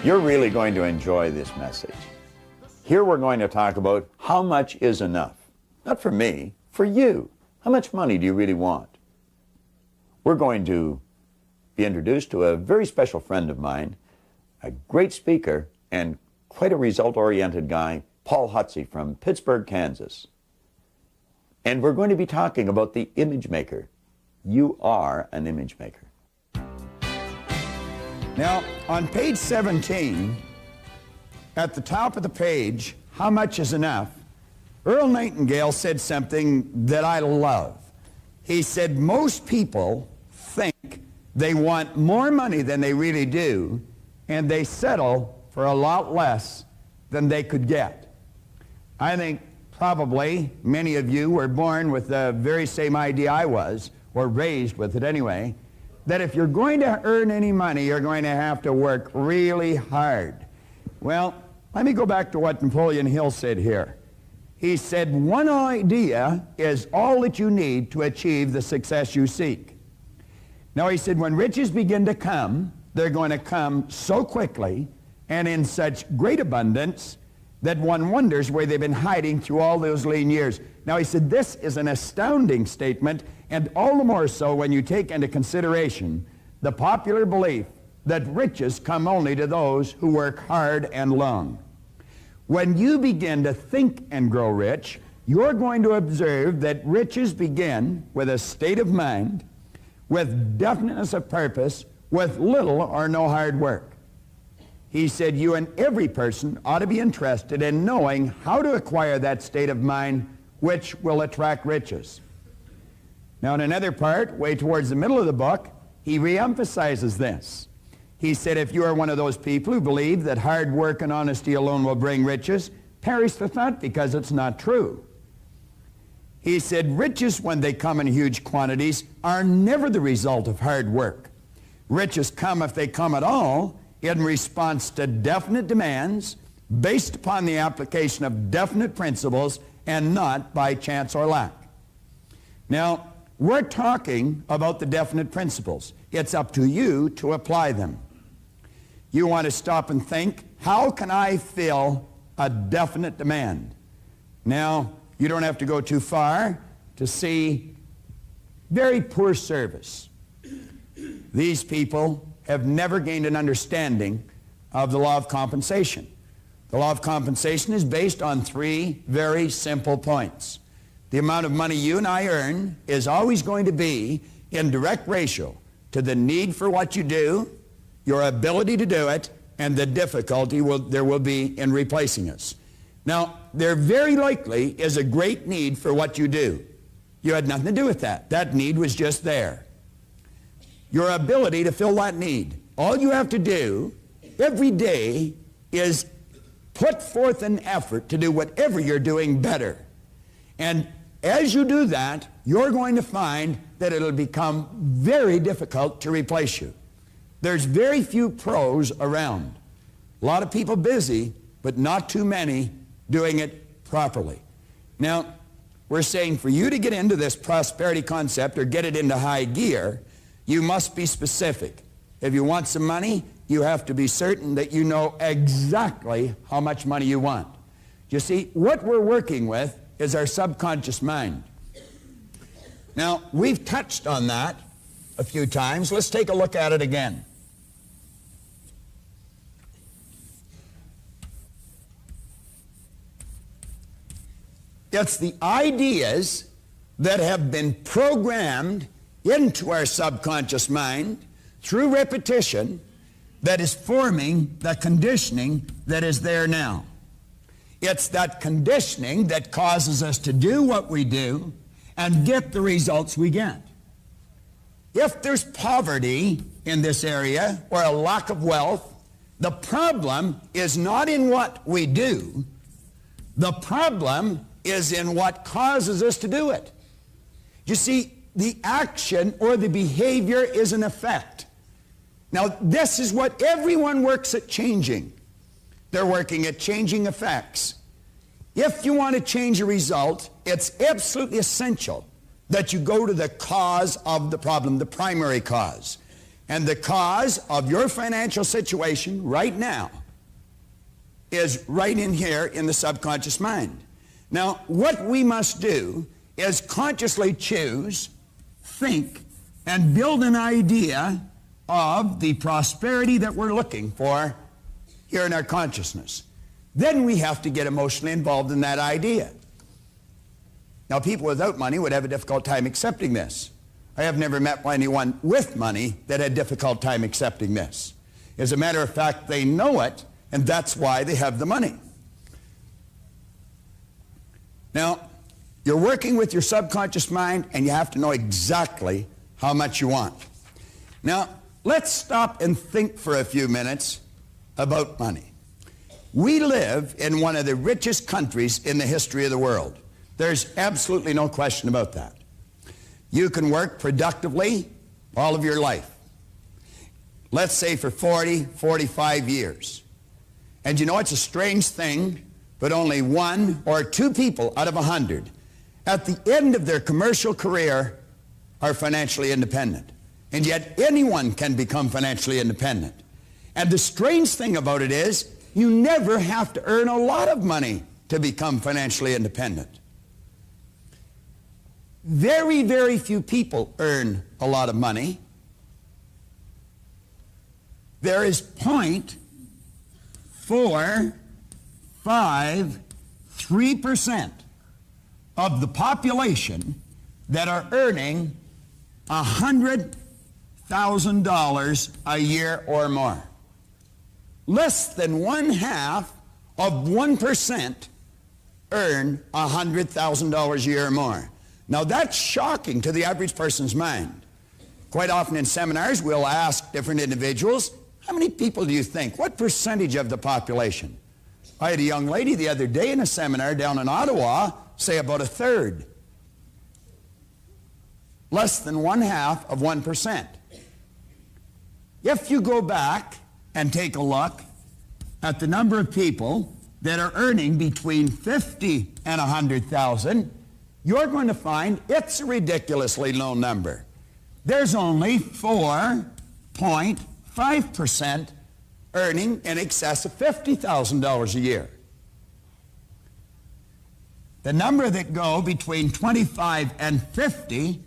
You're really going to enjoy this message. Here we're going to talk about how much is enough. Not for me, for you. How much money do you really want? We're going to be introduced to a very special friend of mine, a great speaker and quite a result-oriented guy, Paul Hutsey from Pittsburgh, Kansas. And we're going to be talking about the image maker. You are an image maker. Now, on page 17, at the top of the page, how much is enough? Earl Nightingale said something that I love. He said, most people think they want more money than they really do, and they settle for a lot less than they could get. I think probably many of you were born with the very same idea I was, or raised with it anyway, that if you're going to earn any money, you're going to have to work really hard. Well, let me go back to what Napoleon Hill said here. He said, one idea is all that you need to achieve the success you seek. Now, he said, when riches begin to come, they're going to come so quickly and in such great abundance that one wonders where they've been hiding through all those lean years. Now, he said, this is an astounding statement, and all the more so when you take into consideration the popular belief that riches come only to those who work hard and long. When you begin to think and grow rich, you're going to observe that riches begin with a state of mind, with definiteness of purpose, with little or no hard work. He said, you and every person ought to be interested in knowing how to acquire that state of mind which will attract riches. Now, in another part, way towards the middle of the book, he reemphasizes this. He said, if you are one of those people who believe that hard work and honesty alone will bring riches, perish the thought, because it's not true. He said, riches, when they come in huge quantities, are never the result of hard work. Riches come, if they come at all, in response to definite demands based upon the application of definite principles and not by chance or lack. Now, we're talking about the definite principles. It's up to you to apply them. You want to stop and think, how can I fill a definite demand? Now, you don't have to go too far to see very poor service. These people have never gained an understanding of the law of compensation. The law of compensation is based on three very simple points. The amount of money you and I earn is always going to be in direct ratio to the need for what you do, your ability to do it, and the difficulty there will be in replacing us. Now, there very likely is a great need for what you do. You had nothing to do with that. That need was just there. Your ability to fill that need. All you have to do every day is put forth an effort to do whatever you're doing better. And as you do that, you're going to find that it'll become very difficult to replace you. There's very few pros around. A lot of people busy, but not too many doing it properly. Now, we're saying for you to get into this prosperity concept or get it into high gear, you must be specific. If you want some money, you have to be certain that you know exactly how much money you want. You see, what we're working with is our subconscious mind. Now, we've touched on that a few times. Let's take a look at it again. It's the ideas that have been programmed into our subconscious mind through repetition that is forming the conditioning that is there now. It's that conditioning that causes us to do what we do and get the results we get. If there's poverty in this area or a lack of wealth, the problem is not in what we do. The problem is in what causes us to do it. You see, the action or the behavior is an effect. Now, this is what everyone works at changing. They're working at changing effects. If you want to change a result, it's absolutely essential that you go to the cause of the problem, the primary cause. And the cause of your financial situation right now is right in here in the subconscious mind. Now, what we must do is consciously choose, think, and build an idea of the prosperity that we're looking for here in our consciousness. Then we have to get emotionally involved in that idea. Now, people without money would have a difficult time accepting this. I have never met anyone with money that had a difficult time accepting this. As a matter of fact, they know it, and that's why they have the money. Now, you're working with your subconscious mind, and you have to know exactly how much you want. Now, let's stop and think for a few minutes about money. We live in one of the richest countries in the history of the world. There's absolutely no question about that. You can work productively all of your life. Let's say for 40, 45 years. And you know, it's a strange thing, but only 1 or 2 people out of 100 at the end of their commercial career are financially independent. And yet anyone can become financially independent. And the strange thing about it is you never have to earn a lot of money to become financially independent. Very, very few people earn a lot of money. There is 0.453% of the population that are earning $100,000 a year or more. Less than 1/2 of 1% earn $100,000 a year or more. Now that's shocking to the average person's mind. Quite often in seminars we'll ask different individuals, how many people do you think? What percentage of the population? I had a young lady the other day in a seminar down in Ottawa say about 1/3. Less than 1/2 of 1%. If you go back and take a look at the number of people that are earning between $50,000 and $100,000, you're going to find it's a ridiculously low number. There's only 4.5% earning in excess of $50,000 a year. The number that go between 25 and 50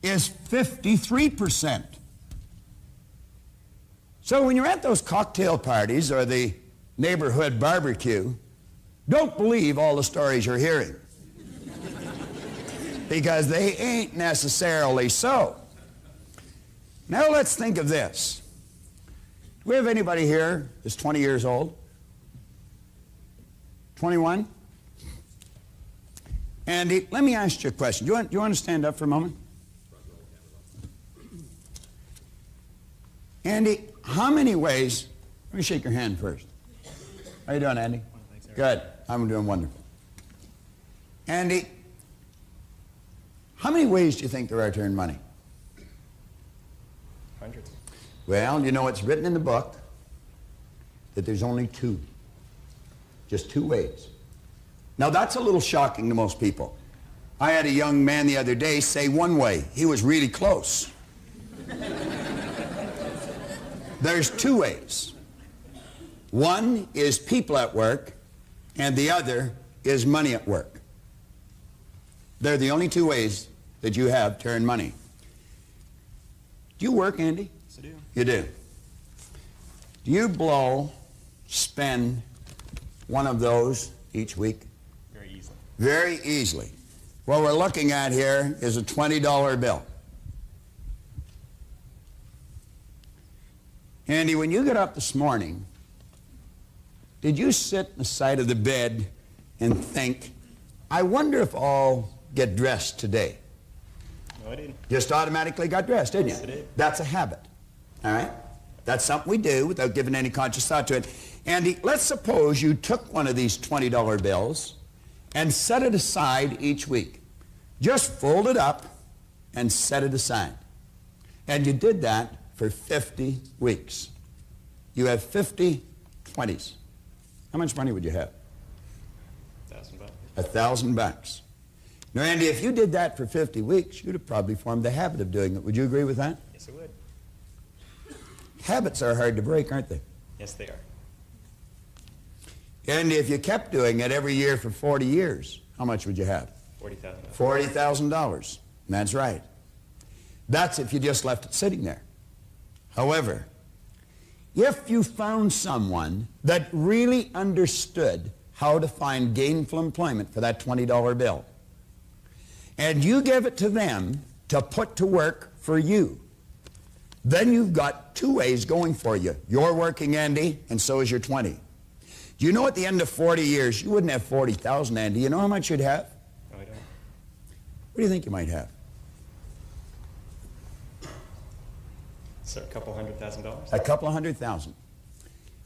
is 53%. So when you're at those cocktail parties or the neighborhood barbecue, don't believe all the stories you're hearing. Because they ain't necessarily so. Now let's think of this. Do we have anybody here that's 20 years old? 21? Andy, let me ask you a question. Do you want to stand up for a moment? Andy, how many ways, let me shake your hand first. How you doing, Andy? Good. I'm doing wonderful. Andy, how many ways do you think there are to earn money? Hundreds. Well, you know, it's written in the book that there's only 2. Just 2 ways. Now, that's a little shocking to most people. I had a young man the other day say 1 way. He was really close. There's 2 ways. One is people at work, and the other is money at work. They're the only 2 ways that you have to earn money. Do you work, Andy? Yes, I do. You do. Do you spend one of those each week? Very easily. Very easily. What we're looking at here is a $20 bill. Andy, when you got up this morning, did you sit on the side of the bed and think, I wonder if I'll get dressed today? No, I didn't. Just automatically got dressed, didn't you? Yes, I did. That's a habit, all right? That's something we do without giving any conscious thought to it. Andy, let's suppose you took one of these $20 bills and set it aside each week. Just fold it up and set it aside. And you did that for 50 weeks. You have 50 20s. How much money would you have? $1,000. $1,000. Now, Andy, if you did that for 50 weeks, you'd have probably formed the habit of doing it. Would you agree with that? Yes, I would. Habits are hard to break, aren't they? Yes, they are. And if you kept doing it every year for 40 years, how much would you have? $40,000. $40,000. That's right. That's if you just left it sitting there. However, if you found someone that really understood how to find gainful employment for that $20 bill, and you give it to them to put to work for you, then you've got two ways going for you. You're working, Andy, and so is your 20. Do you know at the end of 40 years, you wouldn't have 40,000, Andy. You know how much you'd have? No, I don't. What do you think you might have? So a couple $100,000? A couple of $100,000.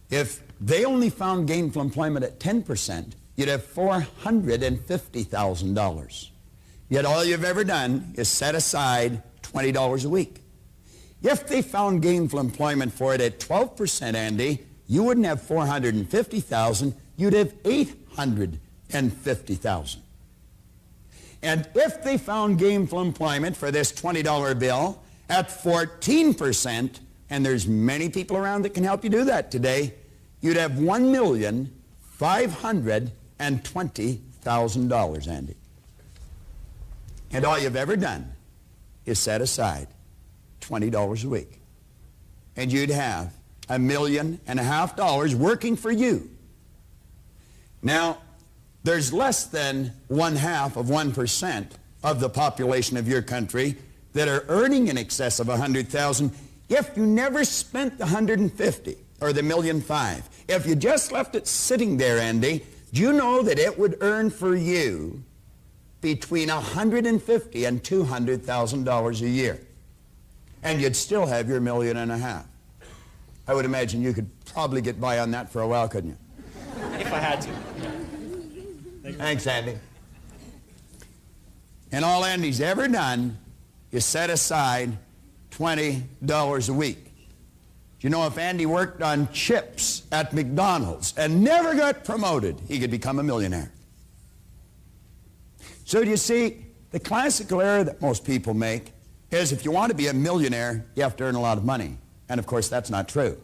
If they only found gainful employment at 10%, you'd have $450,000. Yet all you've ever done is set aside $20 a week. If they found gainful employment for it at 12%, Andy, you wouldn't have $450,000, you'd have $850,000. And if they found gainful employment for this $20 bill at 14%, and there's many people around that can help you do that today, you'd have $1,520,000, Andy. And all you've ever done is set aside $20 a week. And you'd have $1.5 million working for you. Now, there's less than 0.5% of the population of your country that are earning in excess of $100,000 if you never spent the $150,000 or the $1.5 million. If you just left it sitting there, Andy, do you know that it would earn for you between $150,000 and $200,000 a year? And you'd still have your $1.5 million. I would imagine you could probably get by on that for a while, couldn't you? If I had to. Yeah. Thanks, Andy. And all Andy's ever done is set aside $20 a week. Do you know if Andy worked on chips at McDonald's and never got promoted, he could become a millionaire? So do you see, the classical error that most people make is if you want to be a millionaire, you have to earn a lot of money. And of course, that's not true.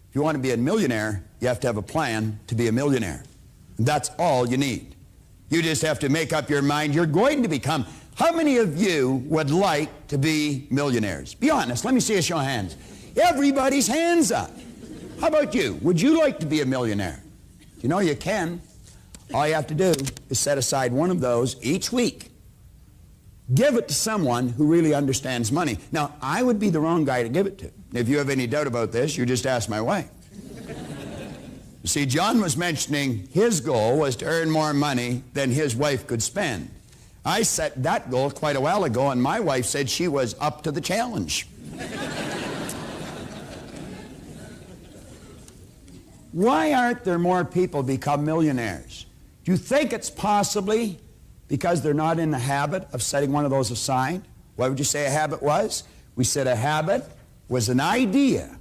If you want to be a millionaire, you have to have a plan to be a millionaire. And that's all you need. You just have to make up your mind you're going to become. How many of you would like to be millionaires? Be honest. Let me see a show of hands. Everybody's hands up. How about you? Would you like to be a millionaire? You know you can. All you have to do is set aside one of those each week. Give it to someone who really understands money. Now, I would be the wrong guy to give it to. If you have any doubt about this, you just ask my wife. You see, John was mentioning his goal was to earn more money than his wife could spend. I set that goal quite a while ago, and my wife said she was up to the challenge. Why aren't there more people become millionaires? Do you think it's possibly because they're not in the habit of setting one of those aside? What would you say a habit was? We said a habit was an idea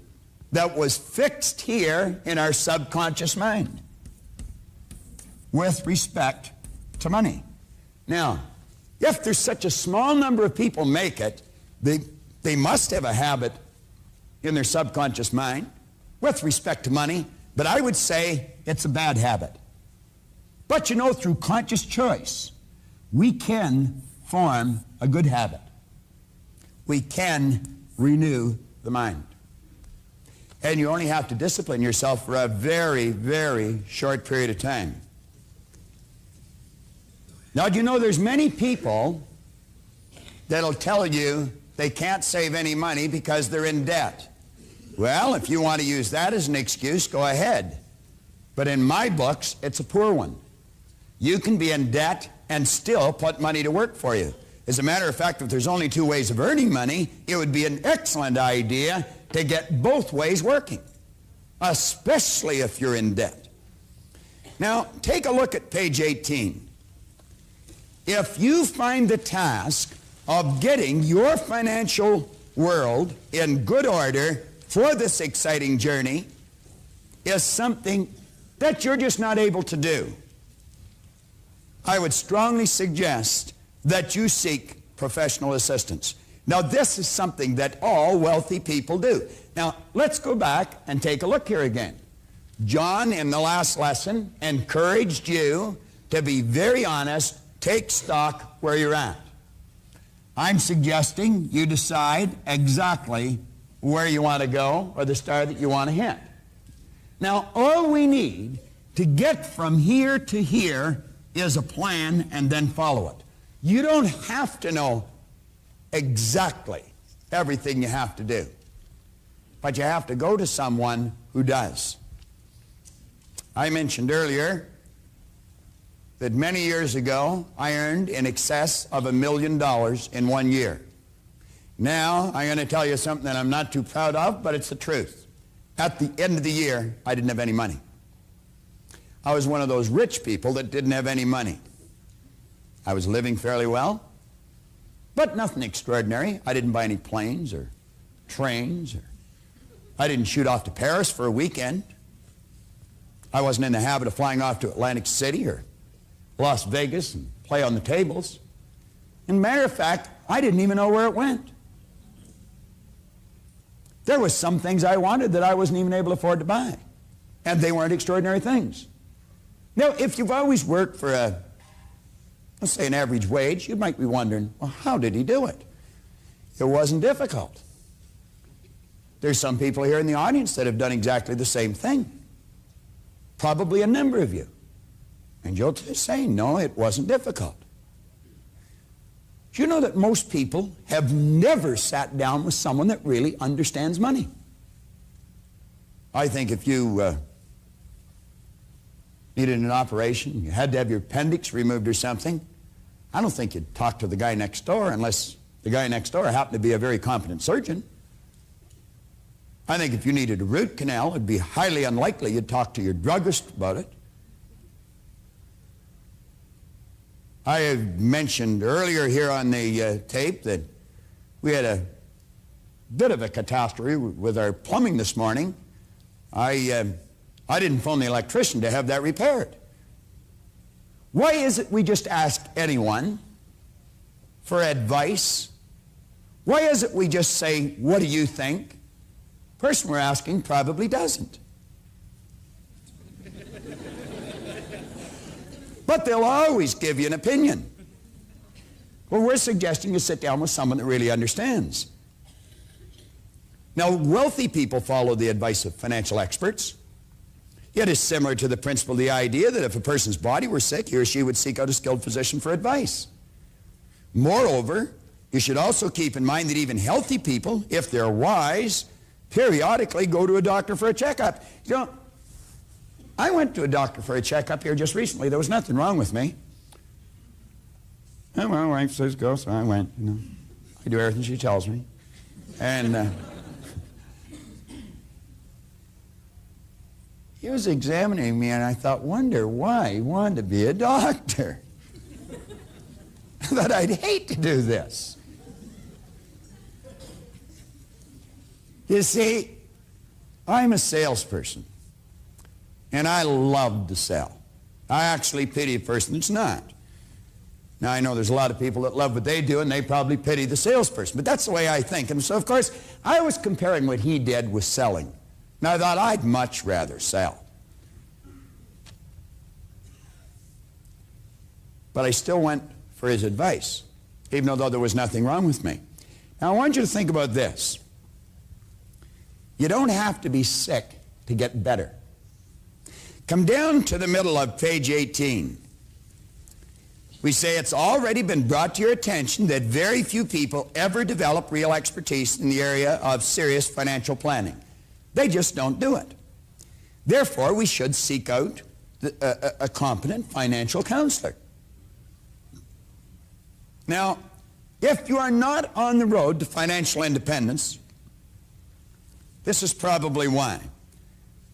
that was fixed here in our subconscious mind with respect to money. Now, if there's such a small number of people make it, they must have a habit in their subconscious mind with respect to money, but I would say it's a bad habit. But you know, through conscious choice, we can form a good habit. We can renew the mind. And you only have to discipline yourself for a very, very short period of time. Now, do you know there's many people that'll tell you they can't save any money because they're in debt? Well, if you want to use that as an excuse, go ahead. But in my books, it's a poor one. You can be in debt and still put money to work for you. As a matter of fact, if there's only two ways of earning money, it would be an excellent idea to get both ways working, especially if you're in debt. Now, take a look at page 18. If you find the task of getting your financial world in good order for this exciting journey is something that you're just not able to do, I would strongly suggest that you seek professional assistance. Now, this is something that all wealthy people do. Now, let's go back and take a look here again. John, in the last lesson, encouraged you to be very honest, take stock where you're at. I'm suggesting you decide exactly where you want to go or the star that you want to hit. Now, all we need to get from here to here is a plan and then follow it. You don't have to know exactly everything you have to do, but you have to go to someone who does. I mentioned earlier that many years ago I earned in excess of $1 million in 1 year. Now I'm going to tell you something that I'm not too proud of, but it's the truth. At the end of the year, I didn't have any money. I was one of those rich people that didn't have any money. I was living fairly well, but nothing extraordinary. I didn't buy any planes or trains, or I didn't shoot off to Paris for a weekend. I wasn't in the habit of flying off to Atlantic City or Las Vegas and play on the tables. And matter of fact, I didn't even know where it went. There was some things I wanted that I wasn't even able to afford to buy, and they weren't extraordinary things. Now, if you've always worked for let's say an average wage, you might be wondering, well, how did he do it? It wasn't difficult. There's some people here in the audience that have done exactly the same thing. Probably a number of you. And you'll say, no, it wasn't difficult. Do you know that most people have never sat down with someone that really understands money? I think if you needed an operation, you had to have your appendix removed or something, I don't think you'd talk to the guy next door unless the guy next door happened to be a very competent surgeon. I think if you needed a root canal, it'd be highly unlikely you'd talk to your druggist about it. I have mentioned earlier here on the tape that we had a bit of a catastrophe with our plumbing this morning. I didn't phone the electrician to have that repaired. Why is it we just ask anyone for advice? Why is it we just say, what do you think? The person we're asking probably doesn't. But they'll always give you an opinion. Well, we're suggesting you sit down with someone that really understands. Now, wealthy people follow the advice of financial experts. It is similar to the principle, the idea that if a person's body were sick, he or she would seek out a skilled physician for advice. Moreover, you should also keep in mind that even healthy people, if they're wise, periodically go to a doctor for a checkup. You know, I went to a doctor for a checkup here just recently. There was nothing wrong with me. Oh, well, wife says go, so I went. You know, I do everything she tells me. And he was examining me, and I thought, wonder why he wanted to be a doctor. I thought I'd hate to do this. You see, I'm a salesperson, and I love to sell. I actually pity a person that's not. Now, I know there's a lot of people that love what they do, and they probably pity the salesperson, but that's the way I think. And so, of course, I was comparing what he did with selling. And I thought I'd much rather sell. But I still went for his advice, even though there was nothing wrong with me. Now, I want you to think about this. You don't have to be sick to get better. Come down to the middle of page 18. We say it's already been brought to your attention that very few people ever develop real expertise in the area of serious financial planning. They just don't do it. Therefore, we should seek out a competent financial counselor. Now, if you are not on the road to financial independence, this is probably why.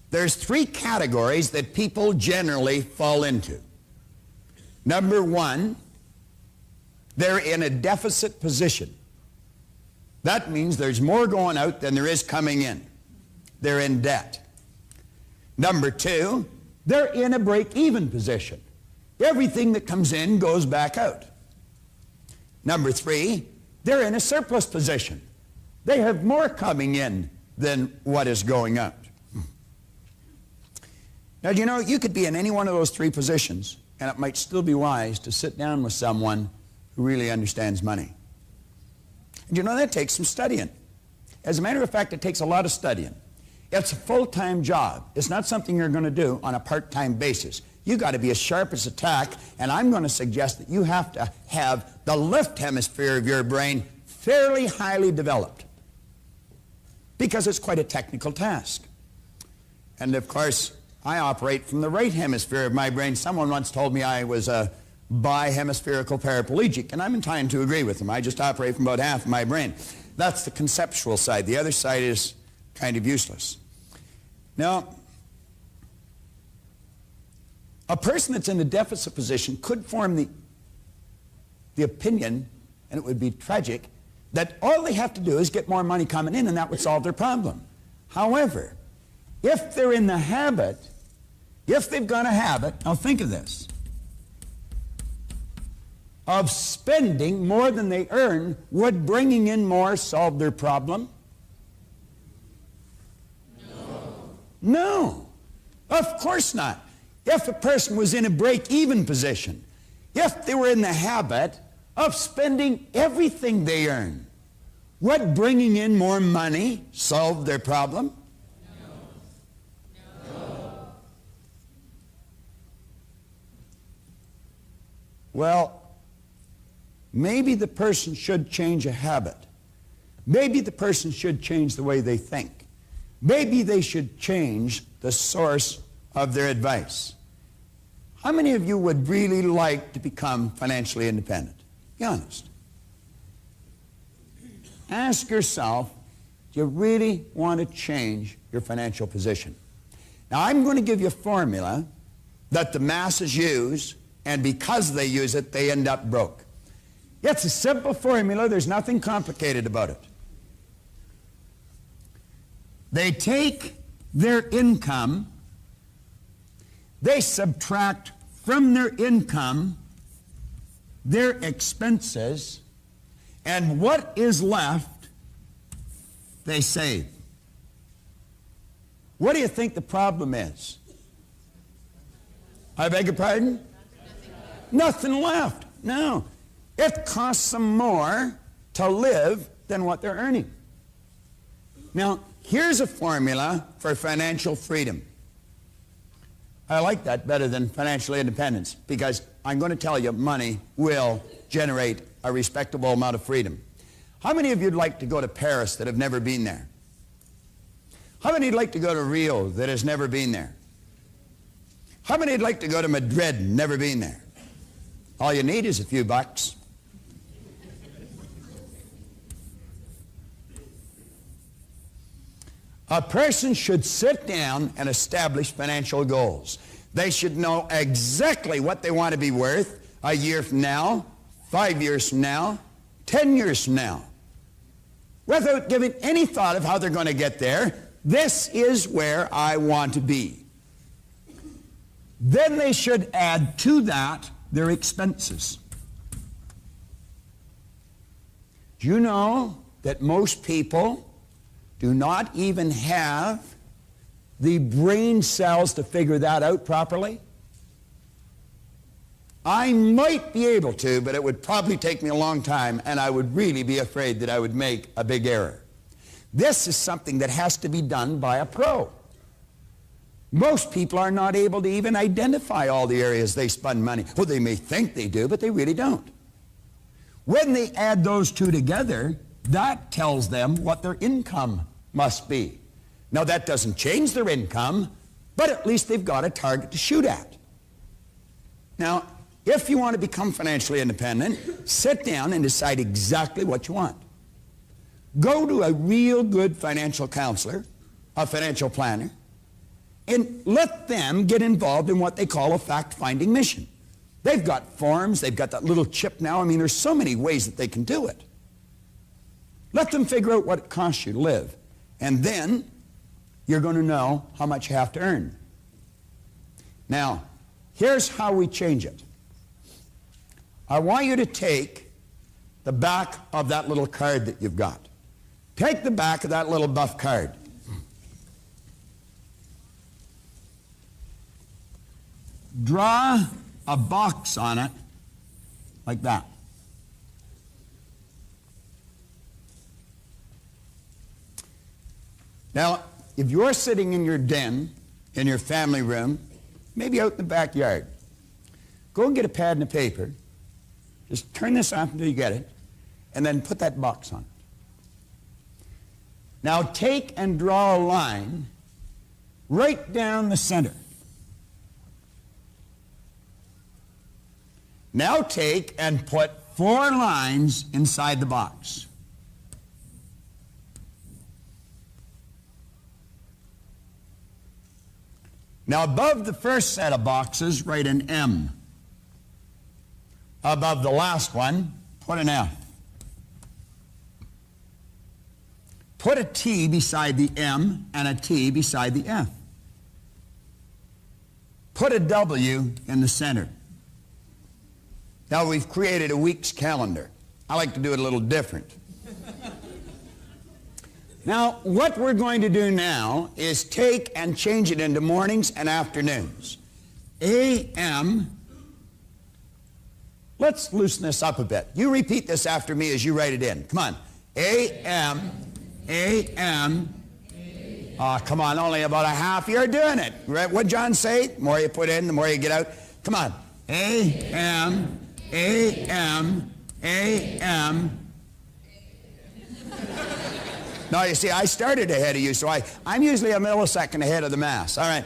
There's three categories that people generally fall into. Number one, they're in a deficit position. That means there's more going out than there is coming in. They're in debt. Number two, they're in a break-even position. Everything that comes in goes back out. Number three, they're in a surplus position. They have more coming in than what is going out. Now, you know, you could be in any one of those three positions, and it might still be wise to sit down with someone who really understands money. And you know, that takes some studying. As a matter of fact, it takes a lot of studying. It's a full-time job. It's not something you're going to do on a part-time basis. You got to be as sharp as a tack, and I'm going to suggest that you have to have the left hemisphere of your brain fairly highly developed, because it's quite a technical task. And of course, I operate from the right hemisphere of my brain. Someone once told me I was a bihemispherical paraplegic, and I'm inclined to agree with them. I just operate from about half of my brain. That's the conceptual side. The other side is kind of useless. Now, a person that's in the deficit position could form the opinion, and it would be tragic, that all they have to do is get more money coming in and that would solve their problem. However, if they're in the habit, if they've got a habit, now think of this, of spending more than they earn, would bringing in more solve their problem? No, of course not. If a person was in a break-even position, if they were in the habit of spending everything they earn, would bringing in more money solve their problem? No. Well, maybe the person should change a habit. Maybe the person should change the way they think. Maybe they should change the source of their advice. How many of you would really like to become financially independent? Be honest. Ask yourself, do you really want to change your financial position? Now, I'm going to give you a formula that the masses use, and because they use it, they end up broke. It's a simple formula. There's nothing complicated about it. They take their income, they subtract from their income their expenses, and what is left, they save. What do you think the problem is? I beg your pardon? Nothing left. No. It costs them more to live than what they're earning. Now, here's a formula for financial freedom. I like that better than financial independence, because I'm going to tell you money will generate a respectable amount of freedom. How many of you would like to go to Paris that have never been there? How many would like to go to Rio that has never been there? How many would like to go to Madrid, never been there? All you need is a few bucks. A person should sit down and establish financial goals. They should know exactly what they want to be worth a year from now, 5 years from now, 10 years from now. Without giving any thought of how they're going to get there, this is where I want to be. Then they should add to that their expenses. Do you know that most people do not even have the brain cells to figure that out properly? I might be able to, but it would probably take me a long time, and I would really be afraid that I would make a big error. This is something that has to be done by a pro. Most people are not able to even identify all the areas they spend money. Well, they may think they do, but they really don't. When they add those two together, that tells them what their income must be. Now, that doesn't change their income, but at least they've got a target to shoot at. Now, if you want to become financially independent, sit down and decide exactly what you want. Go to a real good financial counselor, a financial planner, and let them get involved in what they call a fact-finding mission. They've got forms, they've got that little chip now. I mean, there's so many ways that they can do it. Let them figure out what it costs you to live, and then you're going to know how much you have to earn. Now, here's how we change it. I want you to take the back of that little card that you've got. Take the back of that little buff card. draw a box on it like that. Now, if you're sitting in your den, in your family room, maybe out in the backyard, go and get a pad and a paper. Just turn this off until you get it, and then put that box on it. Now take and draw a line right down the center. Now take and put 4 lines inside the box. Now above the first set of boxes, write an M. Above the last one, put an F. Put a T beside the M and a T beside the F. Put a W in the center. Now we've created a week's calendar. I like to do it a little different. Now, what we're going to do now is take and change it into mornings and afternoons. AM. Let's loosen this up a bit. You repeat this after me as you write it in. Come on. AM. AM. Come on, only about a half. You're doing it. Right? What'd John say? The more you put in, the more you get out. Come on. AM. AM. AM. No, you see, I started ahead of you, so I'm usually a millisecond ahead of the mass. All right.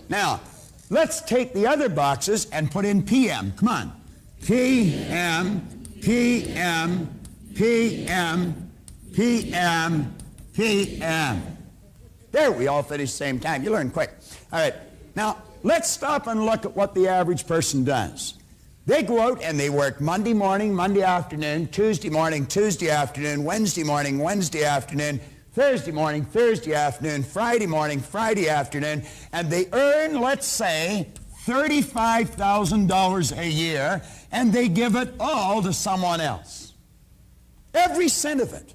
Now, let's take the other boxes and put in PM. Come on. PM, PM, PM, PM, PM. There, we all finished at the same time. You learn quick. All right. Now, let's stop and look at what the average person does. They go out and they work Monday morning, Monday afternoon, Tuesday morning, Tuesday afternoon, Wednesday morning, Wednesday afternoon, Thursday morning, Thursday afternoon, Friday morning, Friday afternoon, and they earn, let's say, $35,000 a year, and they give it all to someone else. Every cent of it.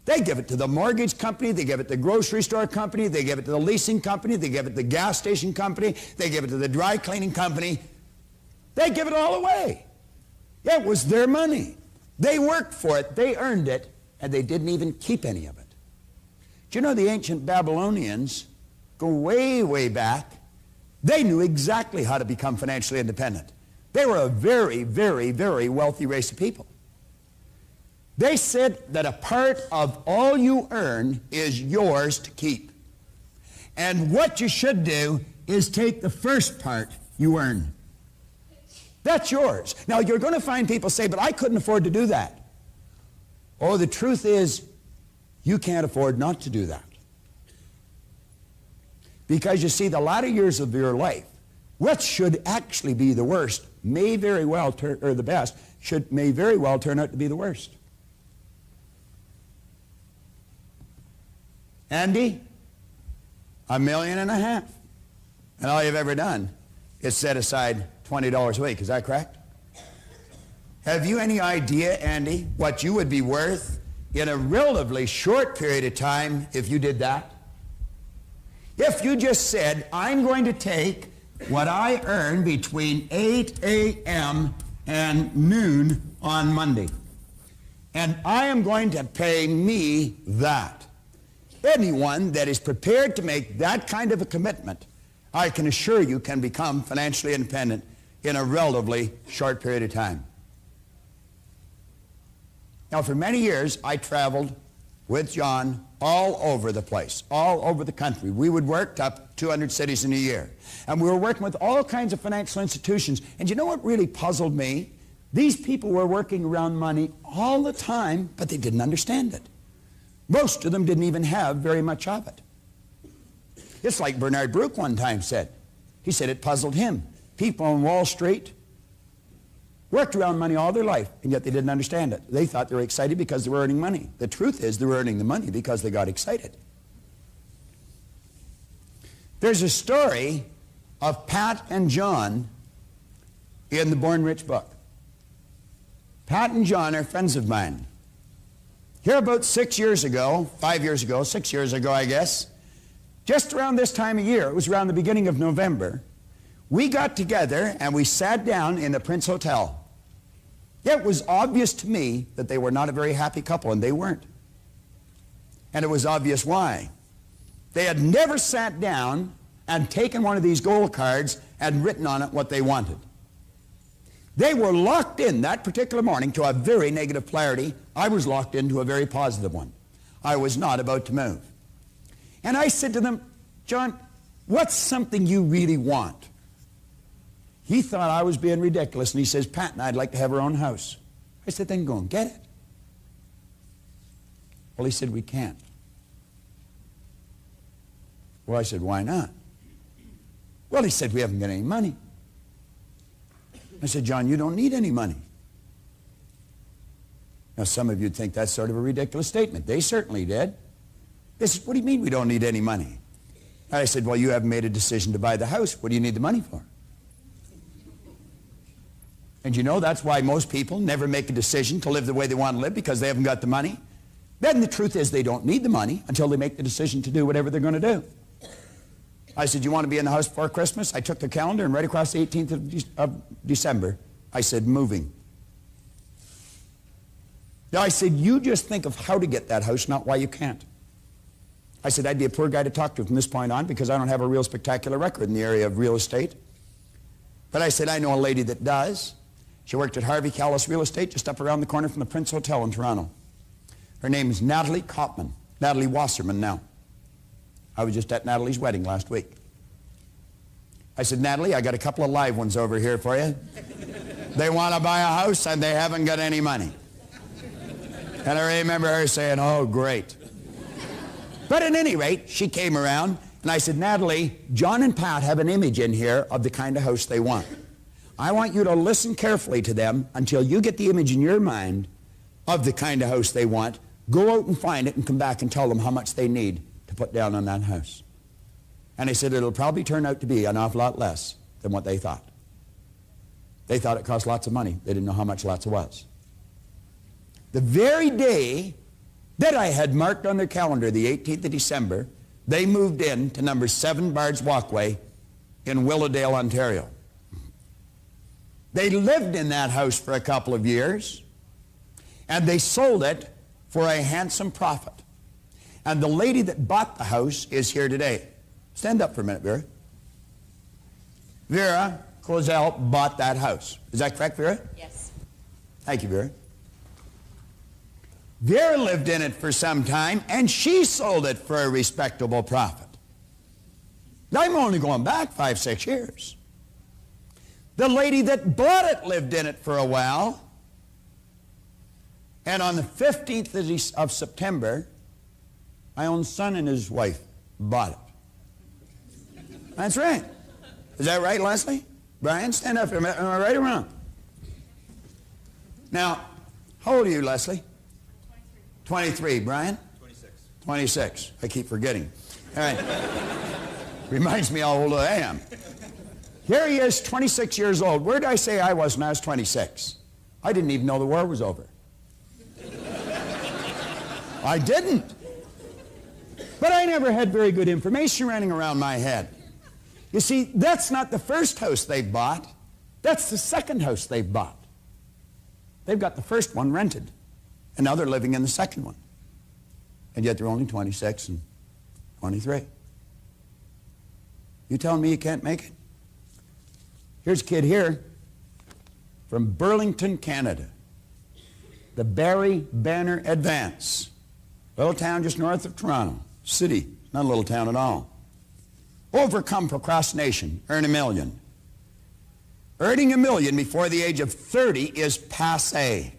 They give it to the mortgage company, they give it to the grocery store company, they give it to the leasing company, they give it to the gas station company, they give it to the dry cleaning company. They give it all away. It was their money. They worked for it, they earned it, and they didn't even keep any of it. Do you know the ancient Babylonians go way, way back? They knew exactly how to become financially independent. They were a very, very, very wealthy race of people. They said that a part of all you earn is yours to keep. And what you should do is take the first part you earn. That's yours. Now, you're going to find people say, but I couldn't afford to do that. Oh, the truth is, you can't afford not to do that. Because you see, the latter years of your life, what should actually be the worst may very well turn, or the best, may very well turn out to be the worst. Andy, $1.5 million, and all you've ever done is set aside $20 a week. Is that correct? Have you any idea, Andy, what you would be worth in a relatively short period of time if you did that? If you just said, I'm going to take what I earn between 8 a.m. and noon on Monday, and I am going to pay me that. Anyone that is prepared to make that kind of a commitment, I can assure you, can become financially independent in a relatively short period of time. Now, for many years, I traveled with John all over the place, all over the country. We would work up 200 cities in a year. And we were working with all kinds of financial institutions. And you know what really puzzled me? These people were working around money all the time, but they didn't understand it. Most of them didn't even have very much of it. It's like Bernard Baruch one time said. He said it puzzled him. People on Wall Street worked around money all their life, and yet they didn't understand it. They thought they were excited because they were earning money. The truth is they were earning the money because they got excited. There's a story of Pat and John in the Born Rich book. Pat and John are friends of mine. Here about 6 years ago, 5 years ago, 6 years ago, I guess, just around this time of year, it was around the beginning of November, We got together and we sat down in the Prince Hotel. It was obvious to me that they were not a very happy couple, and they weren't. And it was obvious why. They had never sat down and taken one of these gold cards and written on it what they wanted. They were locked in that particular morning to a very negative polarity. I was locked into a very positive one. I was not about to move. And I said to them, John, what's something you really want? He thought I was being ridiculous, and he says, Pat and I'd like to have our own house. I said, then go and get it. Well, he said, we can't. Well, I said, why not? Well, he said, we haven't got any money. I said, John, you don't need any money. Now, some of you would think that's sort of a ridiculous statement. They certainly did. They said, what do you mean we don't need any money? I said, well, you haven't made a decision to buy the house. What do you need the money for? And you know, that's why most people never make a decision to live the way they want to live, because they haven't got the money. Then the truth is they don't need the money until they make the decision to do whatever they're going to do. I said, you want to be in the house before Christmas? I took the calendar, and right across the 18th of December, I said, moving. Now, I said, you just think of how to get that house, not why you can't. I said, I'd be a poor guy to talk to from this point on, because I don't have a real spectacular record in the area of real estate. But I said, I know a lady that does. She worked at Harvey Callis Real Estate just up around the corner from the Prince Hotel in Toronto. Her name is Natalie Kopman, Natalie Wasserman now. I was just at Natalie's wedding last week. I said, Natalie, I got a couple of live ones over here for you. They want to buy a house and they haven't got any money. And I remember her saying, oh, great. But at any rate, she came around, and I said, Natalie, John and Pat have an image in here of the kind of house they want. I want you to listen carefully to them until you get the image in your mind of the kind of house they want. Go out and find it and come back and tell them how much they need to put down on that house. And I said, it'll probably turn out to be an awful lot less than what they thought. They thought it cost lots of money. They didn't know how much lots was. The very day that I had marked on their calendar, the 18th of December, they moved in to number 7 Bard's Walkway in Willowdale, Ontario. They lived in that house for a couple of years, and they sold it for a handsome profit. And the lady that bought the house is here today. Stand up for a minute, Vera. Vera Kozel bought that house. Is that correct, Vera? Yes. Thank you, Vera. Vera lived in it for some time, and she sold it for a respectable profit. I'm only going back 5, 6 years. The lady that bought it lived in it for a while, and on the 15th of September, my own son and his wife bought it. That's right. Is that right, Leslie? Brian, stand up for a minute. Am I right or wrong? Now, how old are you, Leslie? 23. Brian? 26. 26. I keep forgetting. All right. Reminds me how old I am. Here he is, 26 years old. Where did I say I was when I was 26? I didn't even know the war was over. I didn't. But I never had very good information running around my head. You see, that's not the first house they've bought. That's the second house they've bought. They've got the first one rented, and now they're living in the second one. And yet they're only 26 and 23. You telling me you can't make it? Here's a kid here from Burlington, Canada. The Barry Banner Advance. Little town just north of Toronto. City, not a little town at all. Overcome procrastination, earn $1 million. Earning $1 million before the age of 30 is passé.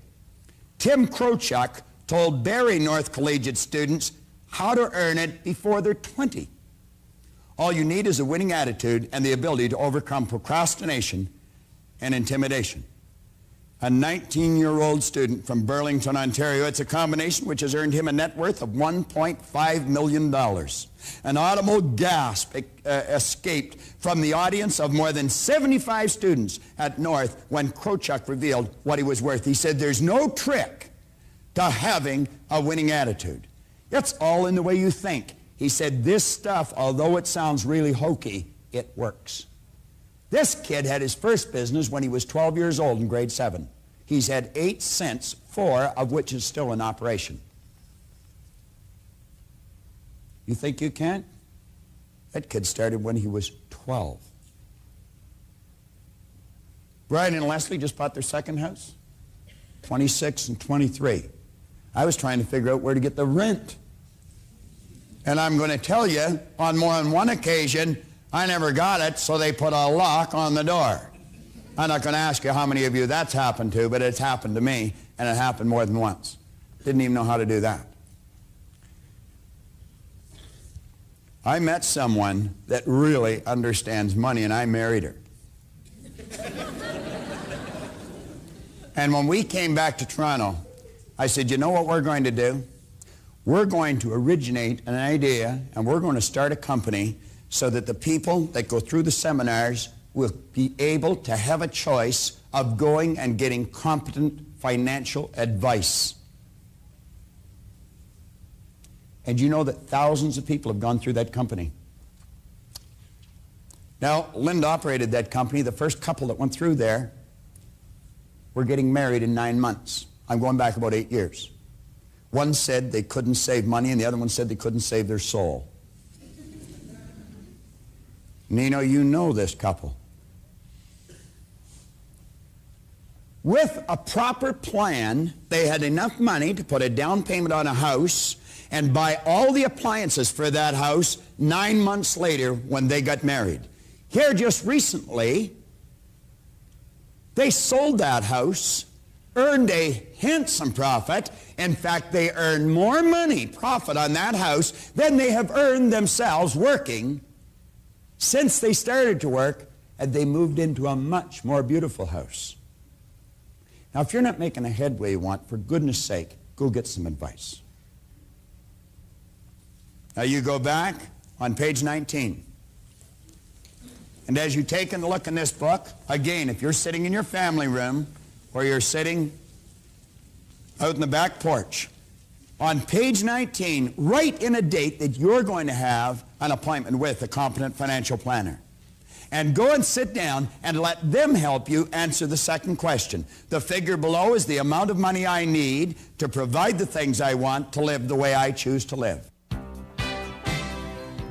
Tim Krochuk told Barry North Collegiate students how to earn it before they're 20. All you need is a winning attitude and the ability to overcome procrastination and intimidation. A 19-year-old student from Burlington, Ontario. It's a combination which has earned him a net worth of $1.5 million. An audible gasp escaped from the audience of more than 75 students at North when Krochuk revealed what he was worth. He said, there's no trick to having a winning attitude. It's all in the way you think. He said, this stuff, although it sounds really hokey, it works. This kid had his first business when he was 12 years old in grade 7. He's had 8 cents, 4 of which is still in operation. You think you can't? That kid started when he was 12. Brian and Leslie just bought their second house, 26 and 23. I was trying to figure out where to get the rent. And I'm going to tell you, on more than one occasion, I never got it, so they put a lock on the door. I'm not going to ask you how many of you that's happened to, but it's happened to me, and it happened more than once. Didn't even know how to do that. I met someone that really understands money, and I married her. And when we came back to Toronto, I said, you know what we're going to do? We're going to originate an idea, and we're going to start a company so that the people that go through the seminars will be able to have a choice of going and getting competent financial advice. And you know that thousands of people have gone through that company. Now, Linda operated that company. The first couple that went through there were getting married in 9 months. I'm going back about 8 years. One said they couldn't save money, and the other one said they couldn't save their soul. Nino, you know this couple. With a proper plan, they had enough money to put a down payment on a house and buy all the appliances for that house 9 months later when they got married. Here just recently, they sold that house, earned a handsome profit. In fact, they earned more money, profit on that house than they have earned themselves working since they started to work, and they moved into a much more beautiful house. Now, if you're not making the headway you want, for goodness sake, go get some advice. Now, you go back on page 19. And as you take a look in this book, again, if you're sitting in your family room or you're sitting out in the back porch, on page 19, write in a date that you're going to have an appointment with a competent financial planner. And go and sit down and let them help you answer the second question. The figure below is the amount of money I need to provide the things I want to live the way I choose to live.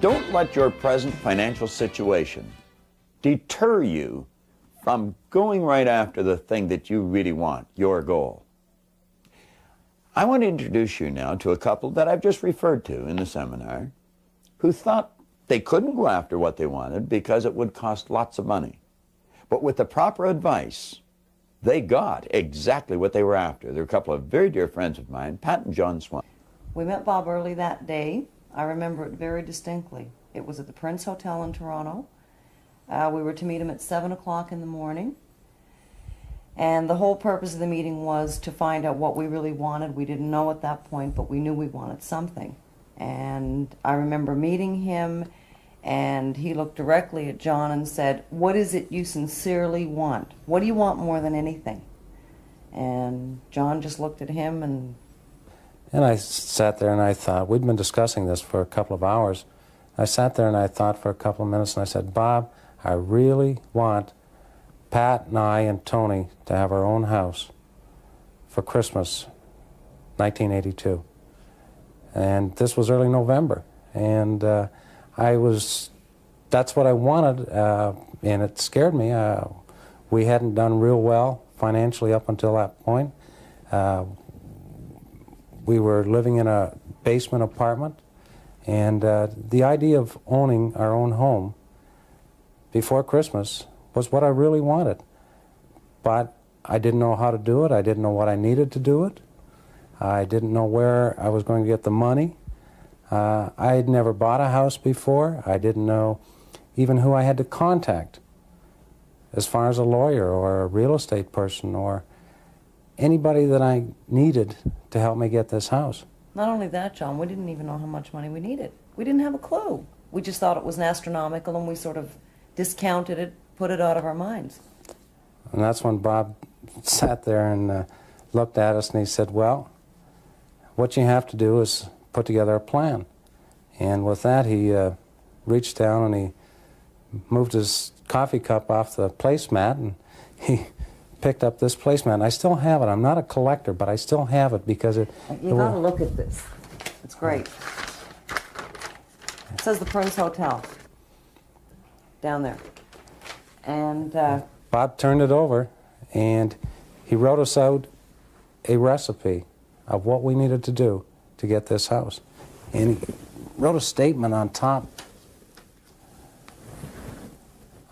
Don't let your present financial situation deter you from going right after the thing that you really want, your goal. I want to introduce you now to a couple that I've just referred to in the seminar who thought they couldn't go after what they wanted because it would cost lots of money. But with the proper advice, they got exactly what they were after. They're a couple of very dear friends of mine, Pat and John Swan. We met Bob early that day. I remember it very distinctly. It was at the Prince Hotel in Toronto. We were to meet him at 7 o'clock in the morning. And the whole purpose of the meeting was to find out what we really wanted. We didn't know at that point, but we knew we wanted something. And I remember meeting him, and he looked directly at John and said, "What is it you sincerely want? What do you want more than anything?" And John just looked at him and I sat there and I thought, we'd been discussing this for a couple of hours. I sat there and I thought for a couple of minutes and I said, "Bob, I really want Pat and I and Tony to have our own house for Christmas, 1982. And this was early November. And that's what I wanted, and it scared me. We hadn't done real well financially up until that point. We were living in a basement apartment, and the idea of owning our own home before Christmas was what I really wanted. But I didn't know how to do it. I didn't know what I needed to do it. I didn't know where I was going to get the money. I had never bought a house before. I didn't know even who I had to contact as far as a lawyer or a real estate person or anybody that I needed to help me get this house. not only that, John, we didn't even know how much money we needed. We didn't have a clue. We just thought it was astronomical, and we sort of discounted it, put it out of our minds. And that's when Bob sat there and looked at us and he said, well, what you have to do is put together a plan. And with that, he reached down and he moved his coffee cup off the placemat, and he picked up this placemat. And I still have it. I'm not a collector, but I still have it because it... You got to look at this. It's great. It says the Prince Hotel down there. And Bob turned it over, and he wrote us out a recipe of what we needed to do to get this house. And he wrote a statement on top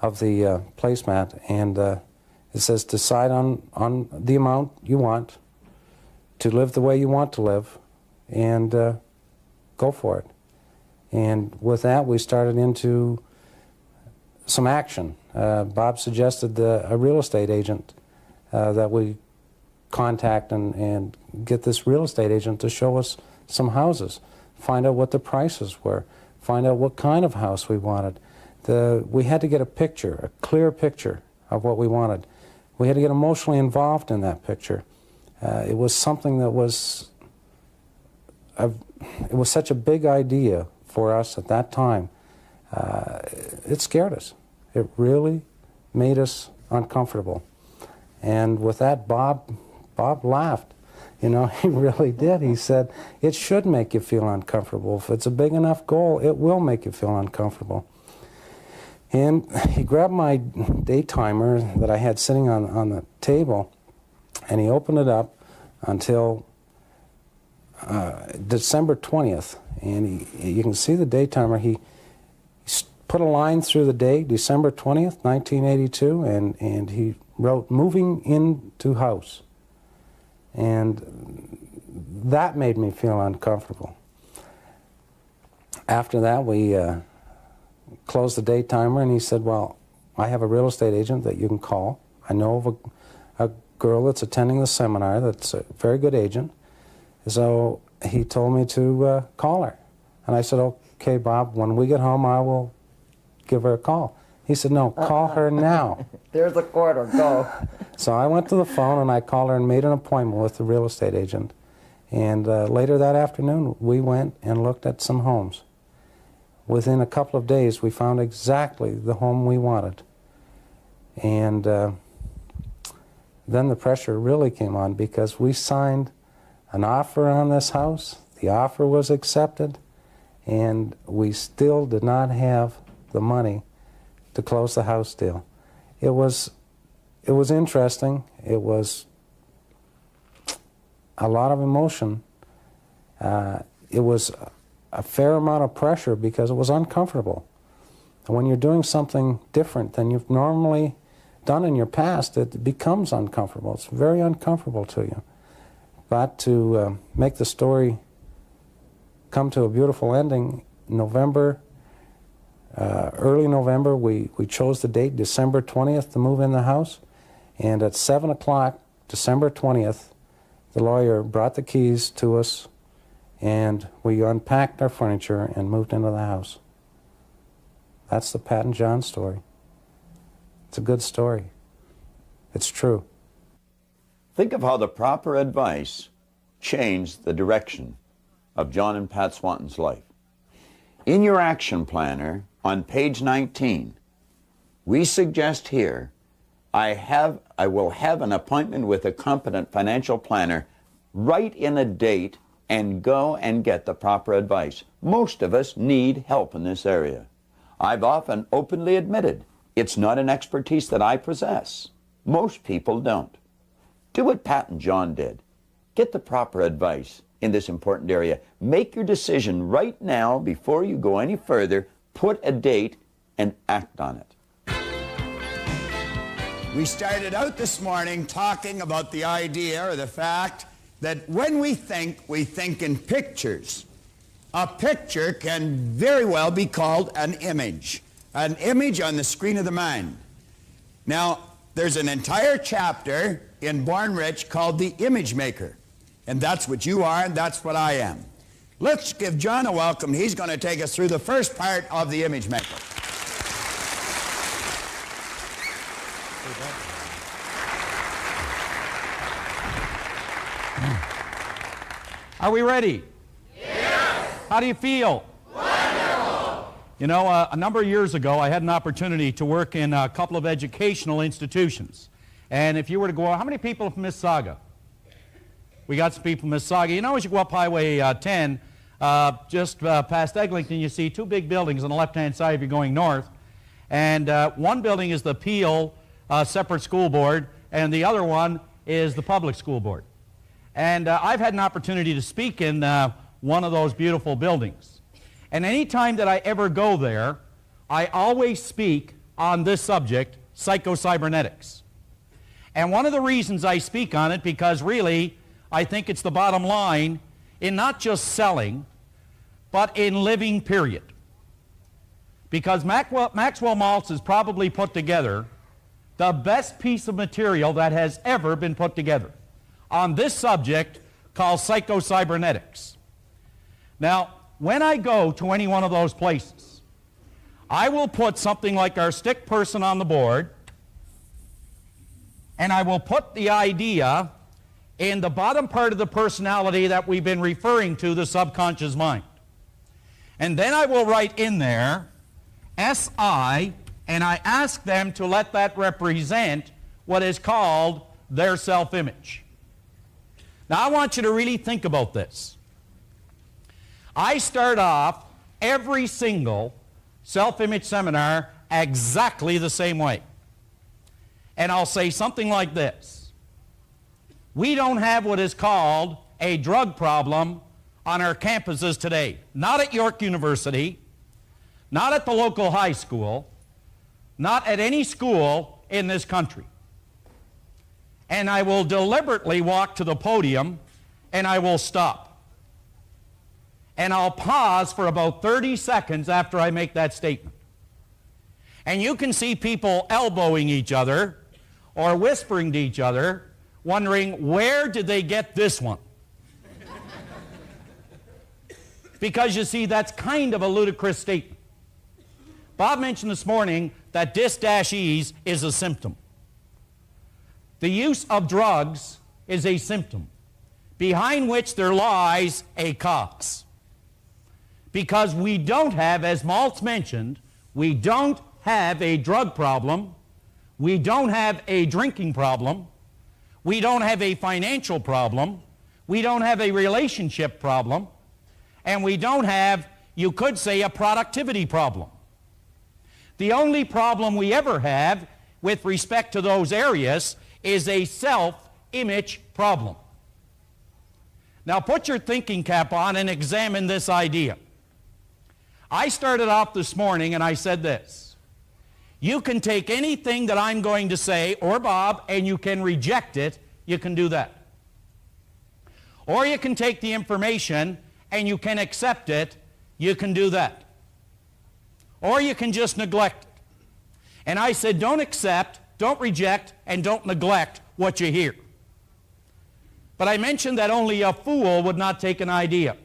of the placemat, and it says, decide on the amount you want to live the way you want to live, and go for it. And with that, we started into some action. Bob suggested a real estate agent that we contact and get this real estate agent to show us some houses, find out what the prices were, find out what kind of house we wanted. We had to get a picture, a clear picture of what we wanted. We had to get emotionally involved in that picture. It was something that was, it was such a big idea for us at that time. It scared us. It really made us uncomfortable. And with that, Bob laughed. You know, he really did. He said, it should make you feel uncomfortable. If it's a big enough goal, it will make you feel uncomfortable. And he grabbed my day timer that I had sitting on the table, and he opened it up until December 20th. And you can see the day timer. He put a line through the date, December 20th, 1982, and he wrote, moving into house. And that made me feel uncomfortable. After that, we closed the day timer, and he said, well, I have a real estate agent that you can call. I know of a girl that's attending the seminar that's a very good agent. So he told me to call her. And I said, okay, Bob, when we get home, I will give her a call. He said, no, call her now. there's a quarter, go. So I went to the phone, and I called her and made an appointment with the real estate agent. And later that afternoon, we went and looked at some homes. Within a couple of days, we found exactly the home we wanted. And then the pressure really came on, because we signed an offer on this house. The offer was accepted, and we still did not have the money to close the house deal. It was interesting. It was a lot of emotion. It was a fair amount of pressure because it was uncomfortable. And when you're doing something different than you've normally done in your past, it becomes uncomfortable. It's very uncomfortable to you. But to make the story come to a beautiful ending, early November, we chose the date, December 20th, to move in the house. And at 7 o'clock, December 20th, the lawyer brought the keys to us, and we unpacked our furniture and moved into the house. That's the Pat and John story. It's a good story. It's true. Think of how the proper advice changed the direction of John and Pat Swanton's life. In your action planner on page 19, we suggest here, I will have an appointment with a competent financial planner, write in a date, and go and get the proper advice. Most of us need help in this area. I've often openly admitted it's not an expertise that I possess. Most people don't. Do what Pat and John did. Get the proper advice in this important area. Make your decision right now before you go any further. Put a date and act on it. We started out this morning talking about the idea or the fact that when we think in pictures. A picture can very well be called an image on the screen of the mind. Now, there's an entire chapter in Born Rich called The Image Maker. And that's what you are, and that's what I am. Let's give John a welcome. He's going to take us through the first part of The Image Maker. Are we ready? Yes! How do you feel? Wonderful! You know, a number of years ago, I had an opportunity to work in a couple of educational institutions. And if you were to go, how many people are from Mississauga? We got some people from Mississauga. You know, as you go up Highway 10, just past Eglinton, you see two big buildings on the left-hand side if you're going north. And one building is the Peel Separate School Board, and the other one is the Public School Board. And I've had an opportunity to speak in one of those beautiful buildings. And any time that I ever go there, I always speak on this subject, psycho-cybernetics. And one of the reasons I speak on it, because really, I think it's the bottom line in not just selling, but in living, period. Because Maxwell Maltz has probably put together the best piece of material that has ever been put together on this subject called psycho-cybernetics. Now, when I go to any one of those places, I will put something like our stick person on the board, and I will put the idea in the bottom part of the personality that we've been referring to, the subconscious mind. And then I will write in there, SI, and I ask them to let that represent what is called their self-image. Now, I want you to really think about this. I start off every single self-image seminar exactly the same way. And I'll say something like this. We don't have what is called a drug problem on our campuses today. Not at York University, not at the local high school, not at any school in this country. And I will deliberately walk to the podium and I will stop. And I'll pause for about 30 seconds after I make that statement. And you can see people elbowing each other or whispering to each other, wondering, where did they get this one? Because you see, that's kind of a ludicrous statement. Bob mentioned this morning that dis-ease is a symptom. The use of drugs is a symptom, behind which there lies a cause. Because we don't have, as Maltz mentioned, we don't have a drug problem, we don't have a drinking problem, we don't have a financial problem, we don't have a relationship problem, and we don't have, you could say, a productivity problem. The only problem we ever have with respect to those areas is a self-image problem. Now put your thinking cap on and examine this idea. I started off this morning and I said this. You can take anything that I'm going to say, or Bob, and you can reject it. You can do that. Or you can take the information and you can accept it. You can do that. Or you can just neglect it. And I said, don't accept, don't reject, and don't neglect what you hear. But I mentioned that only a fool would not take an idea.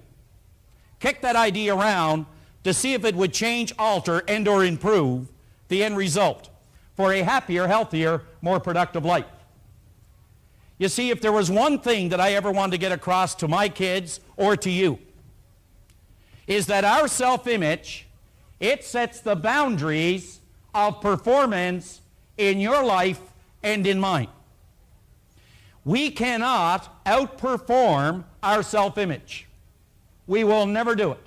Kick that idea around to see if it would change, alter, and or improve the end result for a happier, healthier, more productive life. You see, if there was one thing that I ever wanted to get across to my kids or to you, is that our self-image, it sets the boundaries of performance in your life and in mine. We cannot outperform our self-image. We will never do it.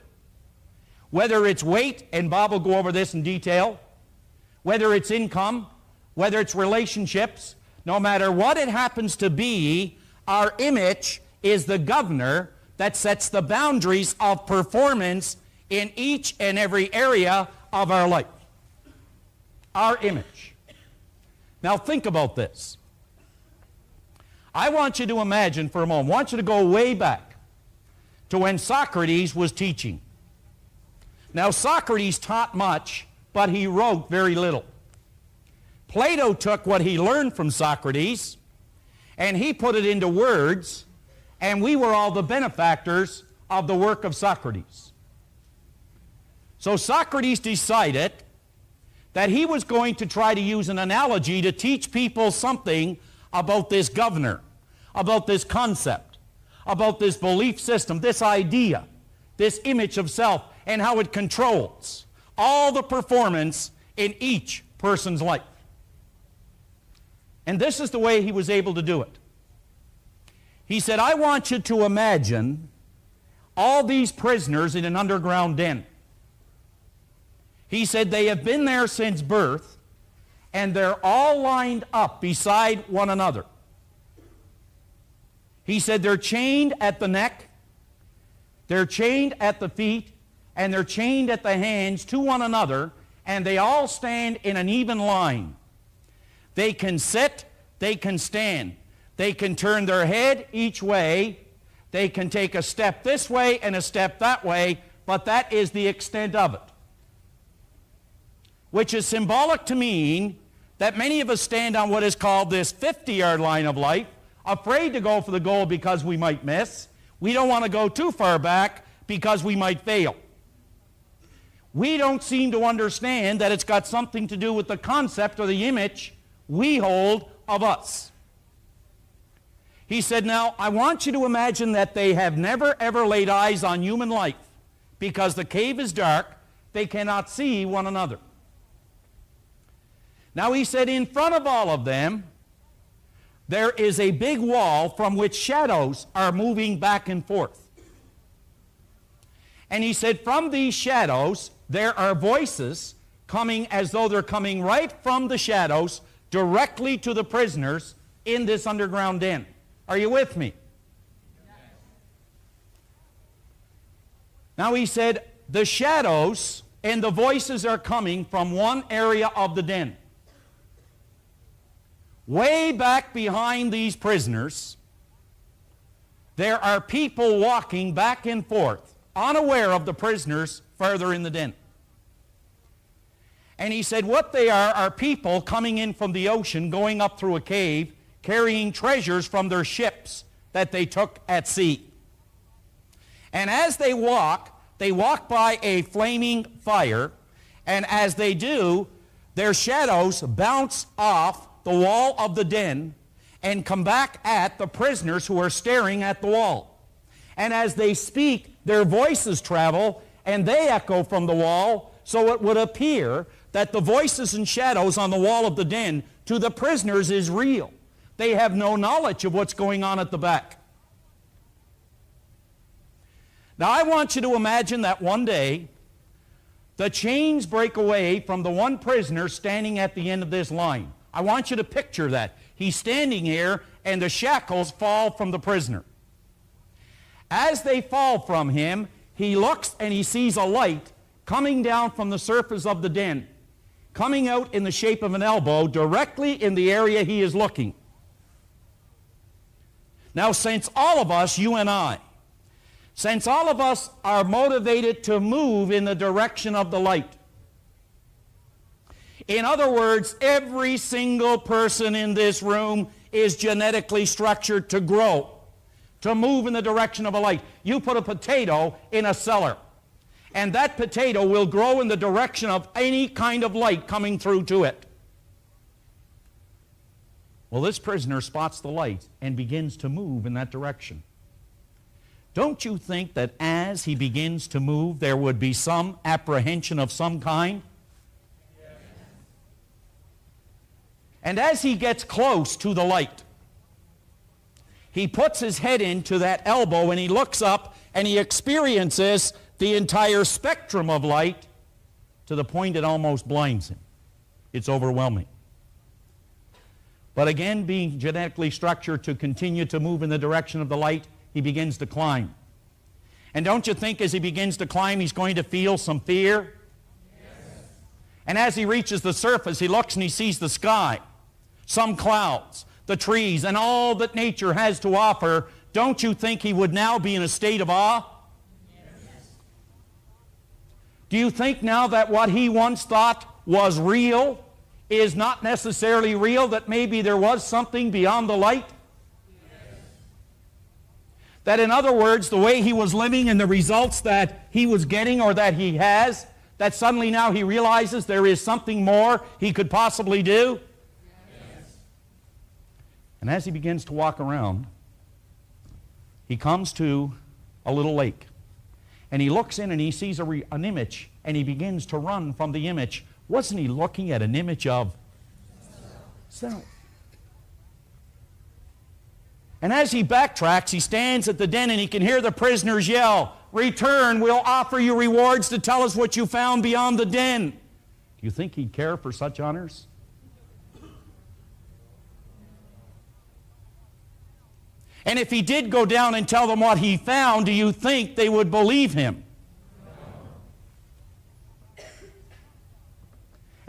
Whether it's weight, and Bob will go over this in detail, whether it's income, whether it's relationships, no matter what it happens to be, our image is the governor that sets the boundaries of performance in each and every area of our life. Our image. Now think about this. I want you to imagine for a moment, I want you to go way back to when Socrates was teaching. Now Socrates taught much, but he wrote very little. Plato took what he learned from Socrates and he put it into words, and we were all the benefactors of the work of Socrates. So Socrates decided that he was going to try to use an analogy to teach people something about this governor, about this concept, about this belief system, this idea, this image of self, and how it controls all the performance in each person's life. And this is the way he was able to do it. He said, I want you to imagine all these prisoners in an underground den. He said they have been there since birth, and they're all lined up beside one another. He said they're chained at the neck, they're chained at the feet, and they're chained at the hands to one another, and they all stand in an even line. They can sit, they can stand, they can turn their head each way, they can take a step this way and a step that way, but that is the extent of it. Which is symbolic to mean that many of us stand on what is called this 50-yard line of life, afraid to go for the goal because we might miss. We don't want to go too far back because we might fail. We don't seem to understand that it's got something to do with the concept or the image we hold of us. He said, now, I want you to imagine that they have never ever laid eyes on human life because the cave is dark, they cannot see one another. Now, he said, in front of all of them, there is a big wall from which shadows are moving back and forth. And he said, from these shadows, there are voices coming as though they're coming right from the shadows directly to the prisoners in this underground den. Are you with me? Yes. Now he said, the shadows and the voices are coming from one area of the den. Way back behind these prisoners, there are people walking back and forth, unaware of the prisoners further in the den. And he said what they are people coming in from the ocean, going up through a cave, carrying treasures from their ships that they took at sea. And as they walk by a flaming fire, and as they do, their shadows bounce off the wall of the den and come back at the prisoners who are staring at the wall. And as they speak, their voices travel and they echo from the wall, so it would appear that the voices and shadows on the wall of the den to the prisoners is real. They have no knowledge of what's going on at the back. Now I want you to imagine that one day the chains break away from the one prisoner standing at the end of this line. I want you to picture that. He's standing here and the shackles fall from the prisoner. As they fall from him, he looks and he sees a light coming down from the surface of the den, coming out in the shape of an elbow directly in the area he is looking. Now, since all of us, you and I, since all of us are motivated to move in the direction of the light, in other words, every single person in this room is genetically structured to grow, to move in the direction of a light. You put a potato in a cellar, and that potato will grow in the direction of any kind of light coming through to it. Well, this prisoner spots the light and begins to move in that direction. Don't you think that as he begins to move, there would be some apprehension of some kind? And as he gets close to the light, he puts his head into that elbow and he looks up and he experiences the entire spectrum of light to the point it almost blinds him. It's overwhelming. But again, being genetically structured to continue to move in the direction of the light, he begins to climb. And don't you think as he begins to climb, he's going to feel some fear? Yes. And as he reaches the surface, he looks and he sees the sky, some clouds, the trees, and all that nature has to offer. Don't you think he would now be in a state of awe? Yes. Do you think now that what he once thought was real is not necessarily real, that maybe there was something beyond the light? Yes. That in other words, the way he was living and the results that he was getting or that he has, that suddenly now he realizes there is something more he could possibly do? And as he begins to walk around, he comes to a little lake. And he looks in and he sees an image and he begins to run from the image, wasn't he looking at an image of self? And as he backtracks, he stands at the den and he can hear the prisoners yell, "Return, we'll offer you rewards to tell us what you found beyond the den." Do you think he'd care for such honors? And if he did go down and tell them what he found, do you think they would believe him?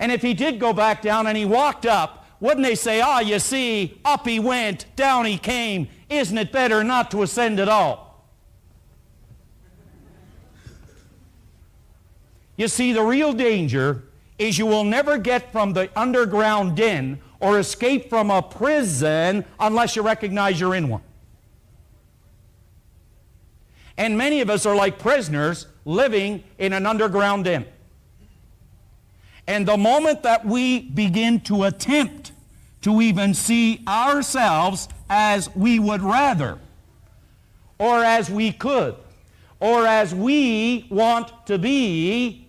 And if he did go back down and he walked up, wouldn't they say, "Ah, you see, up he went, down he came. Isn't it better not to ascend at all?" You see, the real danger is you will never get from the underground den or escape from a prison unless you recognize you're in one. And many of us are like prisoners living in an underground den. And the moment that we begin to attempt to even see ourselves as we would rather, or as we could, or as we want to be,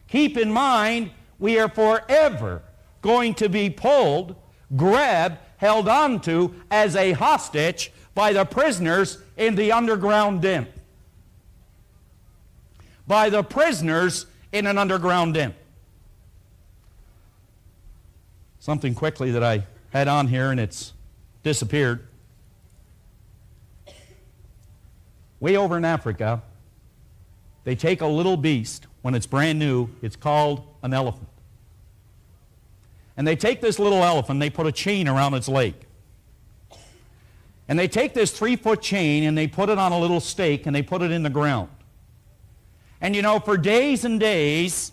keep in mind we are forever going to be pulled, grabbed, held onto as a hostage by the prisoners in the underground den. By the prisoners in an underground den. Something quickly that I had on here and it's disappeared. Way over in Africa, they take a little beast when it's brand new. It's called an elephant. And they take this little elephant, they put a chain around its leg. And they take this 3-foot chain and they put it on a little stake and they put it in the ground. And you know, for days and days,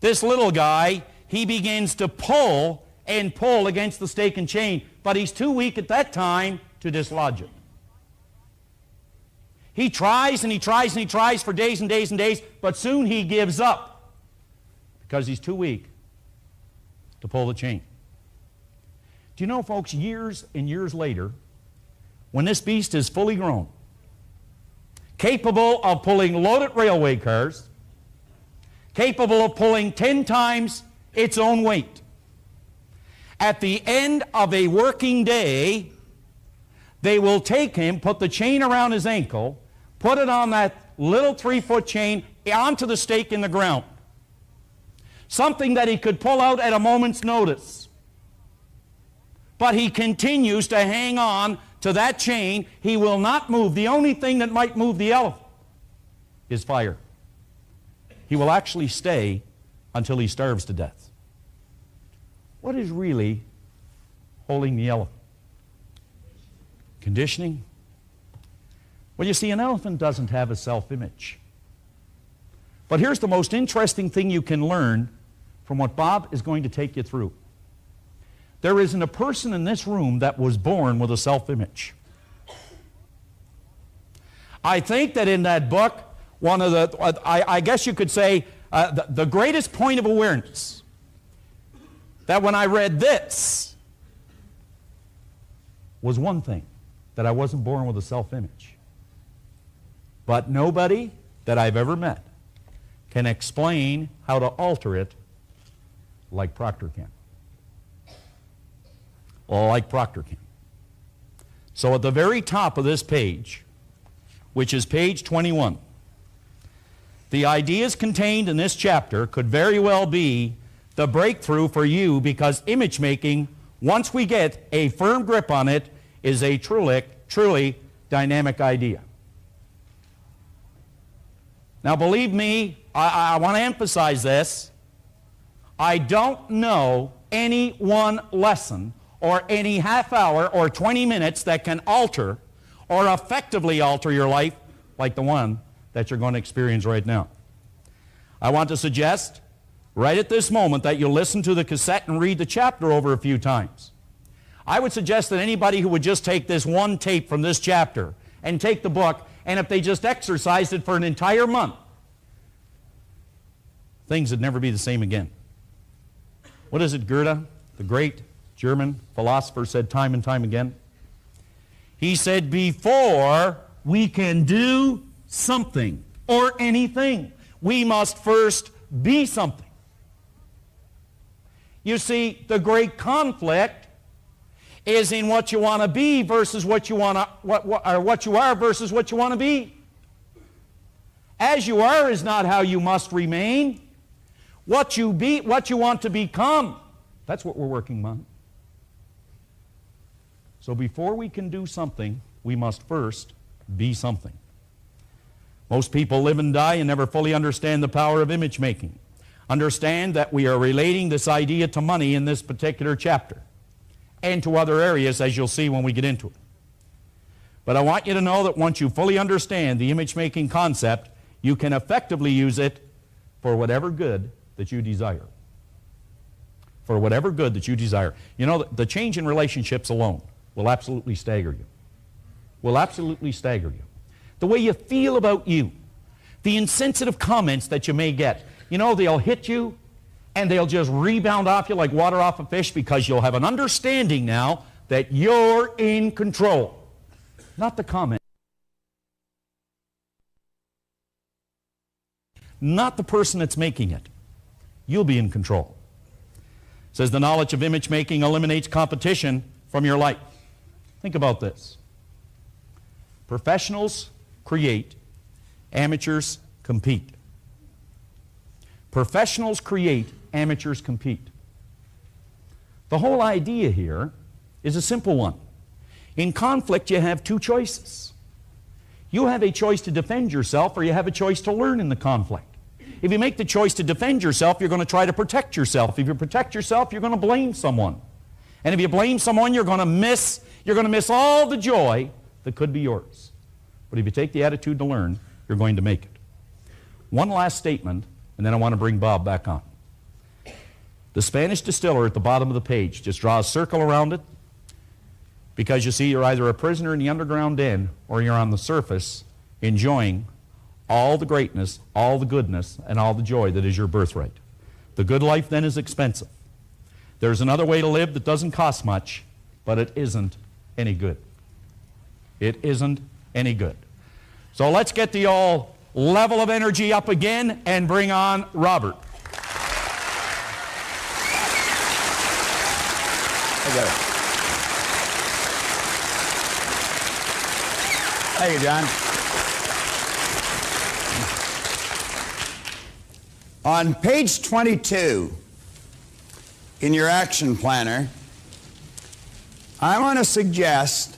this little guy, he begins to pull and pull against the stake and chain, but he's too weak at that time to dislodge it. He tries and he tries and he tries for days and days and days, but soon he gives up because he's too weak to pull the chain. Do you know, folks, years and years later, when this beast is fully grown, capable of pulling loaded railway cars, capable of pulling 10 times its own weight, at the end of a working day, they will take him, put the chain around his ankle, put it on that little 3-foot chain onto the stake in the ground. Something that he could pull out at a moment's notice. But he continues to hang on to that chain. He will not move. The only thing that might move the elephant is fire. He will actually stay until he starves to death. What is really holding the elephant? Conditioning? Well, you see, an elephant doesn't have a self-image. But here's the most interesting thing you can learn from what Bob is going to take you through. There isn't a person in this room that was born with a self-image. I think that in that book, one of the, I guess you could say, the greatest point of awareness, that when I read this, was one thing, that I wasn't born with a self-image. But nobody that I've ever met can explain how to alter it like Proctor can. Well, like Proctor can. So at the very top of this page, which is page 21, the ideas contained in this chapter could very well be the breakthrough for you, because image making, once we get a firm grip on it, is a truly dynamic idea. Now believe me, I want to emphasize this. I don't know any one lesson or any half hour or 20 minutes that can alter or effectively alter your life like the one that you're going to experience right now. I want to suggest right at this moment that you'll listen to the cassette and read the chapter over a few times. I would suggest that anybody who would just take this one tape from this chapter and take the book, and if they just exercised it for an entire month, things would never be the same again. What is it Goethe, the great German philosopher, said time and time again? He said, before we can do something or anything, we must first be something. You see, the great conflict is in what you want to be versus what you want to, what you are versus what you want to be. As you are is not how you must remain. What you be, what you want to become, that's what we're working on. So before we can do something, we must first be something. Most people live and die and never fully understand the power of image making. Understand that we are relating this idea to money in this particular chapter and to other areas, as you'll see when we get into it. But I want you to know that once you fully understand the image making concept, you can effectively use it for whatever good that you desire. For whatever good that you desire. You know, the change in relationships alone will absolutely stagger you. Will absolutely stagger you. The way you feel about you, the insensitive comments that you may get, you know, they'll hit you and they'll just rebound off you like water off a fish, because you'll have an understanding now that you're in control. Not the comment. Not the person that's making it. You'll be in control. It says the knowledge of image making eliminates competition from your life. Think about this. Professionals create, amateurs compete. Professionals create, amateurs compete. The whole idea here is a simple one. In conflict, you have two choices. You have a choice to defend yourself, or you have a choice to learn in the conflict. If you make the choice to defend yourself, you're going to try to protect yourself. If you protect yourself, you're going to blame someone. And if you blame someone, you're going to miss all the joy that could be yours. But if you take the attitude to learn, you're going to make it. One last statement, and then I want to bring Bob back on. The Spanish distiller at the bottom of the page, just draw a circle around it, because you see, you're either a prisoner in the underground den or you're on the surface enjoying all the greatness, all the goodness, and all the joy that is your birthright. The good life then is expensive. There's another way to live that doesn't cost much, but it isn't any good. It isn't any good. So let's get the all level of energy up again and bring on Robert. Thank you, John. On page 22 in your action planner, I want to suggest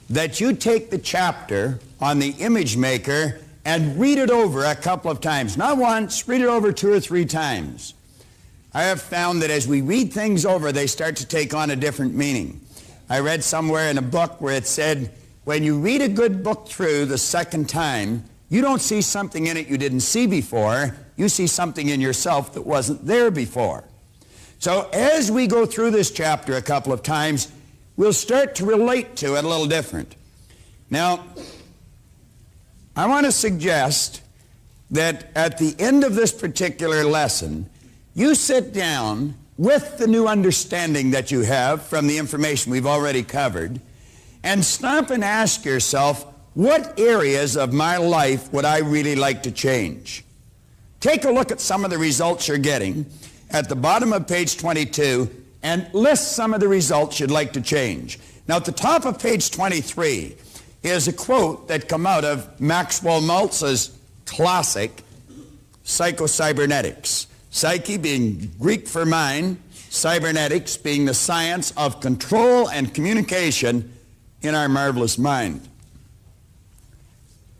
that you take the chapter on the image maker and read it over a couple of times. Not once, read it over 2 or 3 times. I have found that as we read things over, they start to take on a different meaning. I read somewhere in a book where it said, when you read a good book through the second time, you don't see something in it you didn't see before. You see something in yourself that wasn't there before. So as we go through this chapter a couple of times, we'll start to relate to it a little different. Now, I want to suggest that at the end of this particular lesson, you sit down with the new understanding that you have from the information we've already covered, and stop and ask yourself, what areas of my life would I really like to change? Take a look at some of the results you're getting at the bottom of page 22 and list some of the results you'd like to change. Now, at the top of page 23 is a quote that come out of Maxwell Maltz's classic Psycho-Cybernetics. Psyche being Greek for mind, cybernetics being the science of control and communication in our marvelous mind.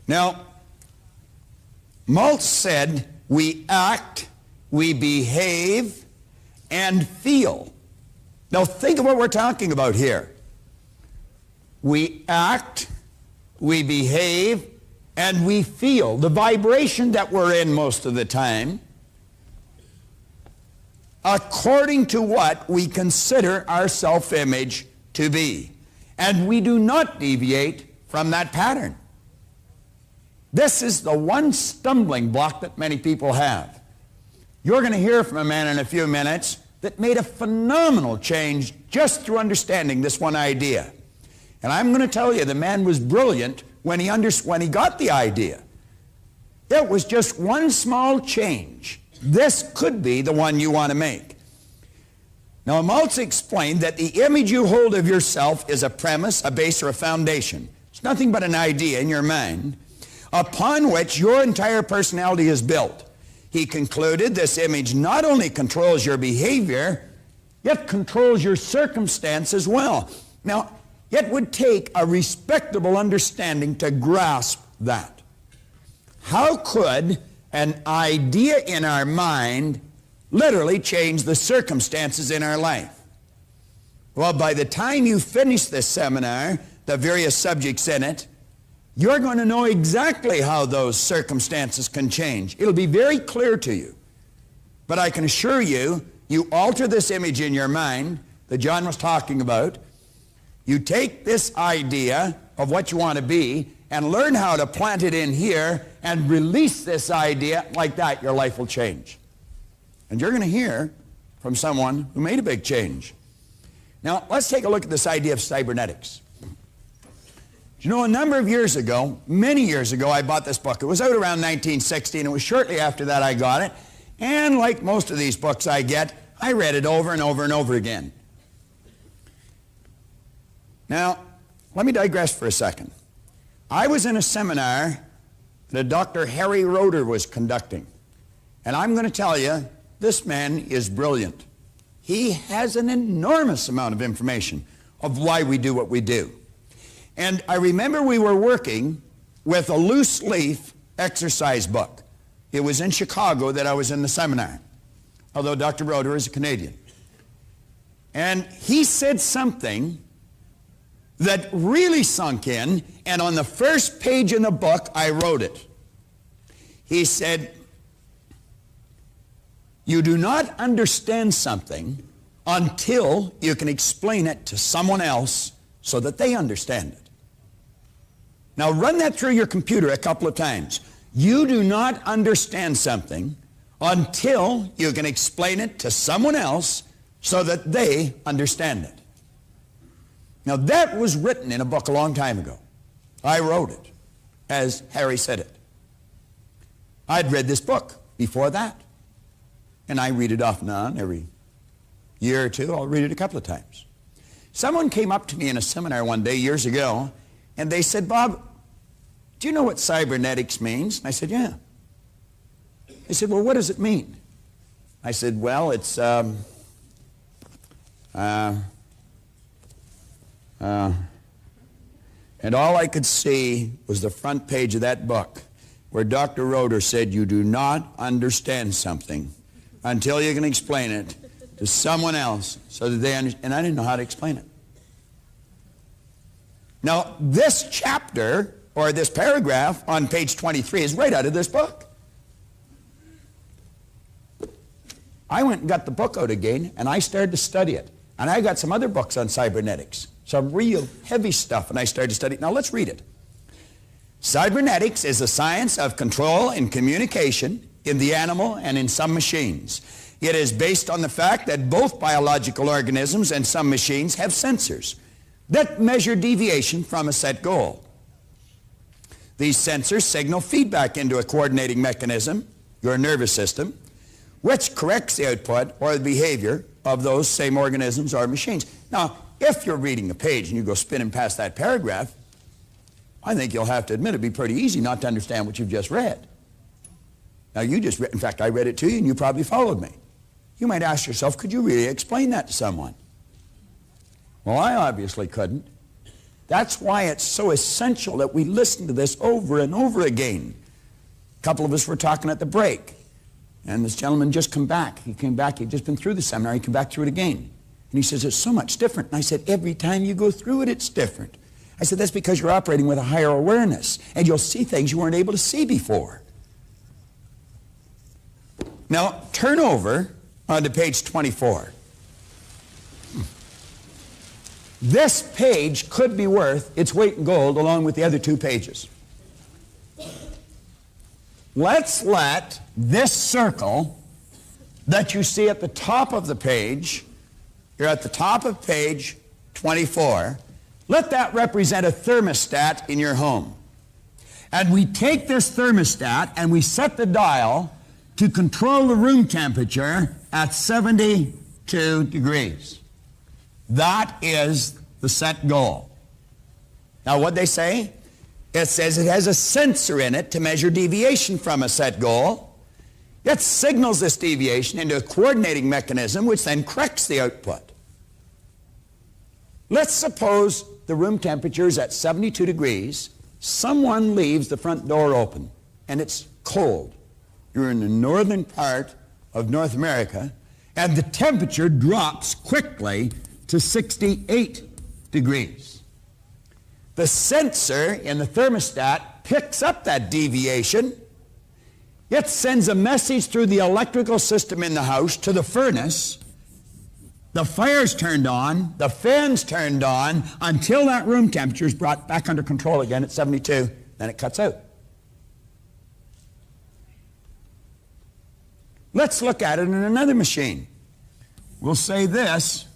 Now, Maltz said, we act, we behave, and feel. Now think of what we're talking about here. We act, we behave, and we feel. The vibration that we're in most of the time, according to what we consider our self-image to be. And we do not deviate from that pattern. This is the one stumbling block that many people have. You're going to hear from a man in a few minutes that made a phenomenal change just through understanding this one idea. And I'm going to tell you, the man was brilliant when he got the idea. It was just one small change. This could be the one you want to make. Now, Maltz explained that the image you hold of yourself is a premise, a base, or a foundation. It's nothing but an idea in your mind upon which your entire personality is built. He concluded this image not only controls your behavior, yet controls your circumstance as well. Now, it would take a respectable understanding to grasp that. How could an idea in our mind literally change the circumstances in our life? Well, by the time you finish this seminar, the various subjects in it, you're going to know exactly how those circumstances can change. It'll be very clear to you. But I can assure you, you alter this image in your mind that John was talking about. You take this idea of what you want to be and learn how to plant it in here and release this idea. Like that, your life will change. And you're going to hear from someone who made a big change. Now, let's take a look at this idea of cybernetics. You know, a number of years ago, many years ago, I bought this book. It was out around 1960, and it was shortly after that I got it. And like most of these books I get, I read it over and over and over again. Now, let me digress for a second. I was in a seminar that Dr. Harry Roeder was conducting. And I'm going to tell you, this man is brilliant. He has an enormous amount of information of why we do what we do. And I remember we were working with a loose leaf exercise book. It was in Chicago that I was in the seminar, although Dr. Roeder is a Canadian. And he said something that really sunk in, and on the first page in the book, I wrote it. He said, you do not understand something until you can explain it to someone else so that they understand it. Now run that through your computer a couple of times. You do not understand something until you can explain it to someone else so that they understand it. Now that was written in a book a long time ago. I wrote it as Harry said it. I'd read this book before that. And I read it off and on every year or two. I'll read it a couple of times. Someone came up to me in a seminar one day years ago, and they said, Bob, do you know what cybernetics means? And I said, yeah. They said, well, what does it mean? I said, well, it's, and all I could see was the front page of that book where Dr. Roeder said, you do not understand something until you can explain it to someone else so that they understand. And I didn't know how to explain it. Now, this chapter, or this paragraph on page 23 is right out of this book. I went and got the book out again, and I started to study it. And I got some other books on cybernetics, some real heavy stuff, and I started to study it. Now, let's read it. Cybernetics is the science of control and communication in the animal and in some machines. It is based on the fact that both biological organisms and some machines have sensors that measure deviation from a set goal. These sensors signal feedback into a coordinating mechanism, your nervous system, which corrects the output or the behavior of those same organisms or machines. Now, if you're reading a page and you go spinning past that paragraph, I think you'll have to admit it'd be pretty easy not to understand what you've just read. Now, you just read, in fact, I read it to you and you probably followed me. You might ask yourself, could you really explain that to someone? Well, I obviously couldn't. That's why it's so essential that we listen to this over and over again. A couple of us were talking at the break, and this gentleman just come back. He came back, he'd just been through the seminar, he came back through it again. And he says, it's so much different. And I said, every time you go through it, it's different. I said, that's because you're operating with a higher awareness, and you'll see things you weren't able to see before. Now, turn over onto page 24. This page could be worth its weight in gold along with the other two pages. Let's let this circle that you see at the top of the page, you're at the top of page 24, let that represent a thermostat in your home. and we take this thermostat and we set the dial to control the room temperature at 72 degrees. That is the set goal. Now, what'd they say? It says it has a sensor in it to measure deviation from a set goal. It signals this deviation into a coordinating mechanism, which then corrects the output. Let's suppose the room temperature is at 72 degrees. Someone leaves the front door open, and it's cold. You're in the northern part of North America, and the temperature drops quickly to 68 degrees. The sensor in the thermostat picks up that deviation. It sends a message through the electrical system in the house to the furnace. The fire's turned on, the fan's turned on, until that room temperature is brought back under control again at 72, then it cuts out. Let's look at it in another machine. We'll say this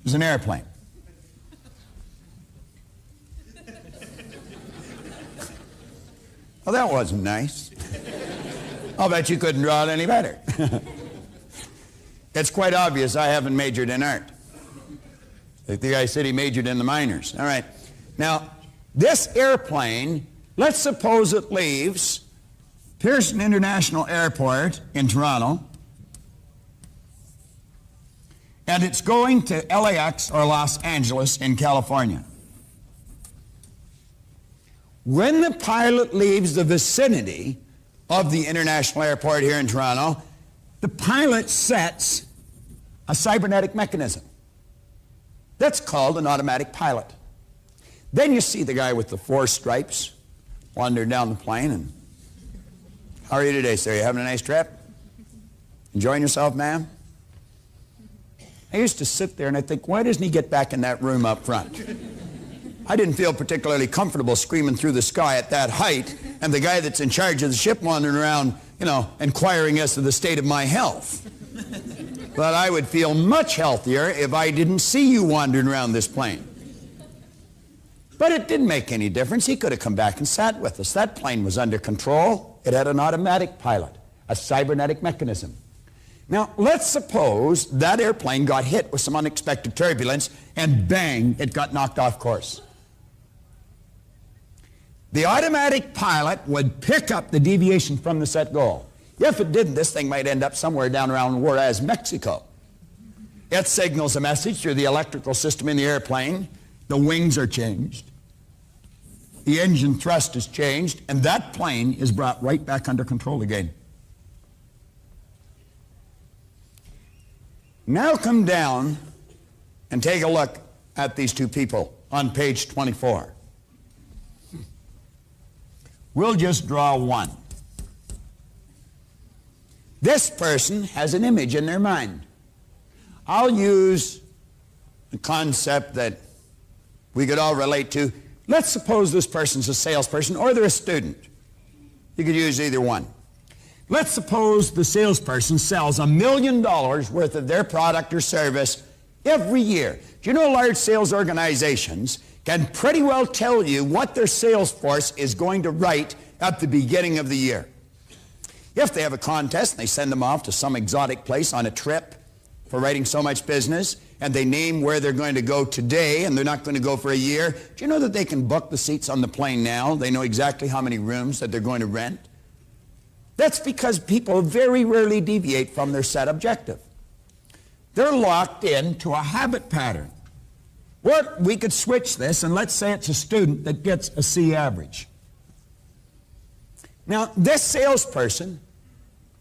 is an airplane. Well, that wasn't nice. I'll bet you couldn't draw it any better. It's quite obvious I haven't majored in art. Like the guy said he majored in the minors. All right. Now, this airplane, let's suppose it leaves Pearson International Airport in Toronto, and it's going to LAX or Los Angeles in California. When the pilot leaves the vicinity of the international airport here in Toronto, the pilot sets a cybernetic mechanism. That's called an automatic pilot. Then you see the guy with the 4 stripes wandering down the plane, and how are you today, sir? You having a nice trip? Enjoying yourself, ma'am? I used to sit there and I think, why doesn't he get back in that room up front? I didn't feel particularly comfortable screaming through the sky at that height, and the guy that's in charge of the ship wandering around, inquiring as to the state of my health. But I would feel much healthier if I didn't see you wandering around this plane. But it didn't make any difference. He could have come back and sat with us. That plane was under control. It had an automatic pilot, a cybernetic mechanism. Now, let's suppose that airplane got hit with some unexpected turbulence, and bang, it got knocked off course. The automatic pilot would pick up the deviation from the set goal. If it didn't, this thing might end up somewhere down around Juarez, Mexico. It signals a message through the electrical system in the airplane. The wings are changed. The engine thrust is changed, and that plane is brought right back under control again. Now come down and take a look at these two people on page 24. We'll just draw one. This person has an image in their mind. I'll use a concept that we could all relate to. Let's suppose this person's a salesperson or they're a student. You could use either one. Let's suppose the salesperson sells $1 million worth of their product or service every year. Do you know large sales organizations can pretty well tell you what their sales force is going to write at the beginning of the year? If they have a contest and they send them off to some exotic place on a trip for writing so much business, and they name where they're going to go today, and they're not going to go for a year, do you know that they can book the seats on the plane now? They know exactly how many rooms that they're going to rent. That's because people very rarely deviate from their set objective. They're locked into a habit pattern. Or we could switch this, and let's say it's a student that gets a C average. Now, this salesperson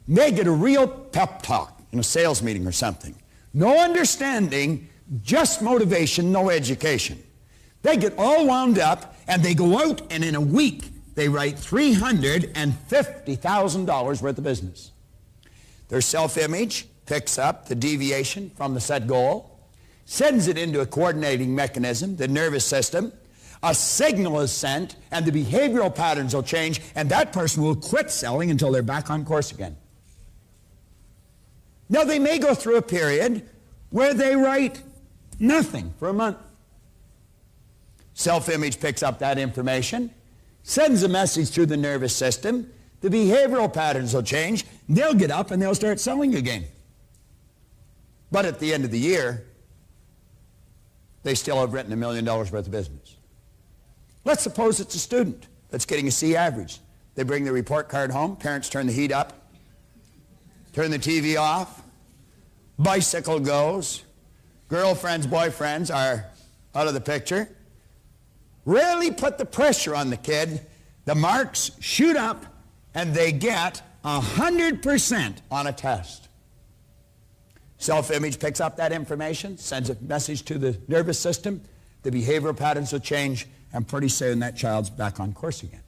may get a real pep talk in a sales meeting or something. No understanding, just motivation, no education. They get all wound up, and they go out, and in a week, they write $350,000 worth of business. Their self-image picks up the deviation from the set goal, sends it into a coordinating mechanism, the nervous system. A signal is sent, and the behavioral patterns will change, and that person will quit selling until they're back on course again. Now, they may go through a period where they write nothing for a month. Self-image picks up that information, sends a message through the nervous system, the behavioral patterns will change, they'll get up and they'll start selling again. But at the end of the year, they still have written $1 million worth of business. Let's suppose it's a student that's getting a C average. They bring the report card home, parents turn the heat up, turn the TV off, bicycle goes, girlfriends, boyfriends are out of the picture. Rarely put the pressure on the kid. The marks shoot up and they get 100% on a test. Self-image picks up that information, sends a message to the nervous system, the behavioral patterns will change, and pretty soon that child's back on course again.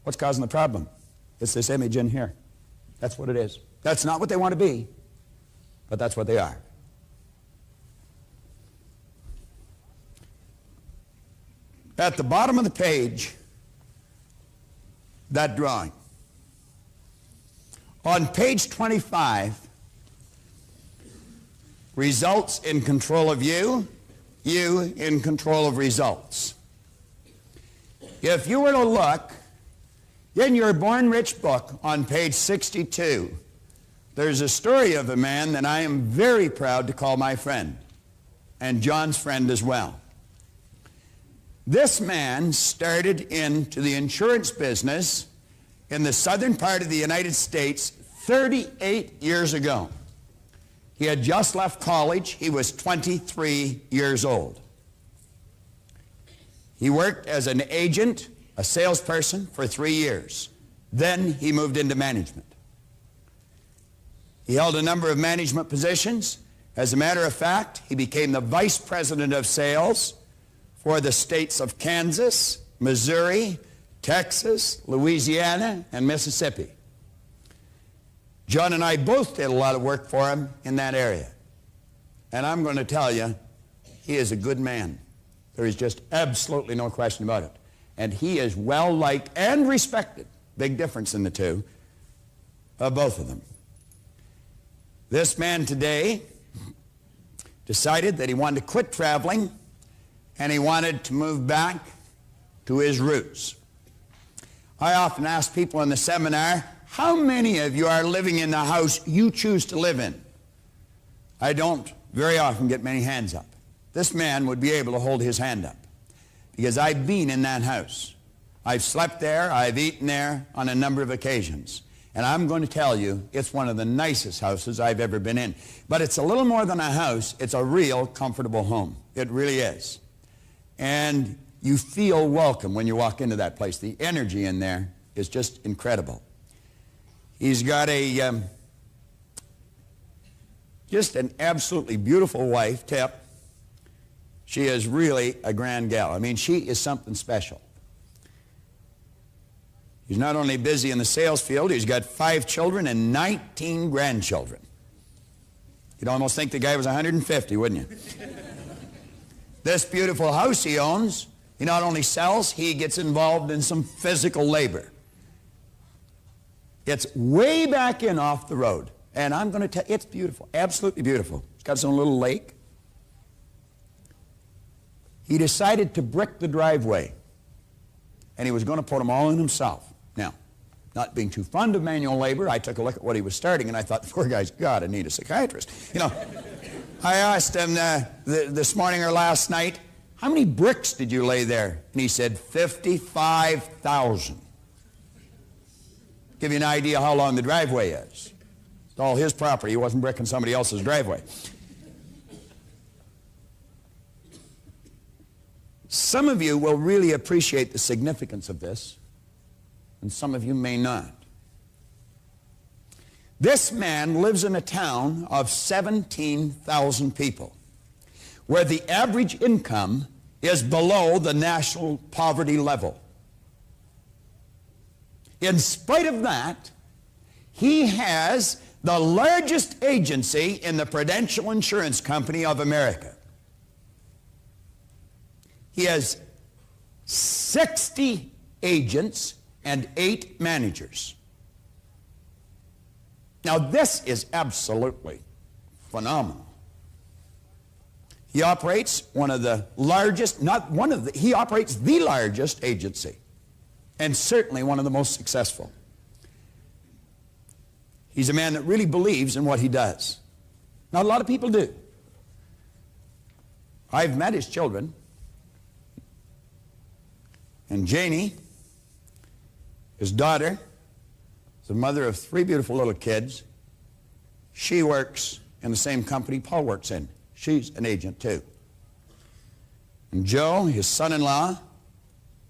What's causing the problem? It's this image in here. That's what it is. That's not what they want to be, but that's what they are. At the bottom of the page, that drawing. On page 25, results in control of you, you in control of results. If you were to look in your Born Rich book on page 62, there's a story of a man that I am very proud to call my friend, and John's friend as well. This man started into the insurance business in the southern part of the United States 38 years ago. He had just left college. He was 23 years old. He worked as an agent, a salesperson, for 3 years. Then he moved into management. He held a number of management positions. As a matter of fact, he became the vice president of sales for the states of Kansas, Missouri, Texas, Louisiana, and Mississippi. John and I both did a lot of work for him in that area. And I'm going to tell you, he is a good man. There is just absolutely no question about it. And he is well-liked and respected. Big difference in the two, of both of them. This man today decided that he wanted to quit traveling and he wanted to move back to his roots. I often ask people in the seminar, how many of you are living in the house you choose to live in? I don't very often get many hands up. This man would be able to hold his hand up because I've been in that house. I've slept there, I've eaten there on a number of occasions. And I'm going to tell you, it's one of the nicest houses I've ever been in. But it's a little more than a house, it's a real comfortable home. It really is. And you feel welcome when you walk into that place. The energy in there is just incredible. He's got a just an absolutely beautiful wife, Tip. She is really a grand gal. I mean, she is something special. He's not only busy in the sales field, he's got 5 children and 19 grandchildren. You'd almost think the guy was 150, wouldn't you? This beautiful house he owns, he not only sells, he gets involved in some physical labor. It's way back in off the road. And I'm going to tell you, it's beautiful, absolutely beautiful. It's got its own little lake. He decided to brick the driveway. And he was going to put them all in himself. Now, not being too fond of manual labor, I took a look at what he was starting, and I thought, the poor guy's got to need a psychiatrist. You know, I asked him this morning or last night, how many bricks did you lay there? And he said, 55,000. Give you an idea how long the driveway is. It's all his property. He wasn't bricking somebody else's driveway. Some of you will really appreciate the significance of this, and some of you may not. This man lives in a town of 17,000 people, where the average income is below the national poverty level. In spite of that, he has the largest agency in the Prudential Insurance Company of America. He has 60 agents and 8 managers. Now, this is absolutely phenomenal. He operates one of the largest, not one of the, he operates the largest agency, and certainly one of the most successful. He's a man that really believes in what he does. Not a lot of people do. I've met his children. And Janie, his daughter, is the mother of 3 beautiful little kids. She works in the same company Paul works in. She's an agent too. And Joe, his son-in-law,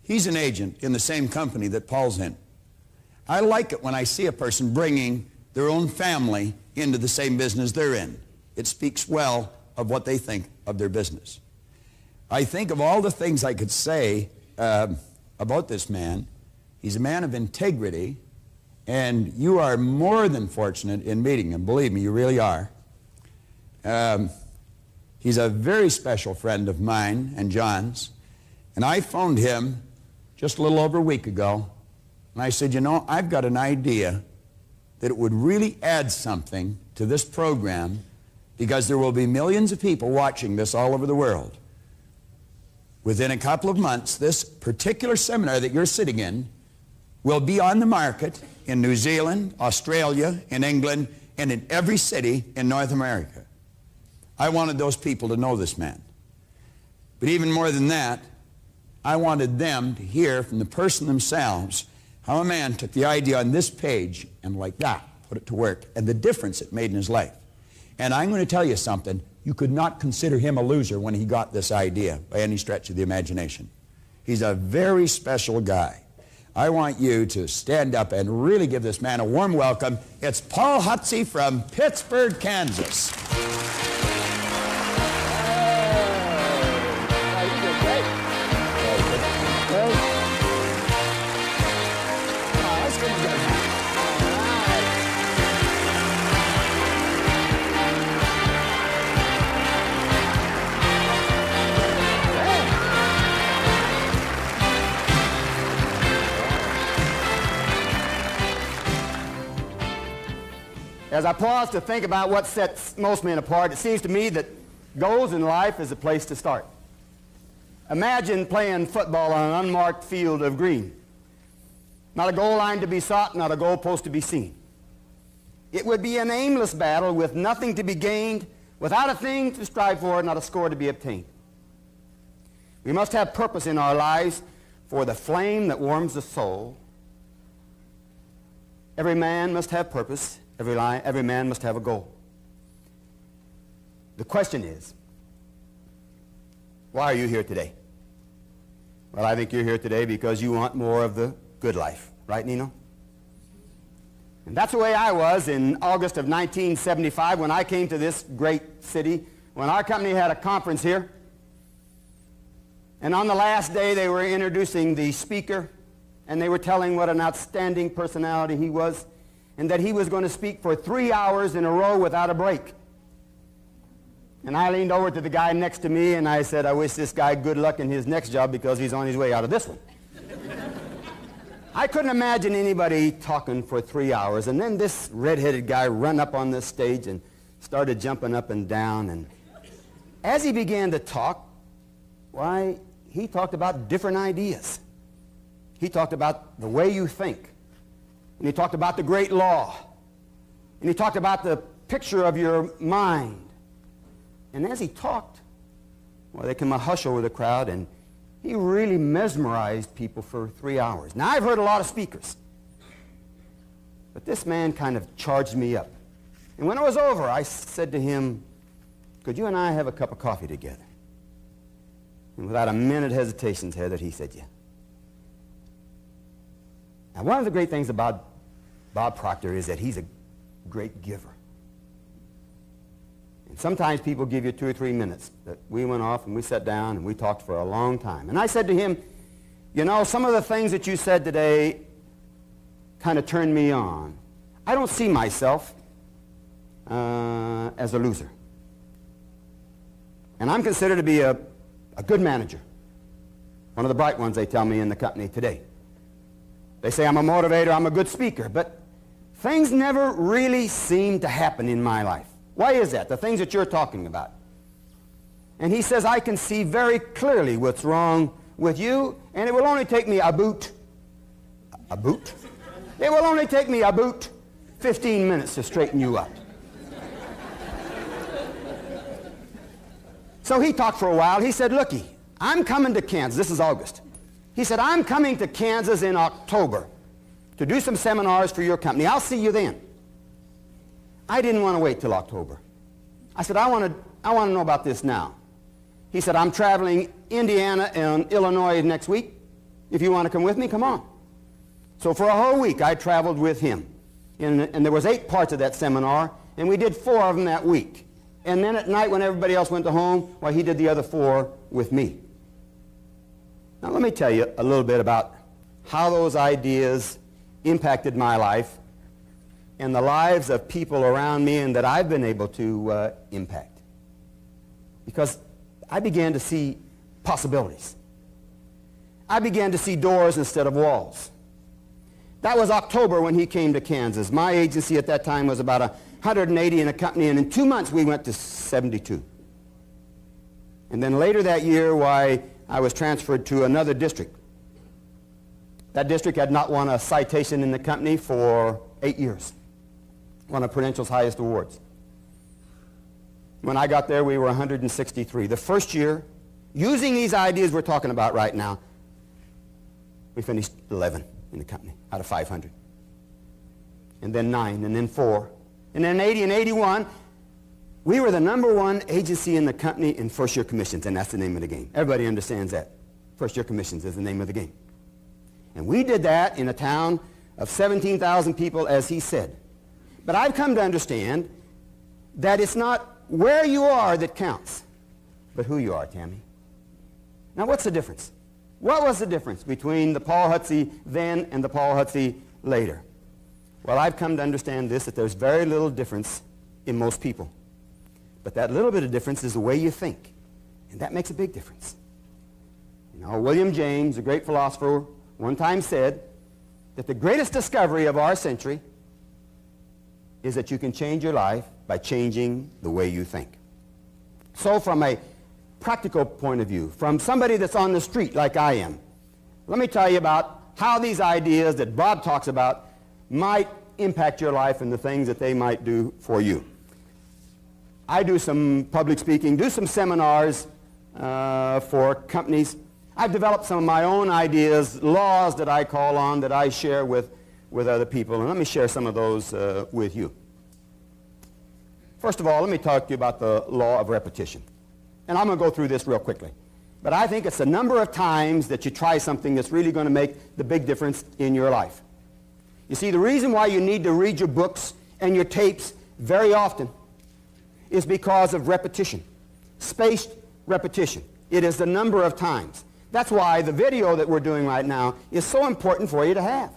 he's an agent in the same company that Paul's in. I like it when I see a person bringing their own family into the same business they're in. It speaks well of what they think of their business. I think of all the things I could say about this man. He's a man of integrity, and you are more than fortunate in meeting him. Believe me, you really are. He's a very special friend of mine and John's, and I phoned him just a little over a week ago, and I said, you know, I've got an idea that it would really add something to this program, because there will be millions of people watching this all over the world. Within a couple of months, this particular seminar that you're sitting in will be on the market in New Zealand, Australia, in England, and in every city in North America. I wanted those people to know this man. But even more than that, I wanted them to hear from the person themselves how a man took the idea on this page and like that, put it to work, and the difference it made in his life. And I'm going to tell you something. You could not consider him a loser when he got this idea by any stretch of the imagination. He's a very special guy. I want you to stand up and really give this man a warm welcome. It's Paul Hutsey from Pittsburgh, Kansas. As I pause to think about what sets most men apart, it seems to me that goals in life is a place to start. Imagine playing football on an unmarked field of green. Not a goal line to be sought, not a goal post to be seen. It would be an aimless battle with nothing to be gained, without a thing to strive for, not a score to be obtained. We must have purpose in our lives, for the flame that warms the soul. Every man must have purpose. Every man must have a goal. The question is, why are you here today? Well, I think you're here today because you want more of the good life. Right, Nino? And that's the way I was in August of 1975 when I came to this great city, when our company had a conference here. And on the last day, they were introducing the speaker, and they were telling what an outstanding personality he was, and that he was going to speak for 3 hours in a row without a break. And I leaned over to the guy next to me, and I said, I wish this guy good luck in his next job because he's on his way out of this one. I couldn't imagine anybody talking for 3 hours, and then this red-headed guy run up on this stage and started jumping up and down, and as he began to talk, why, he talked about different ideas. He talked about the way you think. And he talked about the great law. And he talked about the picture of your mind. And as he talked, well, there came a hush over the crowd, and he really mesmerized people for 3 hours. Now, I've heard a lot of speakers, but this man kind of charged me up. And when it was over, I said to him, could you and I have a cup of coffee together? And without a minute hesitation, Heather, he said, yeah. Now, one of the great things about Bob Proctor is that he's a great giver. And sometimes people give you 2 or 3 minutes. But we went off and we sat down and we talked for a long time. And I said to him, you know, some of the things that you said today kind of turned me on. I don't see myself as a loser. And I'm considered to be a good manager. One of the bright ones, they tell me, in the company today. They say I'm a motivator, I'm a good speaker, but things never really seem to happen in my life. Why is that? The things that you're talking about. And he says, I can see very clearly what's wrong with you, and it will only take me about 15 minutes to straighten you up. So he talked for a while. He said, looky, I'm coming to Kansas. This is August. He said, I'm coming to Kansas in October to do some seminars for your company. I'll see you then. I didn't want to wait till October. I said, I want to know about this now. He said, I'm traveling Indiana and Illinois next week. If you want to come with me, come on. So for a whole week, I traveled with him. And there was 8 parts of that seminar, and we did 4 of them that week. And then at night, when everybody else went to home, well, he did the other 4 with me. Now, let me tell you a little bit about how those ideas impacted my life and the lives of people around me and that I've been able to impact. Because I began to see possibilities. I began to see doors instead of walls. That was October when he came to Kansas. My agency at that time was about 180 in a company, and in 2 months we went to 72. And then later that year, why, I was transferred to another district. That district had not won a citation in the company for 8 years. One of Prudential's highest awards. When I got there, we were 163. The first year, using these ideas we're talking about right now, we finished 11 in the company out of 500. And then 9, and then 4. And then 80 and 81, we were the #1 agency in the company in first-year commissions, and that's the name of the game. Everybody understands that. First-year commissions is the name of the game. And we did that in a town of 17,000 people, as he said. But I've come to understand that it's not where you are that counts, but who you are, Tammy. Now, what's the difference? What was the difference between the Paul Hutsey then and the Paul Hutsey later? Well, I've come to understand this, that there's very little difference in most people. But that little bit of difference is the way you think. And that makes a big difference. You know, William James, a great philosopher, one time said that the greatest discovery of our century is that you can change your life by changing the way you think. So from a practical point of view, from somebody that's on the street like I am, let me tell you about how these ideas that Bob talks about might impact your life and the things that they might do for you. I do some public speaking, do some seminars for companies. I've developed some of my own ideas, laws that I call on, that I share with other people. And let me share some of those with you. First of all, let me talk to you about the law of repetition. And I'm going to go through this real quickly. But I think it's the number of times that you try something that's really going to make the big difference in your life. You see, the reason why you need to read your books and your tapes very often is because of repetition, spaced repetition. It is the number of times. That's why the video that we're doing right now is so important for you to have.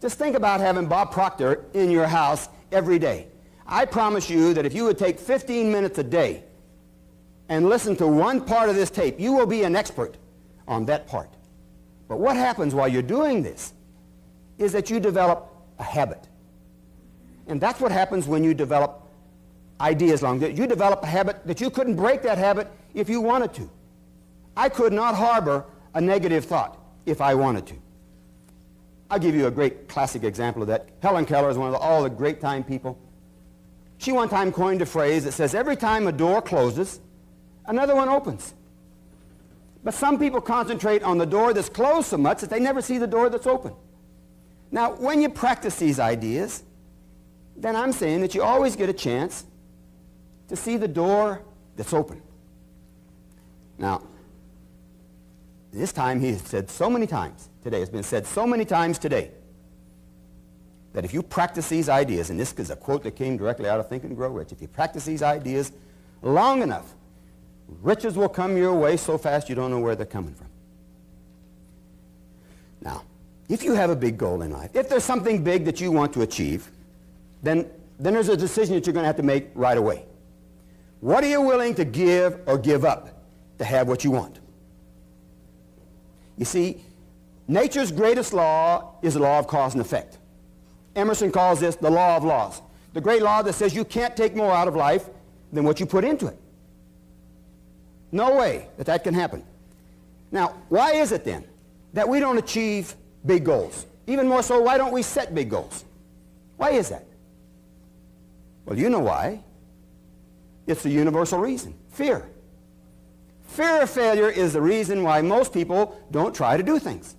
Just think about having Bob Proctor in your house every day. I promise you that if you would take 15 minutes a day and listen to one part of this tape, you will be an expert on that part. But what happens while you're doing this is that you develop a habit. And that's what happens when you develop ideas long. You develop a habit that you couldn't break that habit if you wanted to. I could not harbor a negative thought if I wanted to. I'll give you a great classic example of that. Helen Keller is one of all the great time people. She one time coined a phrase that says, every time a door closes, another one opens. But some people concentrate on the door that's closed so much that they never see the door that's open. Now, when you practice these ideas, then I'm saying that you always get a chance to see the door that's open. Now, this time he has said so many times today, it's been said so many times today, that if you practice these ideas, and this is a quote that came directly out of Think and Grow Rich, if you practice these ideas long enough, riches will come your way so fast you don't know where they're coming from. Now, if you have a big goal in life, if there's something big that you want to achieve, then there's a decision that you're going to have to make right away. What are you willing to give or give up to have what you want? You see, nature's greatest law is the law of cause and effect. Emerson calls this the law of laws. The great law that says you can't take more out of life than what you put into it. No way that that can happen. Now, why is it then that we don't achieve big goals? Even more so, why don't we set big goals? Why is that? Well, you know why. It's a universal reason. Fear. Fear of failure is the reason why most people don't try to do things.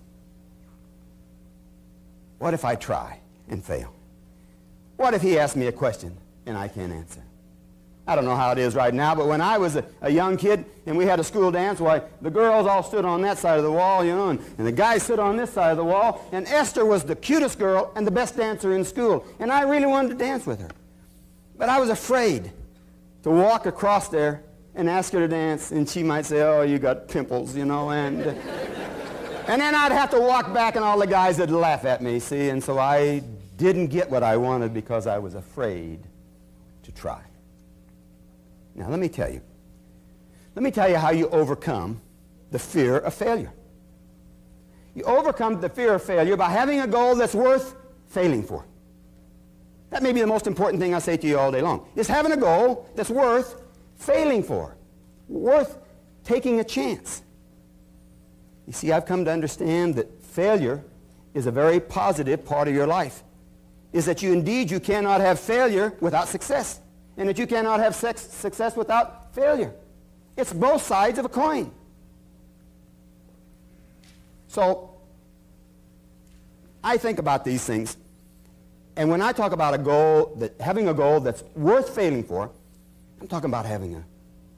What if I try and fail? What if he asks me a question and I can't answer? I don't know how it is right now, but when I was a young kid and we had a school dance, why, the girls all stood on that side of the wall, you know, and the guys stood on this side of the wall, and Esther was the cutest girl and the best dancer in school, and I really wanted to dance with her. But I was afraid to walk across there and ask her to dance, and she might say, oh, you got pimples, you know, and then I'd have to walk back and all the guys would laugh at me, see, and so I didn't get what I wanted because I was afraid to try. Now, let me tell you how you overcome the fear of failure. You overcome the fear of failure by having a goal that's worth failing for. That may be the most important thing I say to you all day long, is having a goal that's worth failing for, worth taking a chance. You see, I've come to understand that failure is a very positive part of your life, is that you cannot have failure without success, and that you cannot have success without failure. It's both sides of a coin. So, I think about these things, and when I talk about having a goal that's worth failing for, I'm talking about having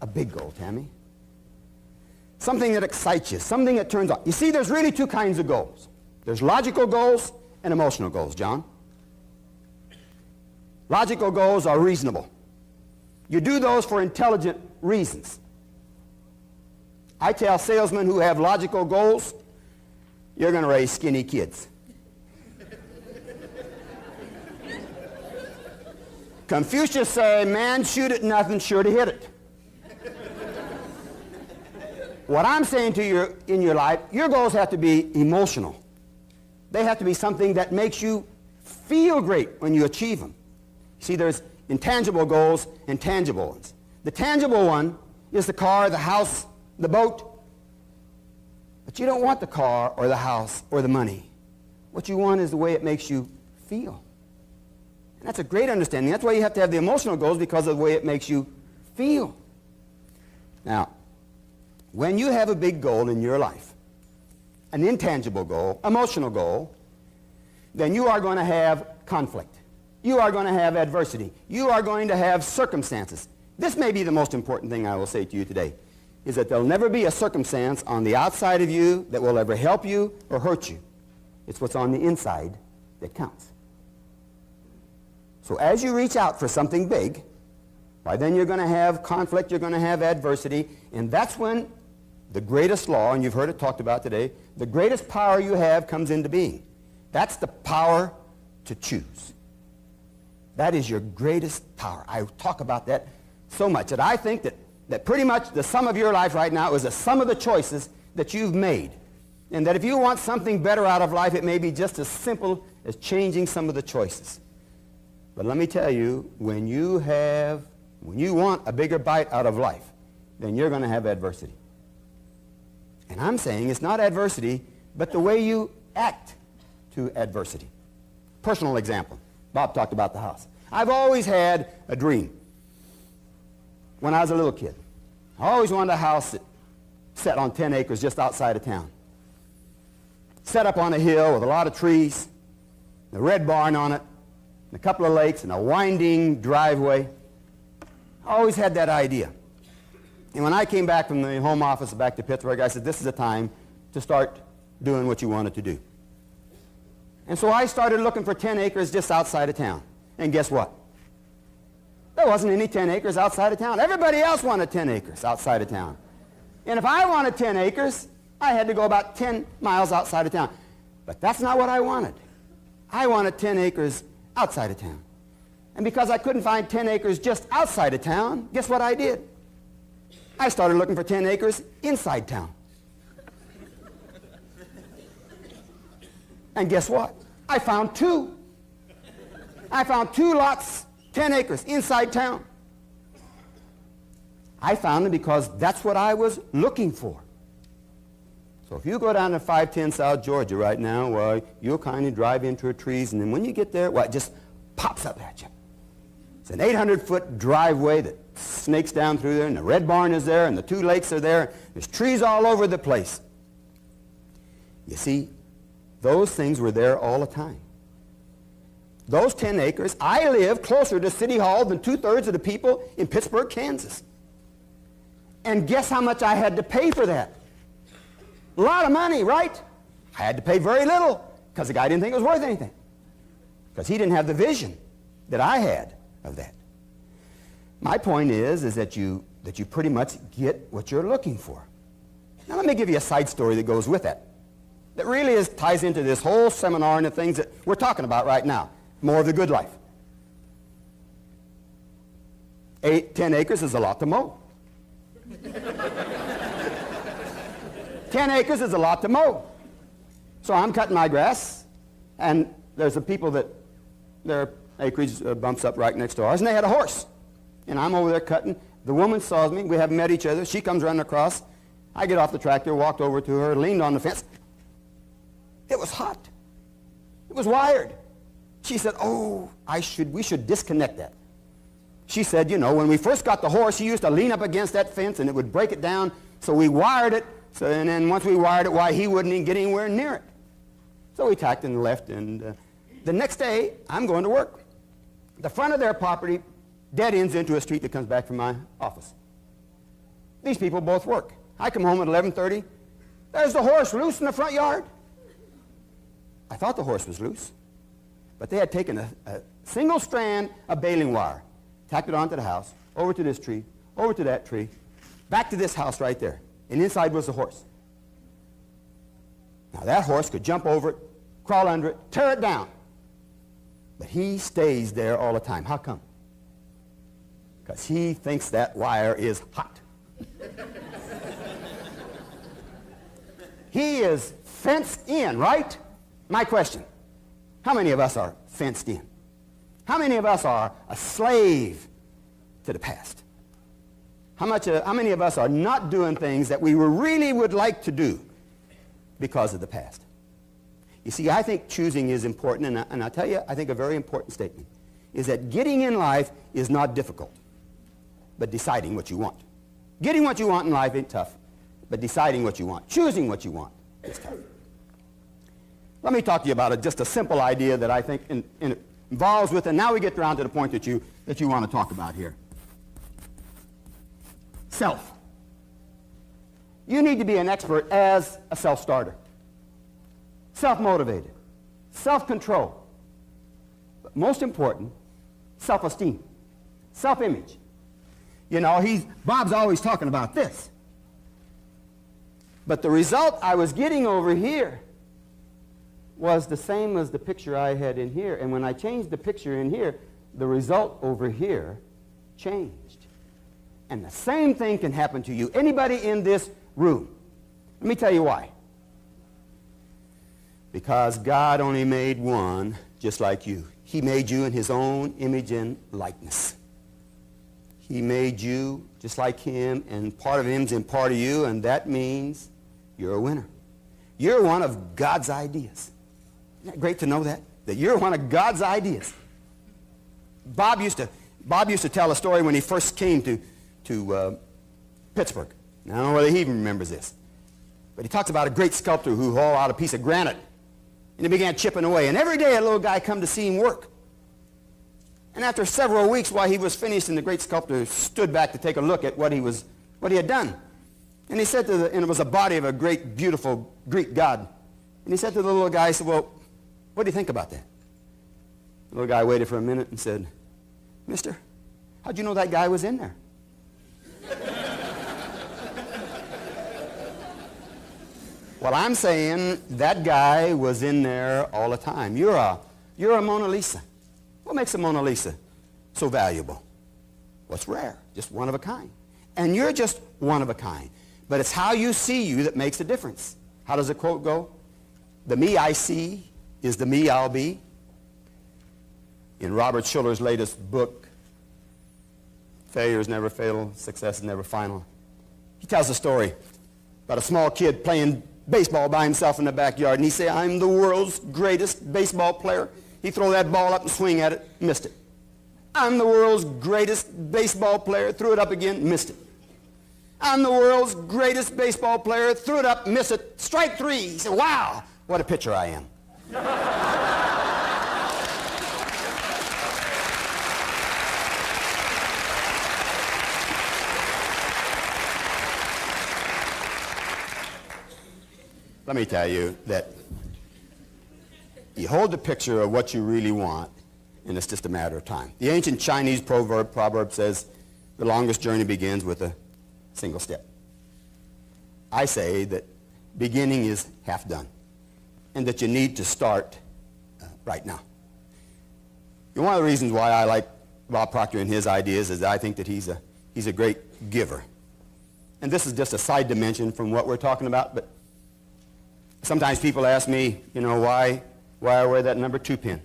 a big goal, Tammy. Something that excites you, something that turns on. You see, there's really two kinds of goals. There's logical goals and emotional goals, John. Logical goals are reasonable. You do those for intelligent reasons. I tell salesmen who have logical goals, you're going to raise skinny kids. Confucius said, man shoot at nothing, sure to hit it. What I'm saying to you in your life, your goals have to be emotional. They have to be something that makes you feel great when you achieve them. See, there's intangible goals and tangible ones. The tangible one is the car, the house, the boat. But you don't want the car or the house or the money. What you want is the way it makes you feel. And that's a great understanding. That's why you have to have the emotional goals, because of the way it makes you feel. Now, when you have a big goal in your life, an intangible goal, emotional goal, then you are going to have conflict. You are going to have adversity. You are going to have circumstances. This may be the most important thing I will say to you today, is that there'll never be a circumstance on the outside of you that will ever help you or hurt you. It's what's on the inside that counts. So as you reach out for something big, why then you're going to have conflict, you're going to have adversity, and that's when the greatest law, and you've heard it talked about today, the greatest power you have comes into being. That's the power to choose. That is your greatest power. I talk about that so much that I think that pretty much the sum of your life right now is the sum of the choices that you've made. And that if you want something better out of life, it may be just as simple as changing some of the choices. But let me tell you, when you want a bigger bite out of life, then you're going to have adversity. And I'm saying it's not adversity, but the way you act to adversity. Personal example. Bob talked about the house. I've always had a dream when I was a little kid. I always wanted a house that set on 10 acres just outside of town. Set up on a hill with a lot of trees, a red barn on it, and a couple of lakes, and a winding driveway. I always had that idea. And when I came back from the home office back to Pittsburgh, I said, this is the time to start doing what you wanted to do. And so I started looking for 10 acres just outside of town. And guess what? There wasn't any 10 acres outside of town. Everybody else wanted 10 acres outside of town. And if I wanted 10 acres, I had to go about 10 miles outside of town. But that's not what I wanted. I wanted 10 acres outside of town. And because I couldn't find 10 acres just outside of town, guess what I did? I started looking for 10 acres inside town. And guess what? I found two. I found 2 lots, 10 acres inside town. I found them because that's what I was looking for. So if you go down to 510 South Georgia right now, well, you'll kind of drive into the trees, and then when you get there, well, it just pops up at you. It's an 800-foot driveway that snakes down through there, and the red barn is there, and the 2 lakes are there. There's trees all over the place. You see, those things were there all the time. Those 10 acres, I live closer to City Hall than 2/3 of the people in Pittsburgh, Kansas. And guess how much I had to pay for that? A lot of money, right? I had to pay very little because the guy didn't think it was worth anything. Because he didn't have the vision that I had of that. My point is that you pretty much get what you're looking for. Now let me give you a side story that goes with that. That really ties into this whole seminar and the things that we're talking about right now. More of the good life. 10 acres is a lot to mow. 10 acres is a lot to mow. So I'm cutting my grass, and there's the people that their acreage bumps up right next to ours, and they had a horse. And I'm over there cutting. The woman saws me. We haven't met each other. She comes running across. I get off the tractor, walked over to her, leaned on the fence. It was hot. It was wired. She said, oh, we should disconnect that. She said, you know, when we first got the horse, he used to lean up against that fence, and it would break it down, so we wired it. So, and then once we wired it, why, he wouldn't even get anywhere near it. So we tacked and left, and the next day, I'm going to work. The front of their property dead ends into a street that comes back from my office. These people both work. I come home at 11:30. There's the horse loose in the front yard. I thought the horse was loose, but they had taken a single strand of baling wire, tacked it onto the house, over to this tree, over to that tree, back to this house right there. And inside was the horse. Now that horse could jump over it, crawl under it, tear it down. But he stays there all the time. How come? Because he thinks that wire is hot. He is fenced in, right? My question, how many of us are fenced in? How many of us are a slave to the past? How many of us are not doing things that we really would like to do because of the past? You see, I think choosing is important, and I'll tell you, I think a very important statement is that getting in life is not difficult, but deciding what you want. Getting what you want in life ain't tough, but deciding what you want, choosing what you want is tough. Let me talk to you about just a simple idea that I think involves with, and now we get down to the point that you want to talk about here. Self. You need to be an expert as a self-starter. Self-motivated. Self-control. But most important, self-esteem. Self-image. You know, Bob's always talking about this. But the result I was getting over here was the same as the picture I had in here. And when I changed the picture in here, the result over here changed. And the same thing can happen to you. Anybody in this room. Let me tell you why. Because God only made one just like you. He made you in his own image and likeness. He made you just like him, and part of him's in part of you, and that means you're a winner. You're one of God's ideas. Isn't that great to know that? That you're one of God's ideas. Bob used to tell a story when he first came to Pittsburgh. Now, I don't know whether he even remembers this. But he talks about a great sculptor who hauled out a piece of granite, and he began chipping away. And every day a little guy come to see him work. And after several weeks, while he was finished, and the great sculptor stood back to take a look at what he had done. And he said and it was a body of a great, beautiful Greek god. And he said to the little guy, he said, well, what do you think about that? The little guy waited for a minute and said, mister, how'd you know that guy was in there? Well, I'm saying that guy was in there all the time. You're a Mona Lisa. What makes a Mona Lisa so valuable? What's rare? Just one of a kind. And you're just one of a kind. But it's how you see you that makes a difference. How does the quote go? The me I see is the me I'll be. In Robert Schuller's latest book, failure is never fatal, success is never final. He tells a story about a small kid playing baseball by himself in the backyard, and he say, "I'm the world's greatest baseball player." He throw that ball up and swing at it, missed it. "I'm the world's greatest baseball player," threw it up again, missed it. "I'm the world's greatest baseball player," threw it up, missed it, strike three. He said, "Wow, what a pitcher I am." Let me tell you that you hold the picture of what you really want, and it's just a matter of time. The ancient Chinese proverb says, the longest journey begins with a single step. I say that beginning is half done, and that you need to start right now. And one of the reasons why I like Bob Proctor and his ideas is that I think that he's a great giver. And this is just a side dimension from what we're talking about, but sometimes people ask me, why I wear that number 2 pin.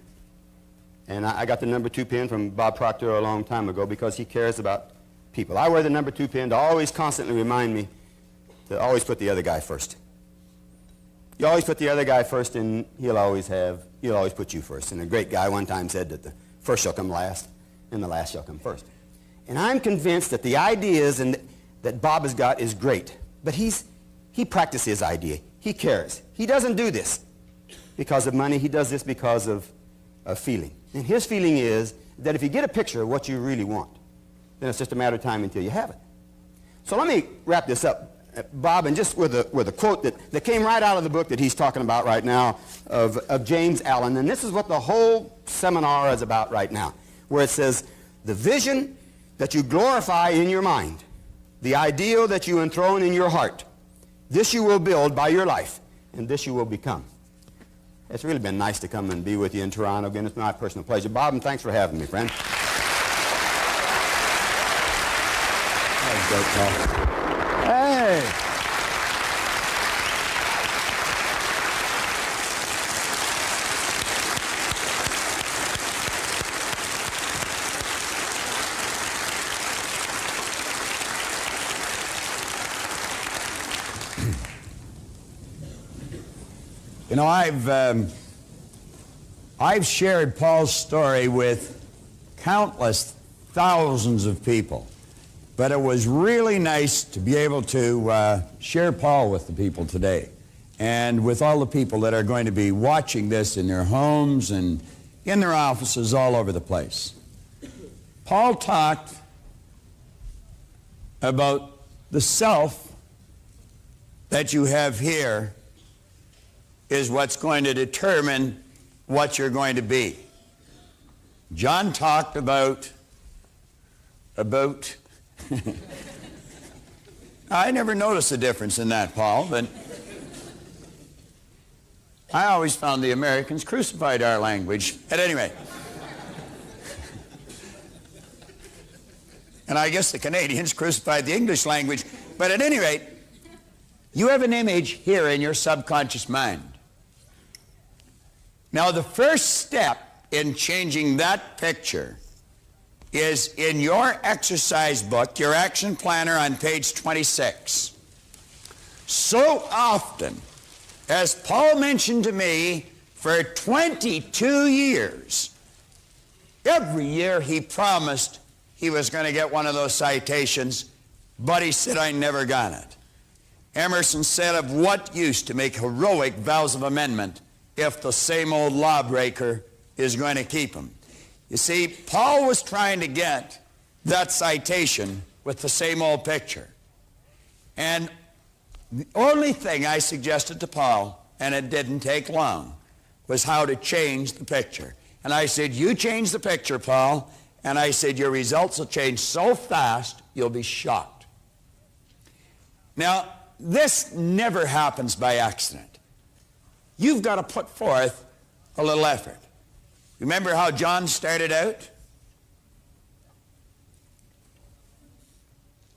And I got the number 2 pin from Bob Proctor a long time ago because he cares about people. I wear the number 2 pin to always constantly remind me to always put the other guy first. You always put the other guy first, and he'll always put you first. And a great guy one time said that the first shall come last, and the last shall come first. And I'm convinced that the ideas that Bob has got is great, but he practices his idea. He cares. He doesn't do this because of money. He does this because of feeling. And his feeling is that if you get a picture of what you really want, then it's just a matter of time until you have it. So let me wrap this up, Bob, and just with a quote that came right out of the book that he's talking about right now of James Allen. And this is what the whole seminar is about right now, where it says, the vision that you glorify in your mind, the ideal that you enthrone in your heart, this you will build by your life, and this you will become. It's really been nice to come and be with you in Toronto again. It's my personal pleasure. Bob, and thanks for having me, friend. Hey! I've shared Paul's story with countless thousands of people, but it was really nice to be able to share Paul with the people today, and with all the people that are going to be watching this in their homes and in their offices all over the place. Paul talked about the self that you have here is what's going to determine what you're going to be. John talked about I never noticed a difference in that, Paul, but I always found the Americans crucified our language. At any rate. And I guess the Canadians crucified the English language. But at any rate, you have an image here in your subconscious mind. Now, the first step in changing that picture is in your exercise book, your action planner on page 26. So often, as Paul mentioned to me, for 22 years, every year he promised he was going to get one of those citations, but he said, I never got it. Emerson said, of what use to make heroic vows of amendment if the same old lawbreaker is going to keep them? You see, Paul was trying to get that citation with the same old picture. And the only thing I suggested to Paul, and it didn't take long, was how to change the picture. And I said, you change the picture, Paul, and I said, your results will change so fast, you'll be shocked. Now, this never happens by accident. You've got to put forth a little effort. Remember how John started out?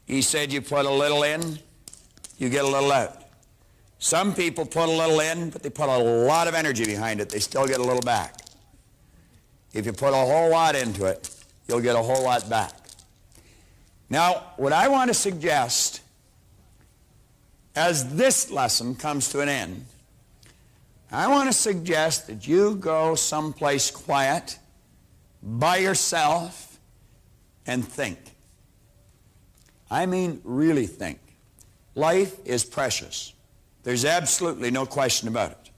He said you put a little in, you get a little out. Some people put a little in, but they put a lot of energy behind it. They still get a little back. If you put a whole lot into it, you'll get a whole lot back. Now, what I want to suggest as this lesson comes to an end, I want to suggest that you go someplace quiet by yourself and think. I mean, really think. Life is precious. There's absolutely no question about it.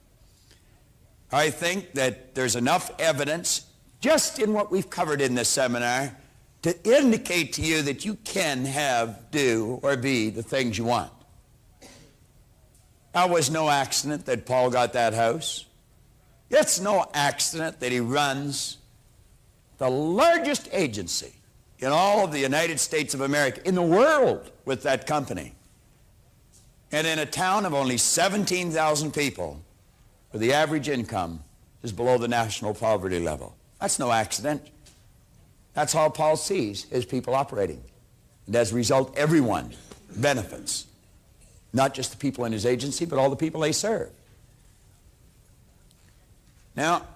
I think that there's enough evidence just in what we've covered in this seminar to indicate to you that you can have, do, or be the things you want. It was no accident that Paul got that house. It's no accident that he runs the largest agency in all of the United States of America, in the world, with that company. And in a town of only 17,000 people, where the average income is below the national poverty level. That's no accident. That's how Paul sees his people operating. And as a result, everyone benefits. Not just the people in his agency, but all the people they serve. Now,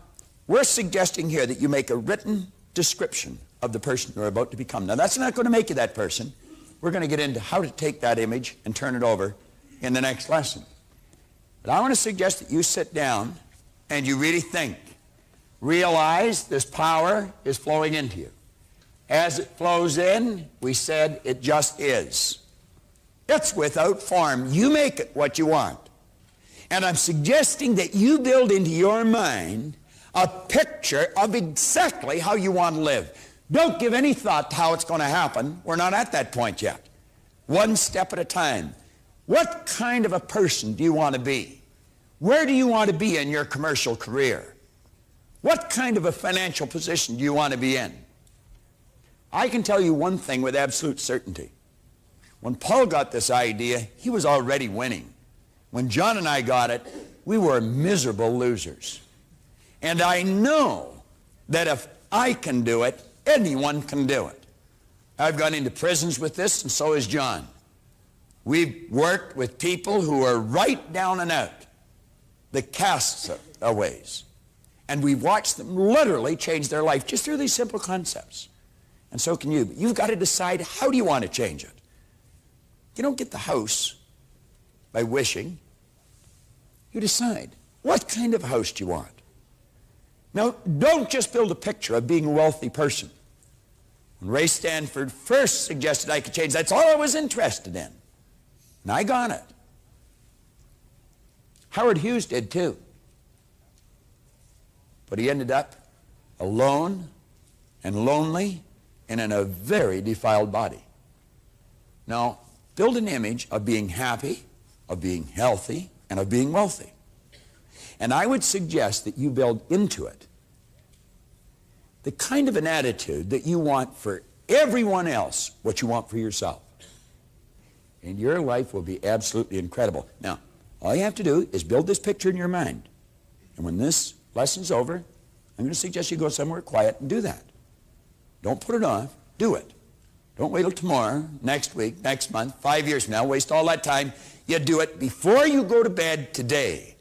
we're suggesting here that you make a written description of the person you're about to become. Now, that's not going to make you that person. We're going to get into how to take that image and turn it over in the next lesson. But I want to suggest that you sit down and you really think. Realize this power is flowing into you. As it flows in, we said it just is. It's without form. You make it what you want. And I'm suggesting that you build into your mind a picture of exactly how you want to live. Don't give any thought to how it's going to happen. We're not at that point yet. One step at a time. What kind of a person do you want to be? Where do you want to be in your commercial career? What kind of a financial position do you want to be in? I can tell you one thing with absolute certainty. When Paul got this idea, he was already winning. When John and I got it, we were miserable losers. And I know that if I can do it, anyone can do it. I've gone into prisons with this, and so has John. We've worked with people who are right down and out, the castaways. And we've watched them literally change their life just through these simple concepts. And so can you. But you've got to decide, how do you want to change it? You don't get the house by wishing. You decide, what kind of house do you want? Now, don't just build a picture of being a wealthy person. When Ray Stanford first suggested I could change, that's all I was interested in. And I got it. Howard Hughes did too. But he ended up alone and lonely and in a very defiled body. Now, build an image of being happy, of being healthy, and of being wealthy. And I would suggest that you build into it the kind of an attitude that you want for everyone else, what you want for yourself. And your life will be absolutely incredible. Now, all you have to do is build this picture in your mind. And when this lesson's over, I'm going to suggest you go somewhere quiet and do that. Don't put it off. Do it. Don't wait till tomorrow, next week, next month, 5 years from now. Waste all that time. You do it before you go to bed today.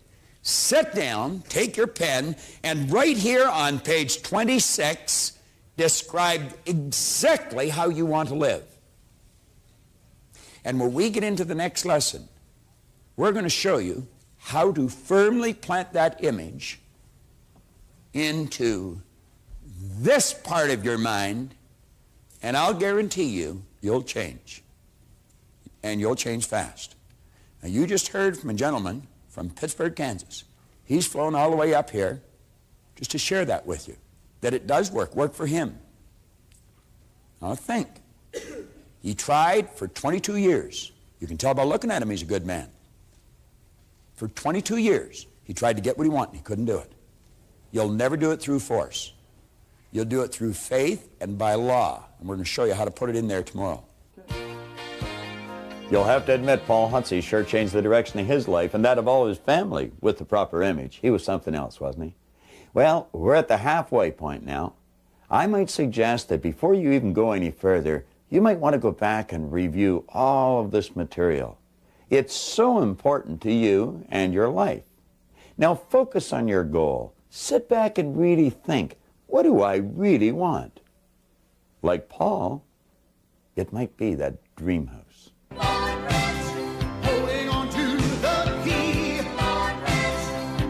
Sit down, take your pen, and right here on page 26, describe exactly how you want to live. And when we get into the next lesson, we're going to show you how to firmly plant that image into this part of your mind, and I'll guarantee you, you'll change. And you'll change fast. Now, you just heard from a gentleman from Pittsburgh, Kansas. He's flown all the way up here just to share that with you, that it does work for him. Now think. He tried for 22 years. You can tell by looking at him he's a good man. For 22 years, he tried to get what he wanted, and he couldn't do it. You'll never do it through force. You'll do it through faith and by law. And we're going to show you how to put it in there tomorrow. You'll have to admit, Paul Huntsey sure changed the direction of his life and that of all his family with the proper image. He was something else, wasn't he? Well, we're at the halfway point now. I might suggest that before you even go any further, you might want to go back and review all of this material. It's so important to you and your life. Now focus on your goal. Sit back and really think, what do I really want? Like Paul, It might be that dream house. Holding on to the key,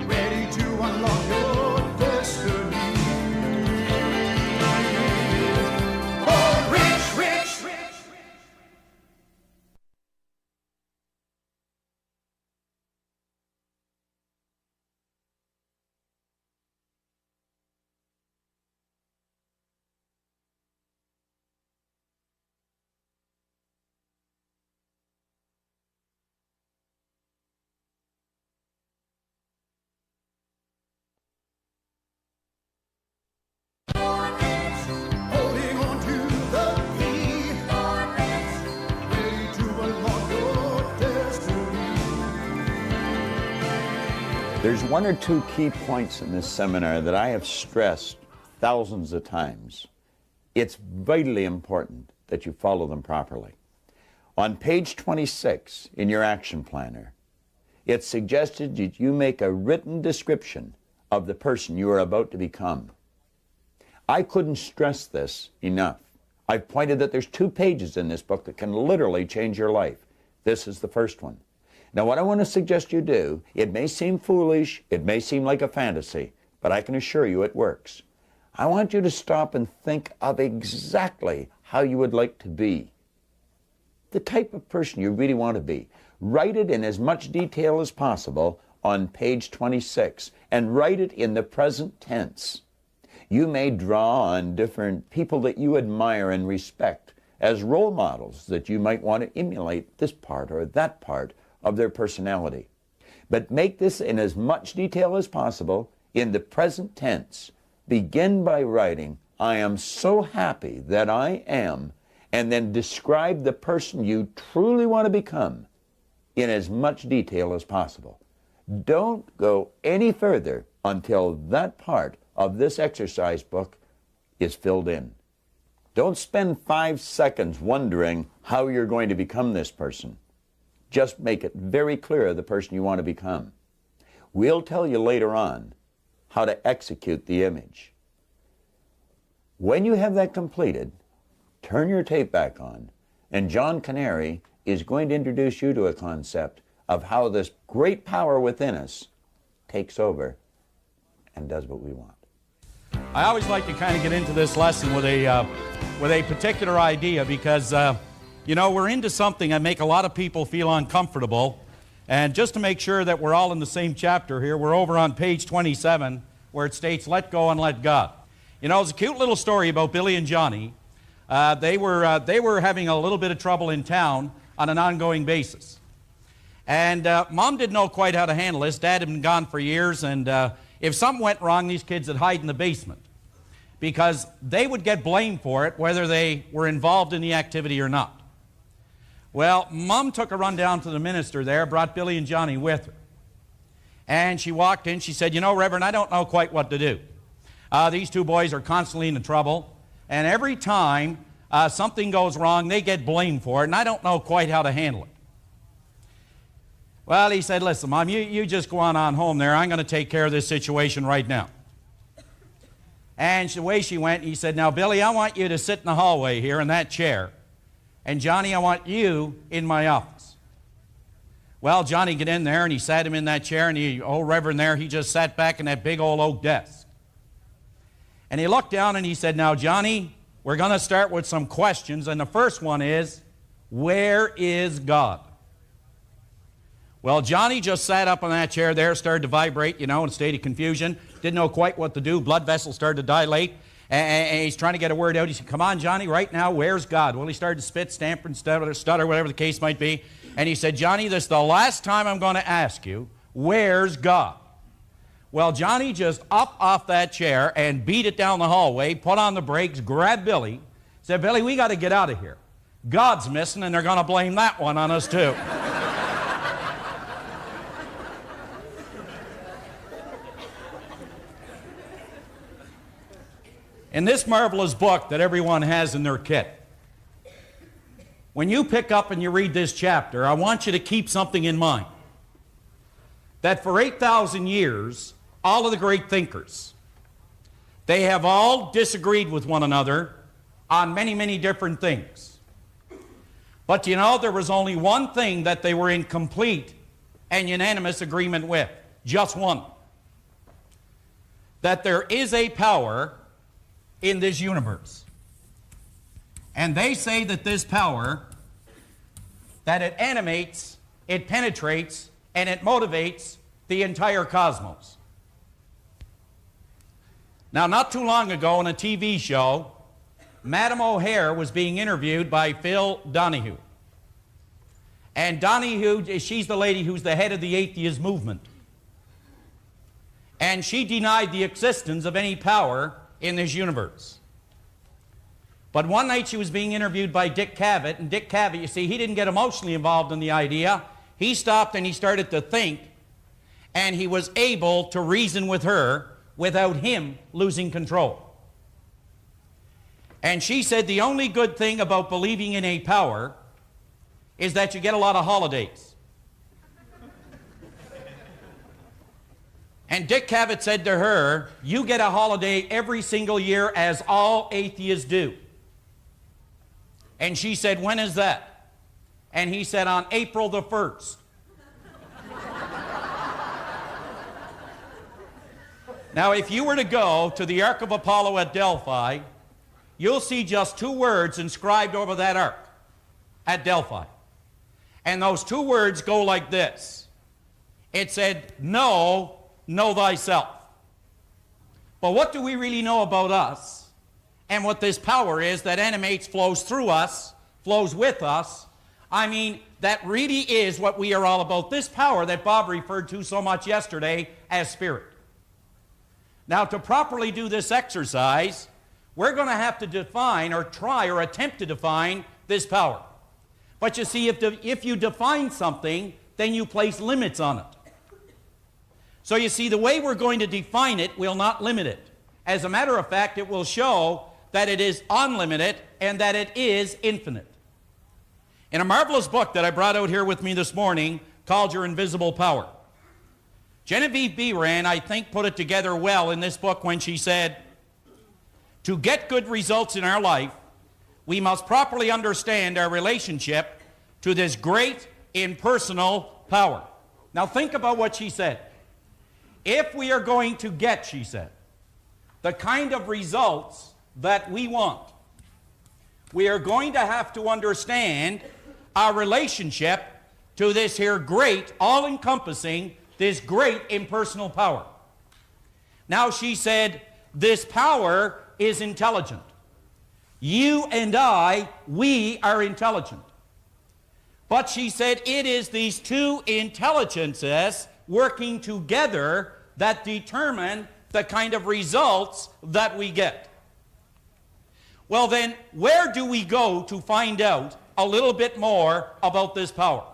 ready to unlock your destiny. Oh, rich, rich, rich. Holding on to the key, ready to unlock your destiny. There's one or two key points in this seminar that I have stressed thousands of times. It's vitally important that you follow them properly. On page 26 in your action planner, it's suggested that you make a written description of the person you are about to become. I couldn't stress this enough. I've pointed that there's 2 pages in this book that can literally change your life. This is the first one. Now, what I want to suggest you do, it may seem foolish, it may seem like a fantasy, but I can assure you it works. I want you to stop and think of exactly how you would like to be. The type of person you really want to be. Write it in as much detail as possible on page 26, and write it in the present tense. You may draw on different people that you admire and respect as role models that you might want to emulate this part or that part of their personality. But make this in as much detail as possible in the present tense. Begin by writing, "I am so happy that I am," and then describe the person you truly want to become in as much detail as possible. Don't go any further until that part of this exercise book is filled in. Don't spend 5 seconds wondering how you're going to become this person. Just make it very clear the person you want to become. We'll tell you later on how to execute the image. When you have that completed, turn your tape back on, and John Kanary is going to introduce you to a concept of how this great power within us takes over and does what we want. I always like to kind of get into this lesson with a particular idea because, you know, we're into something that make a lot of people feel uncomfortable. And just to make sure that we're all in the same chapter here, we're over on page 27 where it states, "Let go and let God." You know, it's a cute little story about Billy and Johnny. They were having a little bit of trouble in town on an ongoing basis. And Mom didn't know quite how to handle this. Dad had been gone for years, and if something went wrong, these kids would hide in the basement because they would get blamed for it whether they were involved in the activity or not. Well, Mom took a run down to the minister there, brought Billy and Johnny with her. And she walked in, she said, "You know, Reverend, I don't know quite what to do. These 2 boys are constantly in trouble, and every time something goes wrong, they get blamed for it, and I don't know quite how to handle it." Well, he said, "Listen, Mom, you just go on home there. I'm going to take care of this situation right now." And the way she went, he said, "Now, Billy, I want you to sit in the hallway here in that chair. And Johnny, I want you in my office." Well, Johnny got in there, and he sat him in that chair, and the old Reverend there, he just sat back in that big old oak desk. And he looked down, and he said, "Now, Johnny, we're going to start with some questions, and the first one is, where is God?" Well, Johnny just sat up on that chair there, started to vibrate, you know, in a state of confusion, didn't know quite what to do, blood vessels started to dilate, and he's trying to get a word out. He said, "Come on, Johnny, right now, where's God?" Well, he started to spit, stammer, and stutter, whatever the case might be, and he said, "Johnny, this is the last time I'm going to ask you, where's God?" Well, Johnny just up off that chair and beat it down the hallway, put on the brakes, grabbed Billy, said, "Billy, we got to get out of here. God's missing, and they're going to blame that one on us, too." In this marvelous book that everyone has in their kit, when you pick up and you read this chapter, I want you to keep something in mind. That for 8,000 years, all of the great thinkers, they have all disagreed with one another on many, many different things. But you know, there was only one thing that they were in complete and unanimous agreement with. Just one. That there is a power in this universe. And they say that this power, that it animates, it penetrates, and it motivates the entire cosmos. Now, not too long ago on a TV show, Madam O'Hare was being interviewed by Phil Donahue. And Donahue, she's the lady who's the head of the atheist movement. And she denied the existence of any power in this universe. But one night she was being interviewed by Dick Cavett, and Dick Cavett, you see, he didn't get emotionally involved in the idea. He stopped and he started to think, and he was able to reason with her without him losing control. And she said the only good thing about believing in a power is that you get a lot of holidays. And Dick Cavett said to her, you get a holiday every single year, as all atheists do. And she said, when is that? And he said, on April the 1st. Now, if you were to go to the Ark of Apollo at Delphi, you'll see just two words inscribed over that ark at Delphi. And those two words go like this. It said, know thyself. But what do we really know about us and what this power is that animates, flows through us, flows with us? I mean, that really is what we are all about. This power that Bob referred to so much yesterday as spirit. Now, to properly do this exercise, we're going to have to define or try or attempt to define this power. But you see, if you define something, then you place limits on it. So you see, the way we're going to define it will not limit it. As a matter of fact, it will show that it is unlimited and that it is infinite. In a marvelous book that I brought out here with me this morning called Your Invisible Power, Genevieve Behrend, I think, put it together well in this book when she said, to get good results in our life, we must properly understand our relationship to this great impersonal power. Now think about what she said. If we are going to get, she said, the kind of results that we want, we are going to have to understand our relationship to this here great, all-encompassing, this great impersonal power. Now she said, this power is intelligent. You and I, we are intelligent. But she said it is these two intelligences working together that determine the kind of results that we get. Well then, where do we go to find out a little bit more about this power?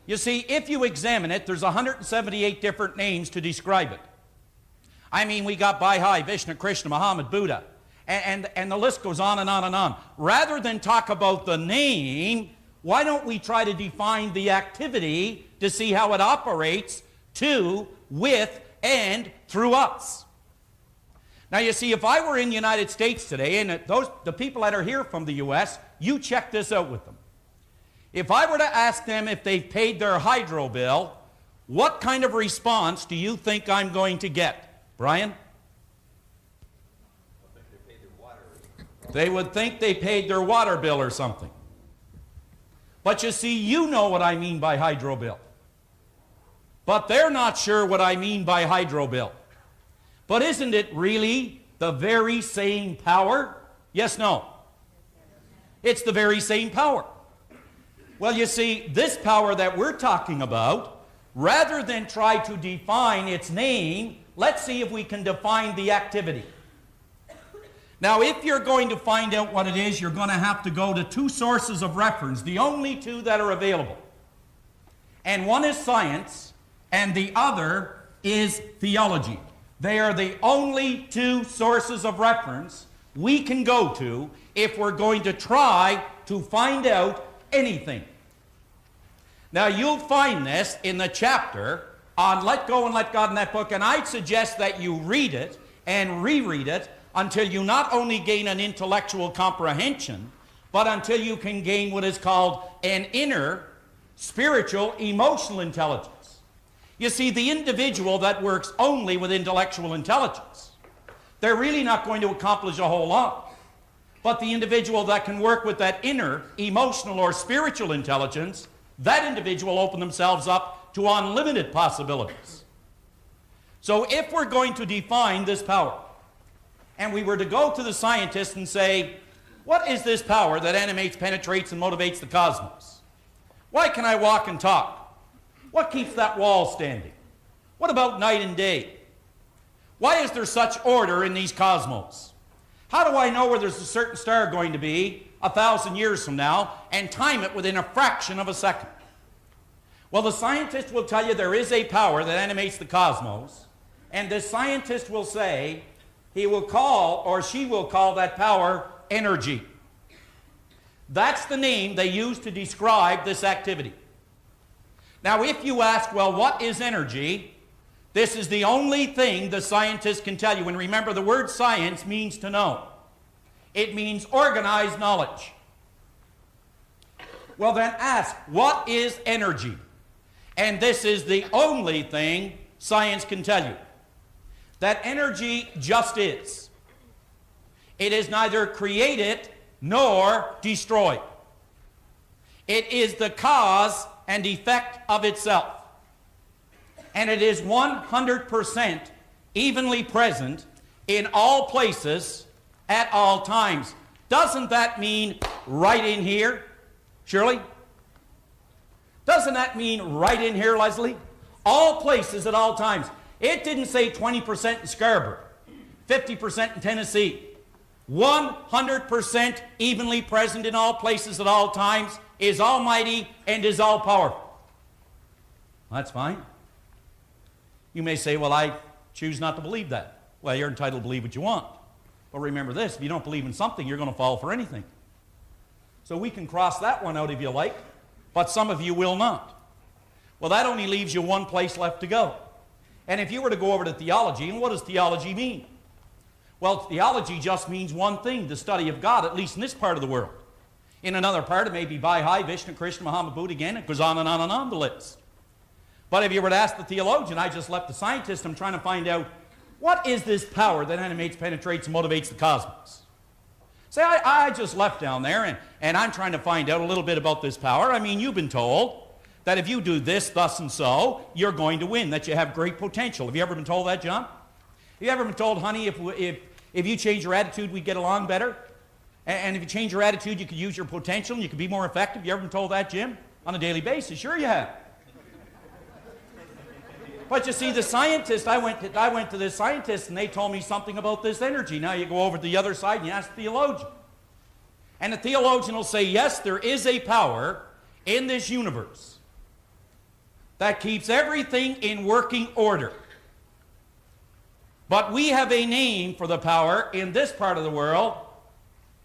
You see, if you examine it, there's 178 different names to describe it. I mean, we got Baha'i, Vishnu, Krishna, Muhammad, Buddha, and the list goes on and on and on. Rather than talk about the name, why don't we try to define the activity to see how it operates to, with, and through us? Now, you see, if I were in the United States today, and the people that are here from the U.S., you check this out with them. If I were to ask them if they've paid their hydro bill, what kind of response do you think I'm going to get? Brian? They would think they paid their water bill or something. But you see, you know what I mean by hydro bill. But they're not sure what I mean by hydro bill. But isn't it really the very same power? Yes, no. It's the very same power. Well, you see, this power that we're talking about, rather than try to define its name, let's see if we can define the activity. Now, if you're going to find out what it is, you're going to have to go to two sources of reference, the only two that are available. And one is science, and the other is theology. They are the only two sources of reference we can go to if we're going to try to find out anything. Now, you'll find this in the chapter on Let Go and Let God in that book, and I'd suggest that you read it and reread it until you not only gain an intellectual comprehension, but until you can gain what is called an inner spiritual emotional intelligence. You see, the individual that works only with intellectual intelligence, they're really not going to accomplish a whole lot. But the individual that can work with that inner emotional or spiritual intelligence, that individual open themselves up to unlimited possibilities. So if we're going to define this power, and we were to go to the scientist and say, what is this power that animates, penetrates, and motivates the cosmos? Why can I walk and talk? What keeps that wall standing? What about night and day? Why is there such order in these cosmos? How do I know where there's a certain star going to be 1,000 years from now and time it within a fraction of a second? Well, the scientist will tell you there is a power that animates the cosmos, and this scientist will say, he will call, or she will call that power energy. That's the name they use to describe this activity. Now, if you ask, well, what is energy? This is the only thing the scientist can tell you. And remember, the word science means to know. It means organized knowledge. Well, then ask, what is energy? And this is the only thing science can tell you. That energy just is. It is neither created nor destroyed. It is the cause and effect of itself. And it is 100% evenly present in all places at all times. Doesn't that mean right in here, Shirley? Doesn't that mean right in here, Leslie? All places at all times. It didn't say 20% in Scarborough, 50% in Tennessee. 100% evenly present in all places at all times, is almighty and is all powerful. That's fine. You may say, well, I choose not to believe that. Well, you're entitled to believe what you want. But remember this, if you don't believe in something, you're going to fall for anything. So we can cross that one out if you like, but some of you will not. Well, that only leaves you one place left to go. And if you were to go over to theology, and what does theology mean? Well, theology just means one thing, the study of God, at least in this part of the world. In another part, it may be Baha'i, Vishnu, Krishna, Muhammad, Buddha again. It goes on and on and on the list. But if you were to ask the theologian, I just left the scientist, I'm trying to find out, what is this power that animates, penetrates, and motivates the cosmos? Say, I just left down there, and I'm trying to find out a little bit about this power. I mean, you've been told that if you do this, thus, and so, you're going to win, that you have great potential. Have you ever been told that, John? Have you ever been told, honey, if you change your attitude, we get along better? And if you change your attitude, you could use your potential and you could be more effective? You ever been told that, Jim? On a daily basis? Sure you have. But you see, the scientist, I went to this scientist and they told me something about this energy. Now you go over to the other side and you ask the theologian. And the theologian will say, yes, there is a power in this universe that keeps everything in working order. But we have a name for the power in this part of the world.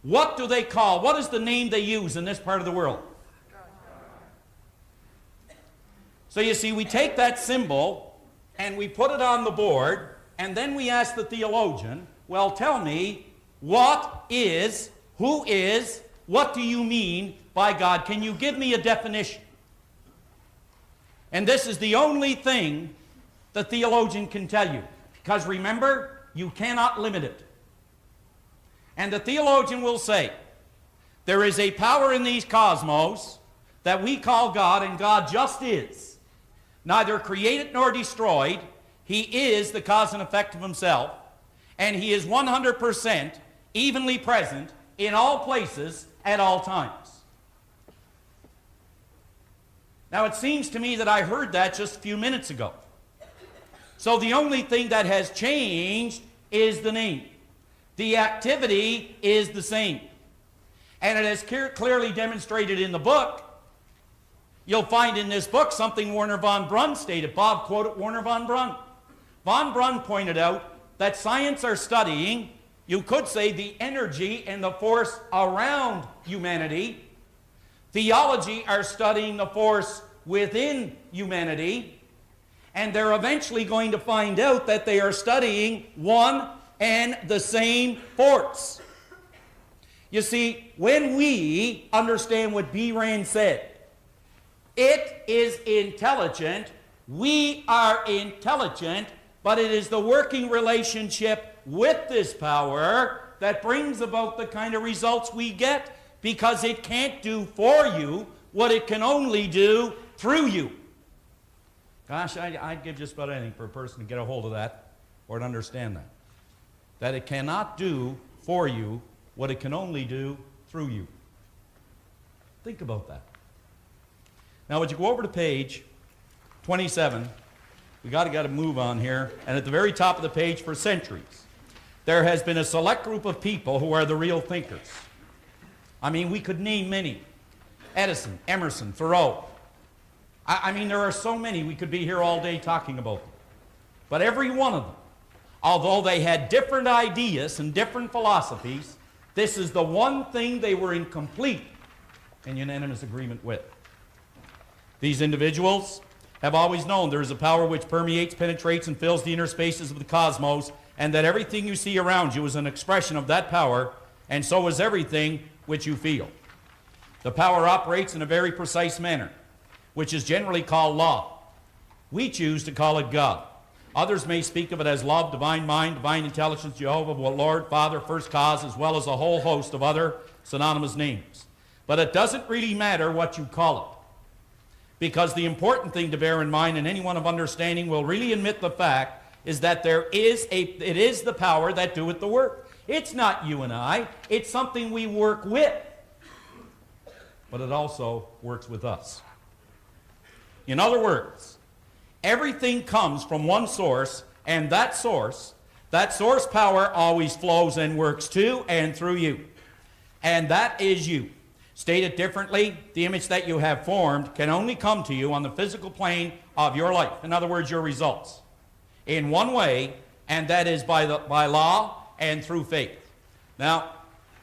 What do they call? What is the name they use in this part of the world? So you see, we take that symbol and we put it on the board, and then we ask the theologian, well, tell me, what is, who is, what do you mean by God? Can you give me a definition? And this is the only thing the theologian can tell you. Because remember, you cannot limit it. And the theologian will say, there is a power in these cosmos that we call God, and God just is. Neither created nor destroyed. He is the cause and effect of himself. And he is 100% evenly present in all places at all times. Now it seems to me that I heard that just a few minutes ago. So the only thing that has changed is the name. The activity is the same. And it is clearly demonstrated in the book. You'll find in this book something Werner von Braun stated. Bob quoted Werner von Braun. Von Braun pointed out that science are studying, you could say, the energy and the force around humanity. Theology are studying the force within humanity. And they're eventually going to find out that they are studying one and the same force. You see, when we understand what B. Rand said, it is intelligent, we are intelligent, but it is the working relationship with this power that brings about the kind of results we get, because it can't do for you what it can only do through you. Gosh, I'd give just about anything for a person to get a hold of that or to understand that. That it cannot do for you what it can only do through you. Think about that. Now, would you go over to page 27? We got to move on here. And at the very top of the page, for centuries, there has been a select group of people who are the real thinkers. I mean, we could name many. Edison, Emerson, Thoreau. I mean, there are so many, we could be here all day talking about them. But every one of them, although they had different ideas and different philosophies, this is the one thing they were in complete and unanimous agreement with. These individuals have always known there is a power which permeates, penetrates, and fills the inner spaces of the cosmos, and that everything you see around you is an expression of that power, and so is everything which you feel. The power operates in a very precise manner, which is generally called law. We choose to call it God. Others may speak of it as love, divine mind, divine intelligence, Jehovah, Lord, Father, first cause, as well as a whole host of other synonymous names. But it doesn't really matter what you call it, because the important thing to bear in mind, and anyone of understanding will really admit the fact, is that it is the power that doeth the work. It's not you and I. It's something we work with. But it also works with us. In other words, everything comes from one source, and that source power always flows and works to and through you. And that is you. Stated differently, the image that you have formed can only come to you on the physical plane of your life. In other words, your results. In one way, and that is by law and through faith. Now,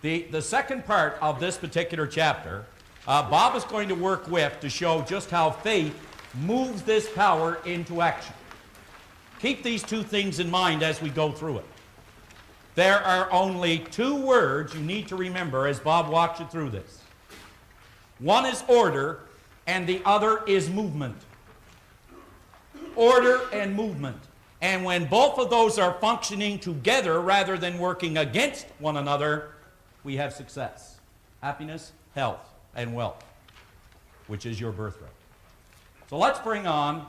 the second part of this particular chapter, Bob is going to work with to show just how faith moves this power into action. Keep these two things in mind as we go through it. There are only two words you need to remember as Bob walks you through this. One is order, and the other is movement. Order and movement. And when both of those are functioning together rather than working against one another, we have success, happiness, health, and wealth, which is your birthright. So let's bring on,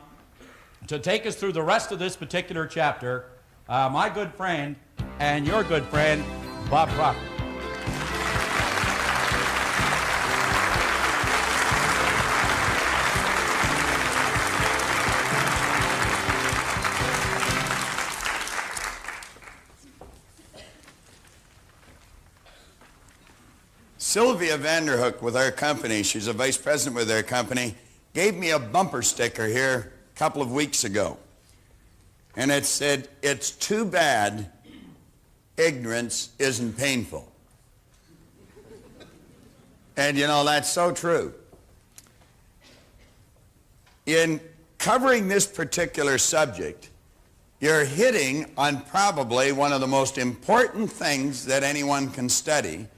to take us through the rest of this particular chapter, my good friend and your good friend, Bob Proctor. Sylvia Vanderhook with our company, she's a vice president with our company, gave me a bumper sticker here a couple of weeks ago. And it said, "It's too bad ignorance isn't painful." And you know, that's so true. In covering this particular subject, you're hitting on probably one of the most important things that anyone can study,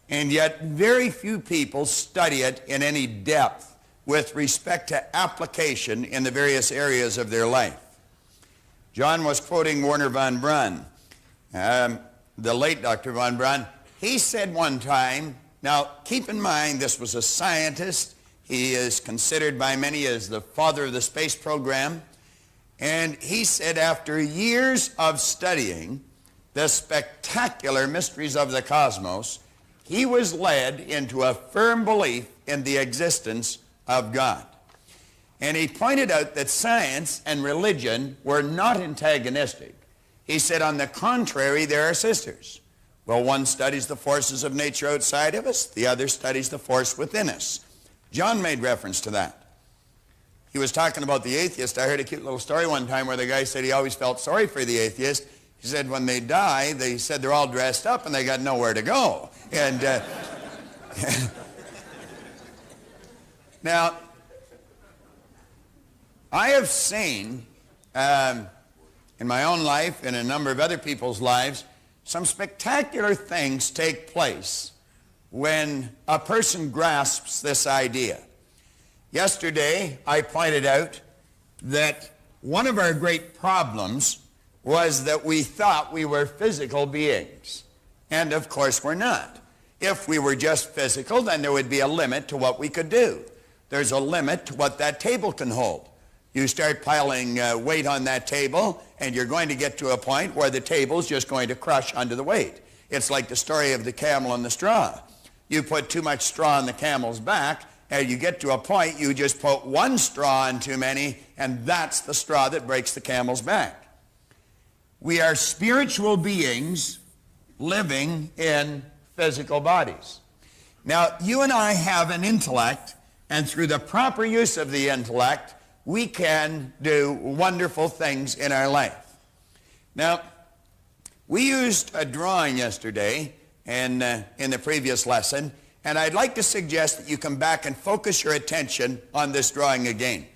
and yet very few people study it in any depth with respect to application in the various areas of their life. John was quoting Werner von Braun, the late Dr. von Braun. He said one time, now keep in mind this was a scientist, he is considered by many as the father of the space program, and he said after years of studying the spectacular mysteries of the cosmos, he was led into a firm belief in the existence of God. And he pointed out that science and religion were not antagonistic. He said, on the contrary, they are sisters. Well, one studies the forces of nature outside of us, the other studies the force within us. John made reference to that. He was talking about the atheist. I heard a cute little story one time where the guy said he always felt sorry for the atheist. He said when they die, they said they're all dressed up and they got nowhere to go. And now, I have seen in my own life and a number of other people's lives some spectacular things take place when a person grasps this idea. Yesterday, I pointed out that one of our great problems was that we thought we were physical beings. And of course we're not. If we were just physical, then there would be a limit to what we could do. There's a limit to what that table can hold. You start piling weight on that table, and you're going to get to a point where the table's just going to crush under the weight. It's like the story of the camel and the straw. You put too much straw on the camel's back, and you get to a point you just put one straw in too many, and that's the straw that breaks the camel's back. We are spiritual beings living in physical bodies. Now, you and I have an intellect, and through the proper use of the intellect, we can do wonderful things in our life. Now, we used a drawing yesterday in the previous lesson, and I'd like to suggest that you come back and focus your attention on this drawing again.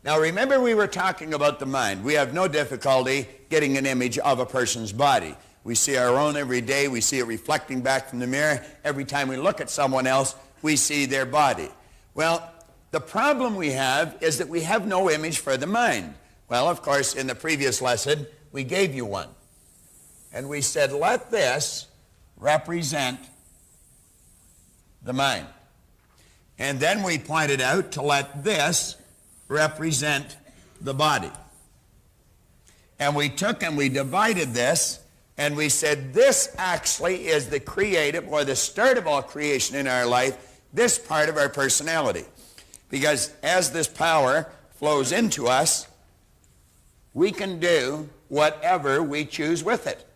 Now, remember, we were talking about the mind. We have no difficulty getting an image of a person's body. We see our own every day. We see it reflecting back from the mirror. Every time we look at someone else, we see their body. Well, the problem we have is that we have no image for the mind. Well, of course, in the previous lesson, we gave you one. And we said, let this represent the mind. And then we pointed out to let this represent the body. And we took and we divided this, and we said this actually is the creative or the start of all creation in our life, this part of our personality. Because as this power flows into us, we can do whatever we choose with it.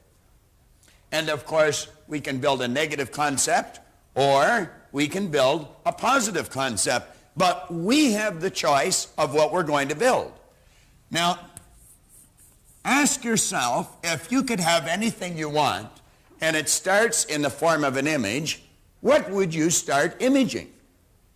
And of course, we can build a negative concept, or we can build a positive concept. But we have the choice of what we're going to build. Now, ask yourself, if you could have anything you want, and it starts in the form of an image, what would you start imaging?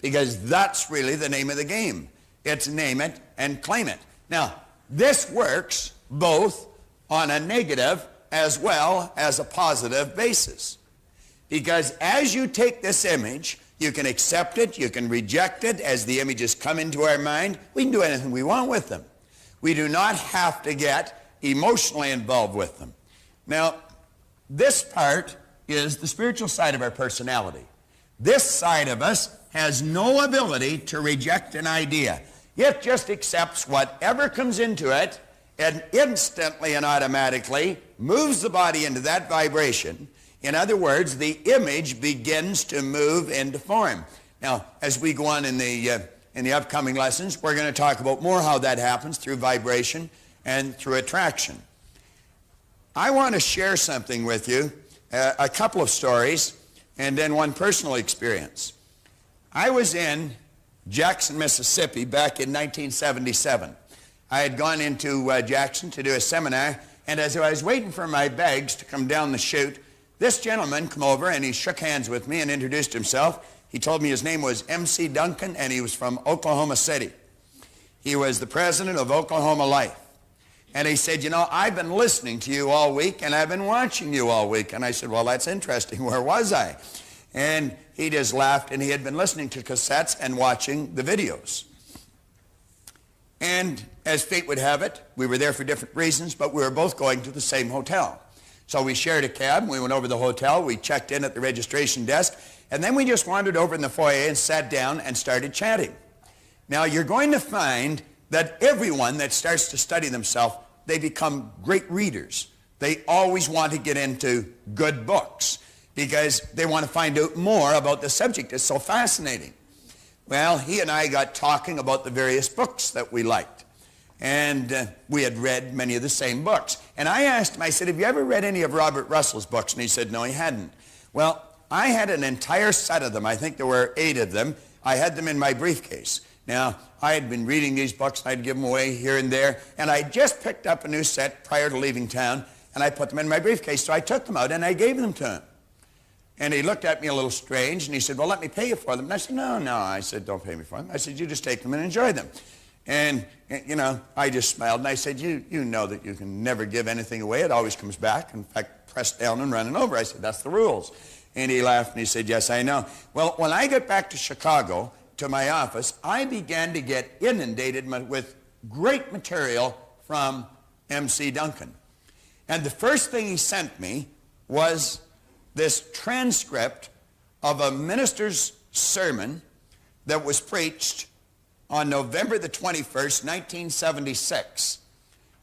Because that's really the name of the game. It's name it and claim it. Now, this works both on a negative as well as a positive basis. Because as you take this image, you can accept it, you can reject it. As the images come into our mind, we can do anything we want with them. We do not have to get emotionally involved with them. Now, this part is the spiritual side of our personality. This side of us has no ability to reject an idea. It just accepts whatever comes into it and instantly and automatically moves the body into that vibration. In other words, the image begins to move into form. Now, as we go on in the upcoming lessons, we're going to talk about more how that happens through vibration and through attraction. I want to share something with you, a couple of stories, and then one personal experience. I was in Jackson, Mississippi back in 1977. I had gone into Jackson to do a seminar, and as I was waiting for my bags to come down the chute, this gentleman came over and he shook hands with me and introduced himself. He told me his name was M.C. Duncan and he was from Oklahoma City. He was the president of Oklahoma Life. And he said, you know, I've been listening to you all week and I've been watching you all week. And I said, well, that's interesting. Where was I? And he just laughed, and he had been listening to cassettes and watching the videos. And as fate would have it, we were there for different reasons, but we were both going to the same hotel. So we shared a cab, and we went over to the hotel, we checked in at the registration desk, and then we just wandered over in the foyer and sat down and started chatting. Now, you're going to find that everyone that starts to study themselves, they become great readers. They always want to get into good books because they want to find out more about the subject. It's so fascinating. Well, he and I got talking about the various books that we liked. And we had read many of the same books. And I asked him, I said, have you ever read any of Robert Russell's books? And he said, no, he hadn't. Well, I had an entire set of them. I think there were 8 of them. I had them in my briefcase. Now, I had been reading these books, and I'd give them away here and there. And I just picked up a new set prior to leaving town, and I put them in my briefcase. So I took them out, and I gave them to him. And he looked at me a little strange, and he said, well, let me pay you for them. And I said, no. I said, don't pay me for them. I said, you just take them and enjoy them. And, you know, I just smiled, and I said, you know that you can never give anything away. It always comes back. In fact, pressed down and running over. I said, that's the rules. And he laughed and he said, yes, I know. Well, when I got back to Chicago, to my office, I began to get inundated with great material from M.C. Duncan. And the first thing he sent me was this transcript of a minister's sermon that was preached on November the 21st, 1976.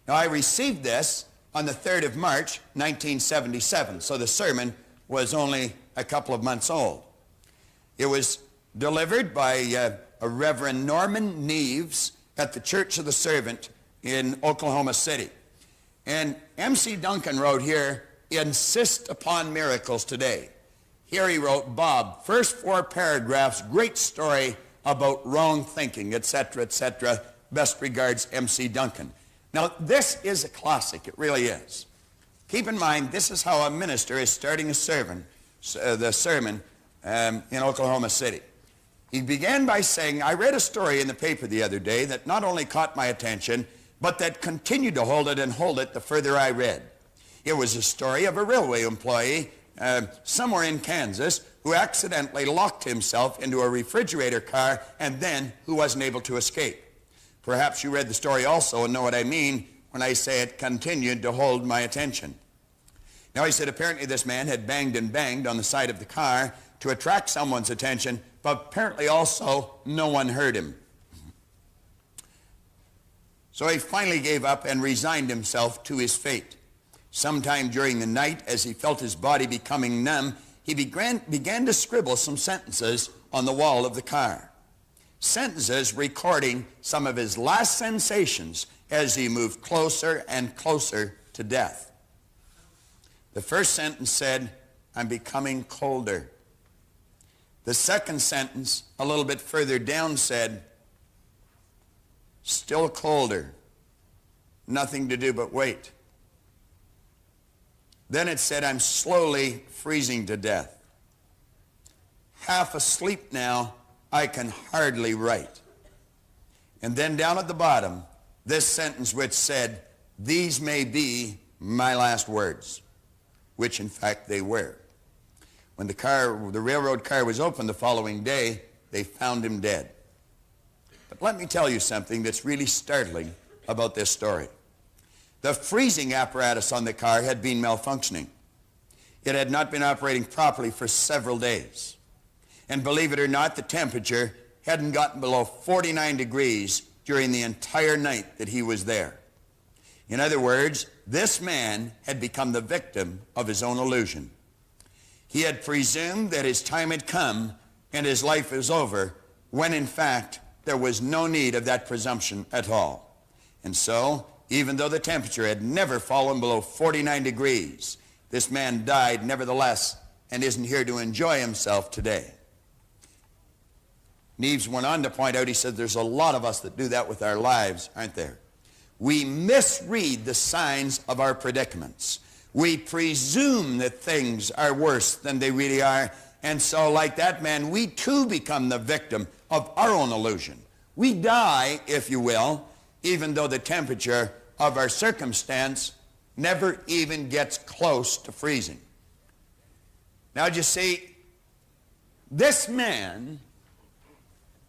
Now, I received this on the 3rd of March, 1977, so the sermon was only a couple of months old. It was delivered by a Reverend Norman Neves at the Church of the Servant in Oklahoma City. And M.C. Duncan wrote here, insist upon miracles today. Here he wrote, Bob, first 4 paragraphs, great story about wrong thinking, etc., etc. Best regards, M.C. Duncan. Now, this is a classic. It really is. Keep in mind, this is how a minister is starting the sermon in Oklahoma City. He began by saying, I read a story in the paper the other day that not only caught my attention, but that continued to hold it and hold it the further I read. It was a story of a railway employee somewhere in Kansas who accidentally locked himself into a refrigerator car and then who wasn't able to escape. Perhaps you read the story also and know what I mean when I say it continued to hold my attention. Now, he said apparently this man had banged and banged on the side of the car to attract someone's attention, but apparently also no one heard him. So he finally gave up and resigned himself to his fate. Sometime during the night, as he felt his body becoming numb, he began to scribble some sentences on the wall of the car. Sentences recording some of his last sensations as he moved closer and closer to death. The first sentence said, I'm becoming colder. The second sentence, a little bit further down, said, still colder. Nothing to do but wait. Then it said, I'm slowly freezing to death. Half asleep now, I can hardly write. And then down at the bottom, this sentence which said, these may be my last words, which in fact they were. When the railroad car was opened the following day, they found him dead. But let me tell you something that's really startling about this story. The freezing apparatus on the car had been malfunctioning. It had not been operating properly for several days. And believe it or not, the temperature hadn't gotten below 49 degrees during the entire night that he was there. In other words, this man had become the victim of his own illusion. He had presumed that his time had come and his life was over, when in fact there was no need of that presumption at all. And so, even though the temperature had never fallen below 49 degrees, this man died nevertheless and isn't here to enjoy himself today. Neves went on to point out, he said, there's a lot of us that do that with our lives, aren't there? We misread the signs of our predicaments. We presume that things are worse than they really are. And so, like that man, we too become the victim of our own illusion. We die, if you will, even though the temperature of our circumstance never even gets close to freezing. Now, you see, this man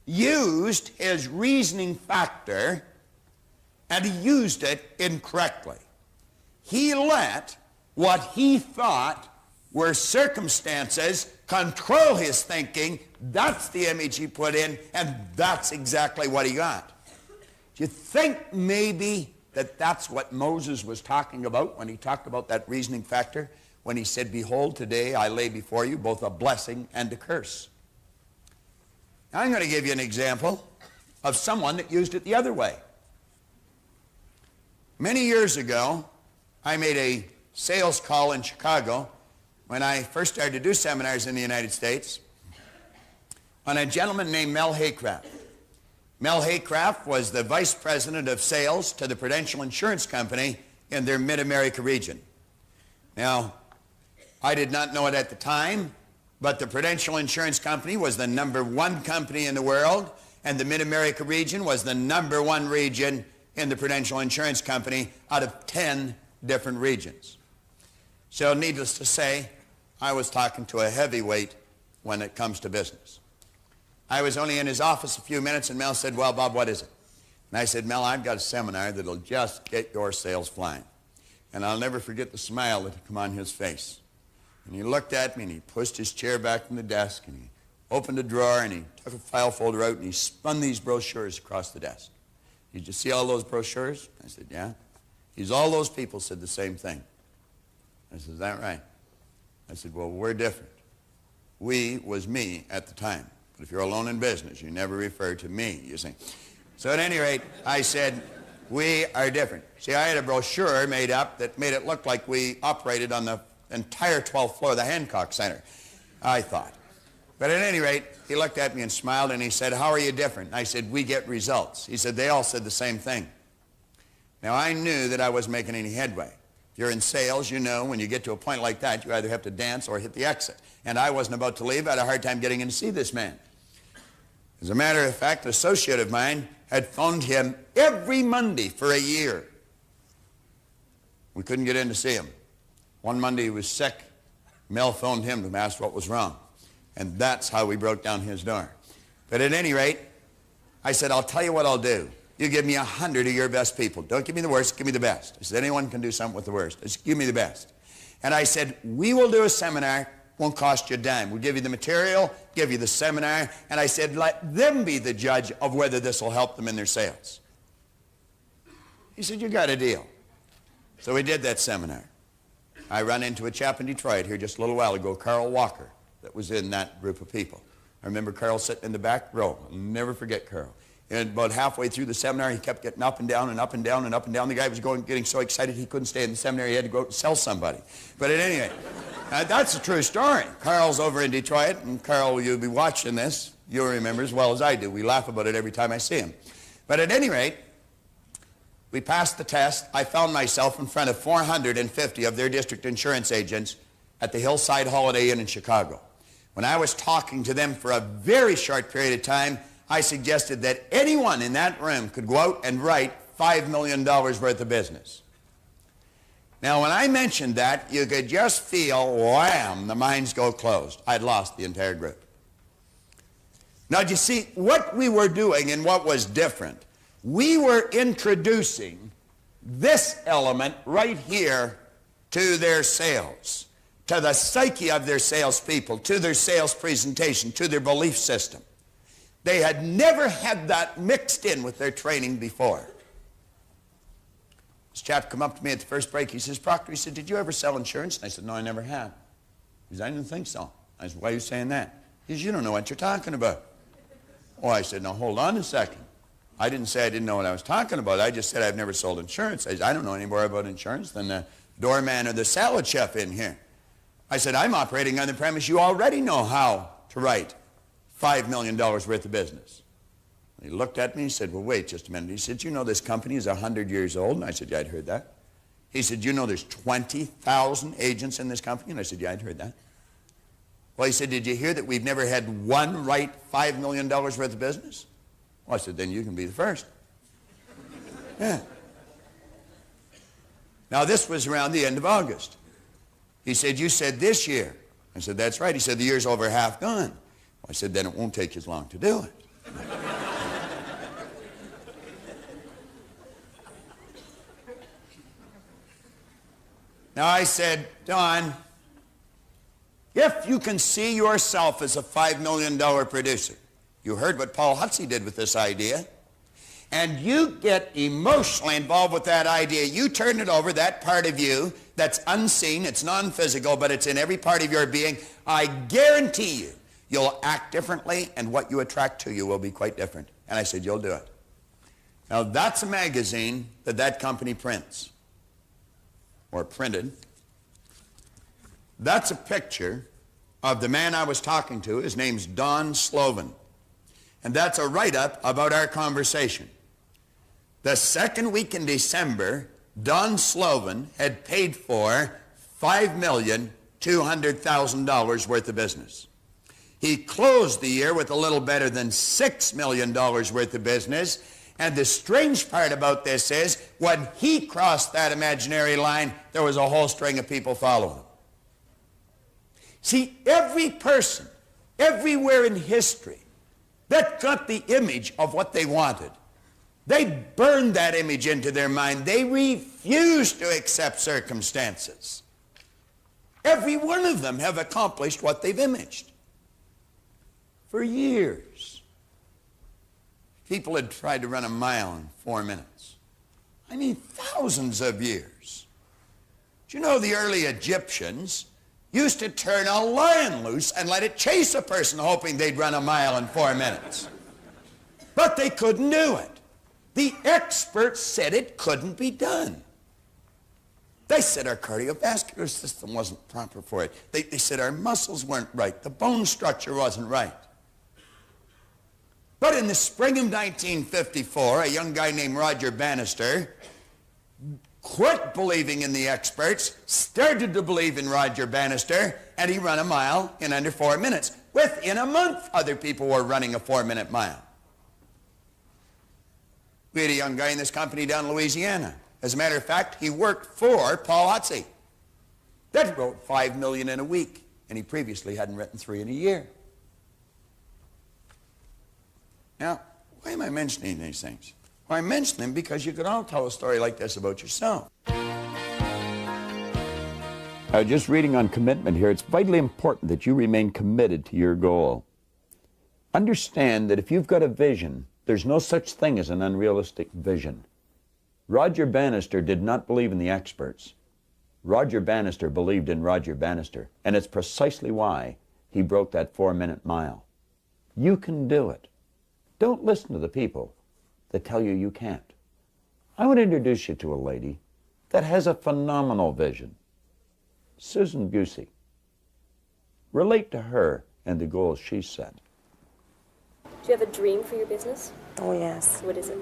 used his reasoning factor, and he used it incorrectly. He let what he thought were circumstances control his thinking. That's the image he put in, and that's exactly what he got. Do you think maybe that that's what Moses was talking about when he talked about that reasoning factor? When he said, behold, today I lay before you both a blessing and a curse. Now, I'm going to give you an example of someone that used it the other way. Many years ago, I made a sales call in Chicago when I first started to do seminars in the United States on a gentleman named Mel Haycraft. Mel Haycraft was the vice president of sales to the Prudential Insurance Company in their Mid-America region. Now, I did not know it at the time, but the Prudential Insurance Company was the #1 company in the world, and the Mid-America region was the #1 region in the Prudential Insurance Company out of 10 different regions. So needless to say, I was talking to a heavyweight when it comes to business. I was only in his office a few minutes, and Mel said, well, Bob, what is it? And I said, Mel, I've got a seminar that'll just get your sales flying. And I'll never forget the smile that had come on his face. And he looked at me, and he pushed his chair back from the desk, and he opened a drawer, and he took a file folder out, and he spun these brochures across the desk. Did you see all those brochures? I said, yeah. He's all those people said the same thing. I said, is that right? I said, well, we're different. We was me at the time. But if you're alone in business, you never refer to me, you see. So at any rate, I said, we are different. See, I had a brochure made up that made it look like we operated on the entire 12th floor of the Hancock Center, I thought. But at any rate, he looked at me and smiled, and he said, how are you different? And I said, we get results. He said, they all said the same thing. Now, I knew that I wasn't making any headway. If you're in sales, you know when you get to a point like that, you either have to dance or hit the exit. And I wasn't about to leave. I had a hard time getting in to see this man. As a matter of fact, an associate of mine had phoned him every Monday for a year. We couldn't get in to see him. One Monday he was sick. Mel phoned him to ask what was wrong. And that's how we broke down his door. But at any rate, I said, I'll tell you what I'll do. You give me 100 of your best people. Don't give me the worst, give me the best. I said, anyone can do something with the worst. Just give me the best. And I said, we will do a seminar. Won't cost you a dime. We'll give you the material, give you the seminar, and I said, let them be the judge of whether this will help them in their sales. He said, you got a deal. So we did that seminar. I ran into a chap in Detroit here just a little while ago, Carl Walker, that was in that group of people. I remember Carl sitting in the back row. I'll never forget Carl. And about halfway through the seminar, he kept getting up and down and up and down and up and down. The guy was getting so excited he couldn't stay in the seminar. He had to go out and sell somebody. But at any rate, that's a true story. Carl's over in Detroit, and Carl, you'll be watching this. You'll remember as well as I do. We laugh about it every time I see him. But at any rate, we passed the test. I found myself in front of 450 of their district insurance agents at the Hillside Holiday Inn in Chicago. When I was talking to them for a very short period of time, I suggested that anyone in that room could go out and write $5 million worth of business. Now, when I mentioned that, you could just feel, wham, the minds go closed. I'd lost the entire group. Now, do you see, what we were doing and what was different, we were introducing this element right here to their sales, to the psyche of their salespeople, to their sales presentation, to their belief system. They had never had that mixed in with their training before. This chap come up to me at the first break. He says, Proctor, he said, did you ever sell insurance? And I said, no, I never have. He said, I didn't think so. I said, why are you saying that? He says, you don't know what you're talking about. Oh, I said, now hold on a second. I didn't say I didn't know what I was talking about. I just said I've never sold insurance. I said, I don't know any more about insurance than the doorman or the salad chef in here. I said, I'm operating on the premise you already know how to write $5 million worth of business. He looked at me and said, well, wait just a minute. He said, you know this company is 100 years old? And I said, yeah, I'd heard that. He said, you know there's 20,000 agents in this company? And I said, yeah, I'd heard that. Well, he said, did you hear that we've never had one write $5 million worth of business? Well, I said, then you can be the first. Yeah. Now, this was around the end of August. He said, you said this year. I said, that's right. He said, the year's over half gone. I said, then it won't take you as long to do it. Now I said, Don, if you can see yourself as a $5 million producer, you heard what Paul Hutsey did with this idea, and you get emotionally involved with that idea, you turn it over, that part of you that's unseen, it's non-physical, but it's in every part of your being, I guarantee you, you'll act differently, and what you attract to you will be quite different. And I said, you'll do it. Now, that's a magazine that company prints, or printed. That's a picture of the man I was talking to. His name's Don Slovan. And that's a write-up about our conversation. The second week in December, Don Slovan had paid for $5,200,000 worth of business. He closed the year with a little better than $6 million worth of business. And the strange part about this is, when he crossed that imaginary line, there was a whole string of people following him. See, every person, everywhere in history, that got the image of what they wanted, they burned that image into their mind. They refused to accept circumstances. Every one of them have accomplished what they've imaged. For years, people had tried to run a mile in 4 minutes. I mean, thousands of years. Do you know the early Egyptians used to turn a lion loose and let it chase a person hoping they'd run a mile in 4 minutes? But they couldn't do it. The experts said it couldn't be done. They said our cardiovascular system wasn't proper for it. They said our muscles weren't right. The bone structure wasn't right. But in the spring of 1954, a young guy named Roger Bannister quit believing in the experts, started to believe in Roger Bannister, and he ran a mile in under 4 minutes. Within a month, other people were running a 4-minute mile. We had a young guy in this company down in Louisiana. As a matter of fact, he worked for Paul Otzi. That wrote $5 million in a week, and he previously hadn't written 3 in a year. Now, why am I mentioning these things? Well, I mention them because you could all tell a story like this about yourself. I was just reading on commitment here. It's vitally important that you remain committed to your goal. Understand that if you've got a vision, there's no such thing as an unrealistic vision. Roger Bannister did not believe in the experts. Roger Bannister believed in Roger Bannister, and it's precisely why he broke that 4-minute mile. You can do it. Don't listen to the people that tell you you can't. I want to introduce you to a lady that has a phenomenal vision. Susan Busey. Relate to her and the goals she set. Do you have a dream for your business? Oh, yes. What is it?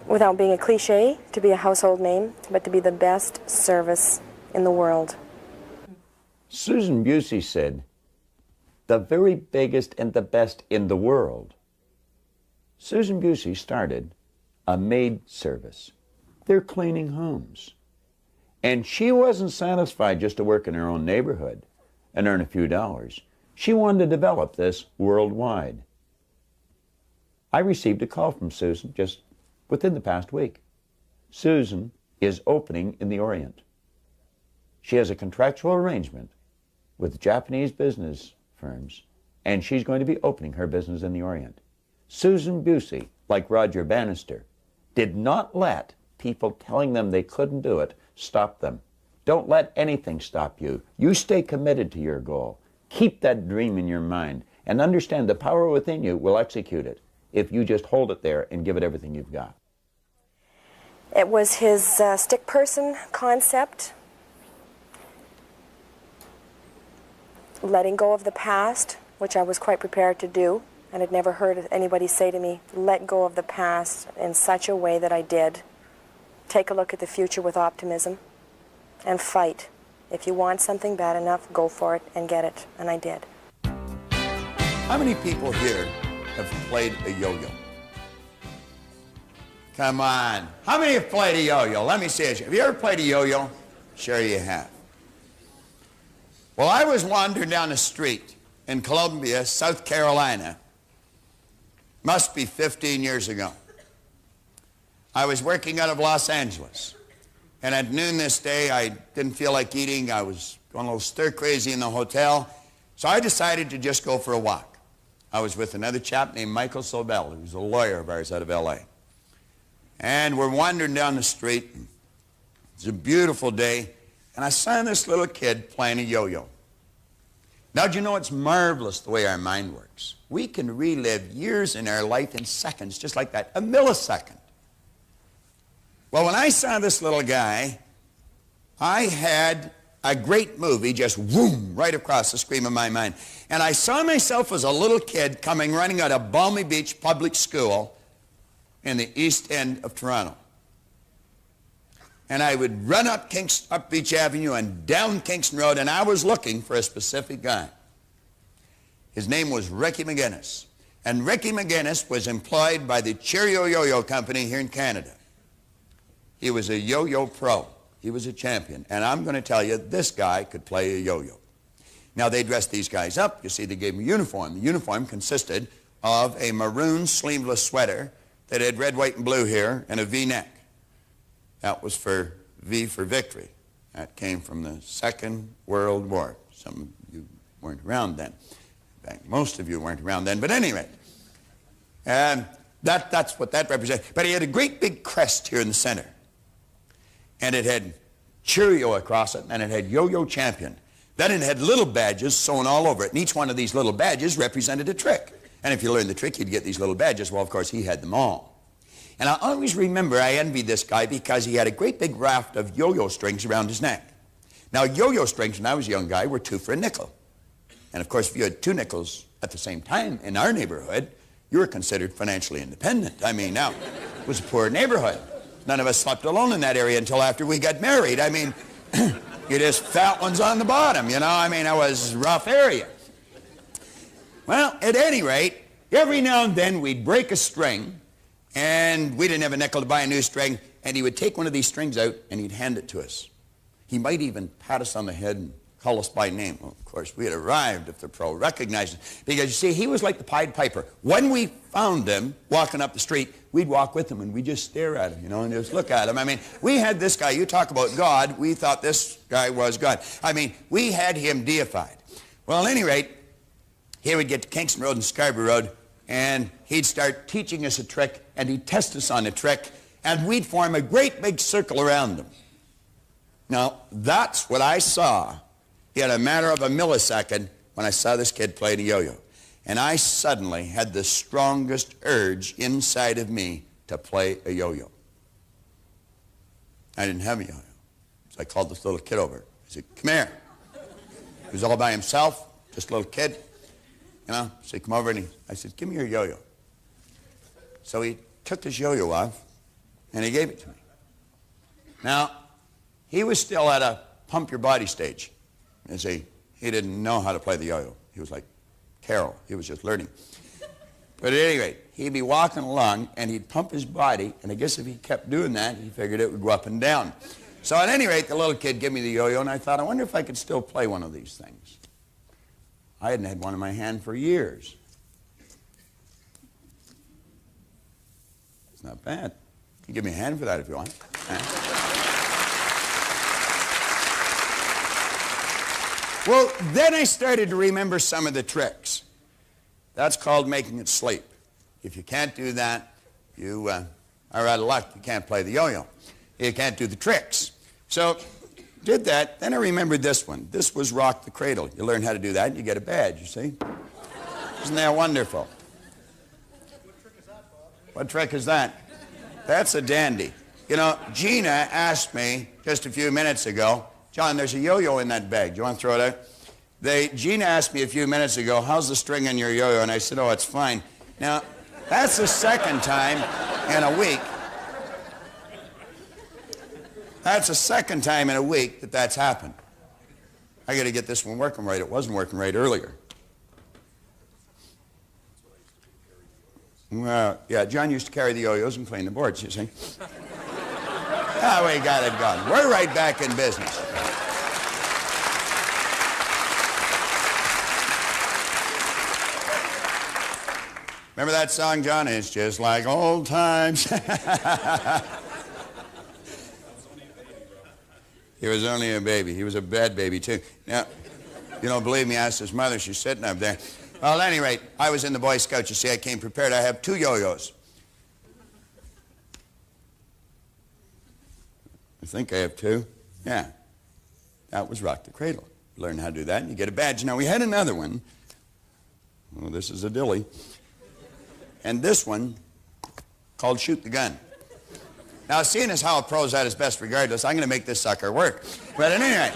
Without being a cliche, to be a household name, but to be the best service in the world. Susan Busey said, the very biggest and the best in the world. Susan Busey started a maid service. They're cleaning homes. And she wasn't satisfied just to work in her own neighborhood and earn a few dollars. She wanted to develop this worldwide. I received a call from Susan just within the past week. Susan is opening in the Orient. She has a contractual arrangement with Japanese business firms, and she's going to be opening her business in the Orient. Susan Busey, like Roger Bannister, did not let people telling them they couldn't do it stop them. Don't let anything stop you. You stay committed to your goal. Keep that dream in your mind and understand the power within you will execute it if you just hold it there and give it everything you've got. It was his stick person concept, letting go of the past, which I was quite prepared to do, and had never heard anybody say to me, let go of the past in such a way that I did. Take a look at the future with optimism and fight. If you want something bad enough, go for it and get it, and I did. How many people here have played a yo-yo? Come on. How many have played a yo-yo? Let me see it. Have you ever played a yo-yo? Sure you have. Well, I was wandering down the street in Columbia, South Carolina. Must be 15 years ago. I was working out of Los Angeles. And at noon this day, I didn't feel like eating. I was going a little stir-crazy in the hotel. So I decided to just go for a walk. I was with another chap named Michael Sobel, who's a lawyer of ours out of L.A. And we're wandering down the street. It's a beautiful day. And I saw this little kid playing a yo-yo. Now, do you know it's marvelous the way our mind works? We can relive years in our life in seconds, just like that, a millisecond. Well, when I saw this little guy, I had a great movie just whoom right across the screen of my mind. And I saw myself as a little kid coming running out of Balmy Beach Public School in the East End of Toronto. And I would run up Beach Avenue and down Kingston Road, and I was looking for a specific guy. His name was Ricky McGinnis. And Ricky McGinnis was employed by the Cheerio Yo-Yo Company here in Canada. He was a yo-yo pro. He was a champion. And I'm going to tell you, this guy could play a yo-yo. Now, they dressed these guys up. You see, they gave them a uniform. The uniform consisted of a maroon sleeveless sweater that had red, white, and blue here and a V-neck. That was for V for victory. That came from the Second World War. Some of you weren't around then. In fact, most of you weren't around then. But anyway, that's what that represented. But he had a great big crest here in the center. And it had Cheerio across it, and it had Yo-Yo Champion. Then it had little badges sewn all over it, and each one of these little badges represented a trick. And if you learned the trick, you'd get these little badges. Well, of course, he had them all. And I always remember I envied this guy because he had a great big raft of yo-yo strings around his neck. Now, yo-yo strings, when I was a young guy, were 2 for a nickel. And, of course, if you had 2 nickels at the same time in our neighborhood, you were considered financially independent. I mean, now, it was a poor neighborhood. None of us slept alone in that area until after we got married. I mean, you just fat ones on the bottom, you know. I mean, it was a rough area. Well, at any rate, every now and then we'd break a string, and we didn't have a nickel to buy a new string, and he would take one of these strings out, and he'd hand it to us. He might even pat us on the head and call us by name. Well, of course, we had arrived if the pro recognized us. Because, you see, he was like the Pied Piper. When we found him walking up the street, we'd walk with him, and we'd just stare at him, you know, and just look at him. I mean, we had this guy. You talk about God. We thought this guy was God. I mean, we had him deified. Well, at any rate, he would get to Kingston Road and Scarborough Road, and he'd start teaching us a trick, and he'd test us on a trick, and we'd form a great big circle around him. Now, that's what I saw in a matter of a millisecond when I saw this kid play the yo-yo. And I suddenly had the strongest urge inside of me to play a yo-yo. I didn't have a yo-yo. So I called this little kid over. I said, come here. He was all by himself, just a little kid. You know, so he come over and I said, give me your yo-yo. So he took his yo-yo off and he gave it to me. Now, he was still at a pump your body stage. You see, he didn't know how to play the yo-yo. He was like Carol. He was just learning. But at any rate, he'd be walking along and he'd pump his body, and I guess if he kept doing that, he figured it would go up and down. So at any rate, the little kid gave me the yo-yo, and I thought, I wonder if I could still play one of these things. I hadn't had one in my hand for years. It's not bad. You can give me a hand for that if you want. Well, then I started to remember some of the tricks. That's called making it sleep. If you can't do that, you are out of luck. You can't play the yo-yo. You can't do the tricks. So did that. Then I remembered this one. This was rock the cradle. You learn how to do that and you get a badge, you see. Isn't that wonderful? What trick is that, Bob? What trick is that? That's a dandy. You know, Gina asked me just a few minutes ago, John, there's a yo-yo in that bag. Do you want to throw it out? Gina asked me a few minutes ago, how's the string on your yo-yo? And I said, oh, it's fine. Now, that's the second time in a week. That's the second time in a week that that's happened. I got to get this one working right. It wasn't working right earlier. Well, yeah, John used to carry the yo-yos and clean the boards, you see. Ah, we got it gone. We're right back in business. Remember that song, John? It's just like old times. He was only a baby. He was a bad baby, too. Now, you don't believe me, ask his mother. She's sitting up there. Well, at any rate, I was in the Boy Scouts. You see, I came prepared. I have 2 yo-yos. I think I have 2. Yeah. That was rock the cradle. Learn how to do that, and you get a badge. Now, we had another one. Well, this is a dilly. And this one called shoot the gun. Now, seeing as how a pro's at his best regardless, I'm going to make this sucker work. But at any rate,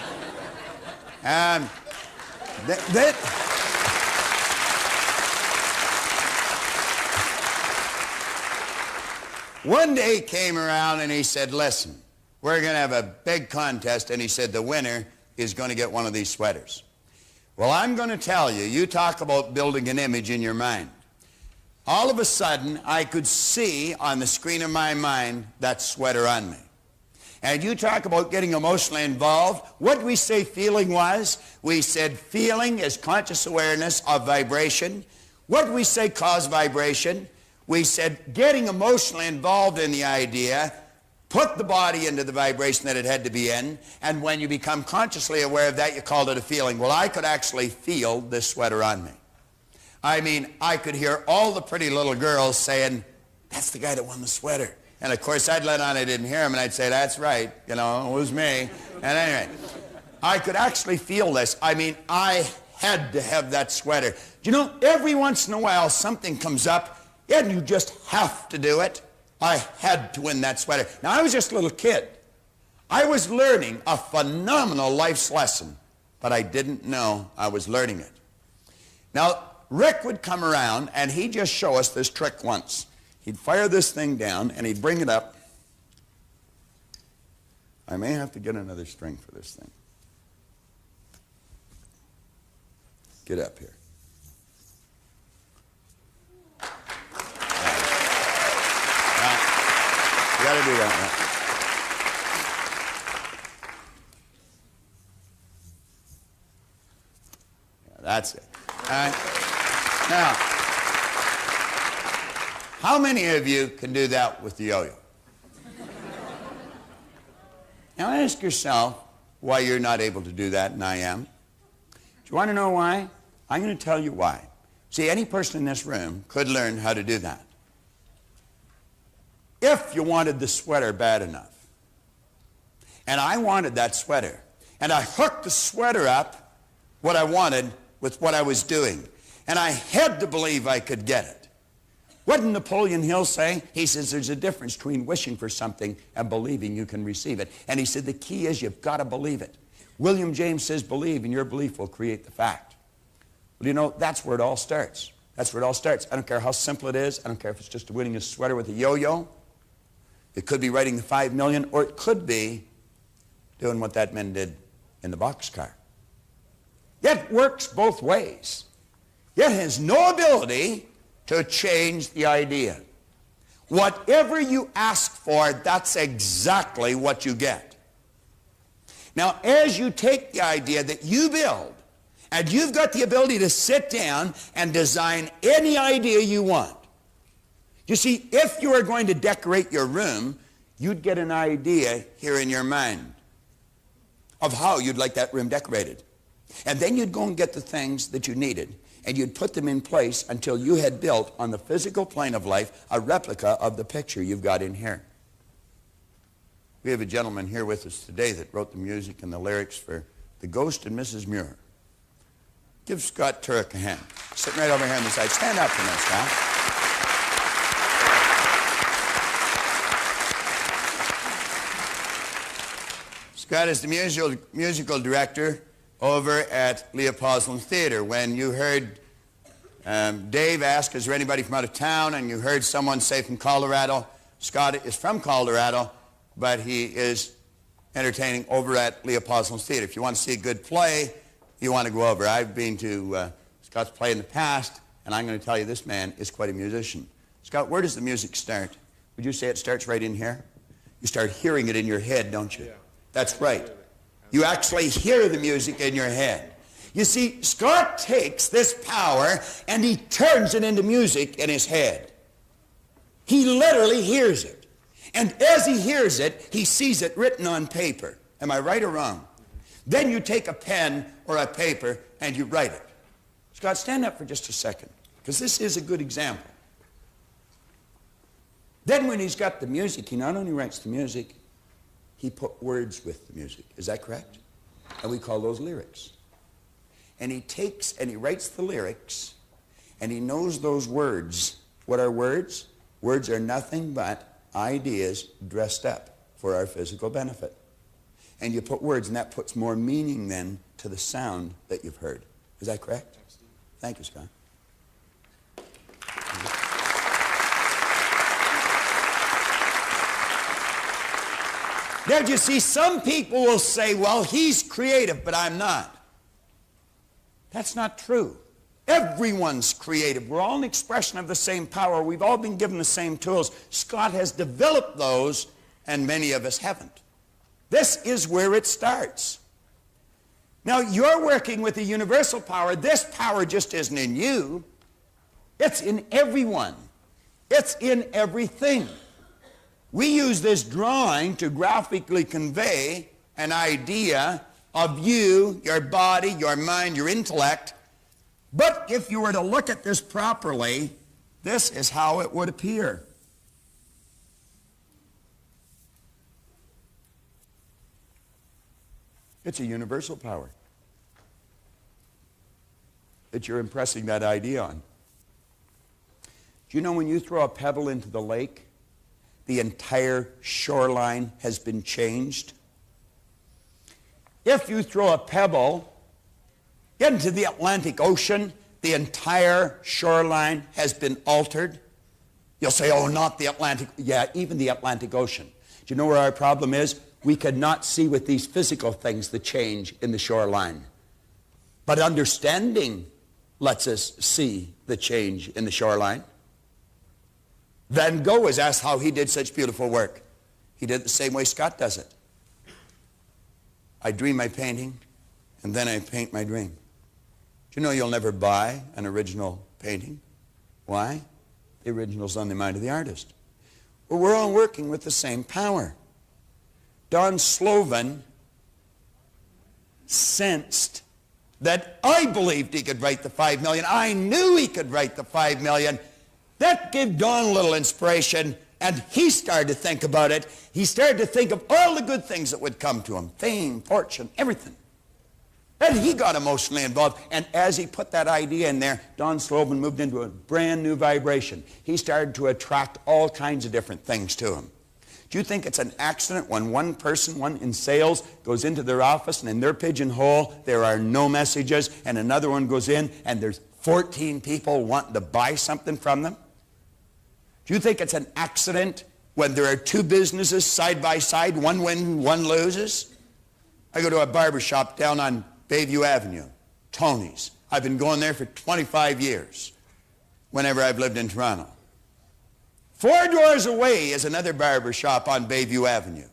one day he came around and he said, listen, we're going to have a big contest, and he said the winner is going to get one of these sweaters. Well, I'm going to tell you, you talk about building an image in your mind. All of a sudden, I could see on the screen of my mind that sweater on me. And you talk about getting emotionally involved. What did we say feeling was? We said feeling is conscious awareness of vibration. What did we say cause vibration? We said getting emotionally involved in the idea, put the body into the vibration that it had to be in, and when you become consciously aware of that, you called it a feeling. Well, I could actually feel this sweater on me. I mean, I could hear all the pretty little girls saying, that's the guy that won the sweater. And of course, I'd let on I didn't hear him, and I'd say, that's right, you know, it was me. And anyway, I could actually feel this. I mean, I had to have that sweater. Do you know, every once in a while, something comes up, and you just have to do it. I had to win that sweater. Now, I was just a little kid. I was learning a phenomenal life's lesson, but I didn't know I was learning it. Now, Rick would come around, and he'd just show us this trick once. He'd fire this thing down, and he'd bring it up. I may have to get another string for this thing. Get up here. You got to do that. Yeah, that's it. All right. Now, how many of you can do that with the yo-yo? Now ask yourself why you're not able to do that, and I am. Do you want to know why? I'm going to tell you why. See, any person in this room could learn how to do that. If you wanted the sweater bad enough, and I wanted that sweater, and I hooked the sweater up, what I wanted, with what I was doing, and I had to believe I could get it. What did Napoleon Hill say? He says there's a difference between wishing for something and believing you can receive it. And he said the key is you've got to believe it. William James says believe, and your belief will create the fact. Well, you know, that's where it all starts. That's where it all starts. I don't care how simple it is. I don't care if it's just winning a sweater with a yo-yo. It could be writing the 5 million, or it could be doing what that man did in the boxcar. It works both ways. It has no ability to change the idea. Whatever you ask for, that's exactly what you get. Now, as you take the idea that you build, and you've got the ability to sit down and design any idea you want. You see, if you are going to decorate your room, you'd get an idea here in your mind of how you'd like that room decorated. And then you'd go and get the things that you needed, and you'd put them in place until you had built on the physical plane of life a replica of the picture you've got in here. We have a gentleman here with us today that wrote the music and the lyrics for The Ghost and Mrs. Muir. Give Scott Turek a hand. Sitting right over here on the side. Stand up for this, Scott. Scott is the musical director over at Leopoldson Theater. When you heard Dave ask, is there anybody from out of town, and you heard someone say from Colorado, Scott is from Colorado, but he is entertaining over at Leopoldson Theater. If you want to see a good play, you want to go over. I've been to Scott's play in the past, and I'm going to tell you this man is quite a musician. Scott, where does the music start? Would you say it starts right in here? You start hearing it in your head, don't you? Yeah. That's right. You actually hear the music in your head. You see, Scott takes this power and he turns it into music in his head. He literally hears it. And as he hears it, he sees it written on paper. Am I right or wrong? Then you take a pen or a paper and you write it. Scott, stand up for just a second, because this is a good example. Then when he's got the music, he not only writes the music, he put words with the music. Is that correct? And we call those lyrics. And he takes and he writes the lyrics, and he knows those words. What are words? Words are nothing but ideas dressed up for our physical benefit. And you put words, and that puts more meaning then to the sound that you've heard. Is that correct? Thank you, Scott. Now, you see, some people will say, well, he's creative, but I'm not. That's not true. Everyone's creative. We're all an expression of the same power. We've all been given the same tools. Scott has developed those, and many of us haven't. This is where it starts. Now, you're working with a universal power. This power just isn't in you. It's in everyone. It's in everything. We use this drawing to graphically convey an idea of you, your body, your mind, your intellect. But if you were to look at this properly, this is how it would appear. It's a universal power that you're impressing that idea on. Do you know when you throw a pebble into the lake, the entire shoreline has been changed? If you throw a pebble into the Atlantic Ocean, the entire shoreline has been altered. You'll say, oh, not the Atlantic. Yeah, even the Atlantic Ocean. Do you know where our problem is? We could not see with these physical things the change in the shoreline. But understanding lets us see the change in the shoreline. Van Gogh was asked how he did such beautiful work. He did it the same way Scott does it. I dream my painting, and then I paint my dream. Do you know you'll never buy an original painting? Why? The original's on the mind of the artist. Well, we're all working with the same power. Don Slovan sensed that I believed he could write the 5 million. I knew he could write the 5 million. That gave Don a little inspiration, and he started to think about it. He started to think of all the good things that would come to him, fame, fortune, everything. And he got emotionally involved, and as he put that idea in there, Don Slovan moved into a brand new vibration. He started to attract all kinds of different things to him. Do you think it's an accident when one person, one in sales, goes into their office and in their pigeonhole there are no messages, and another one goes in and there's 14 people wanting to buy something from them? Do you think it's an accident when there are two businesses side by side, one wins, one loses? I go to a barber shop down on Bayview Avenue, Tony's. I've been going there for 25 years, whenever I've lived in Toronto. 4 doors away is another barber shop on Bayview Avenue.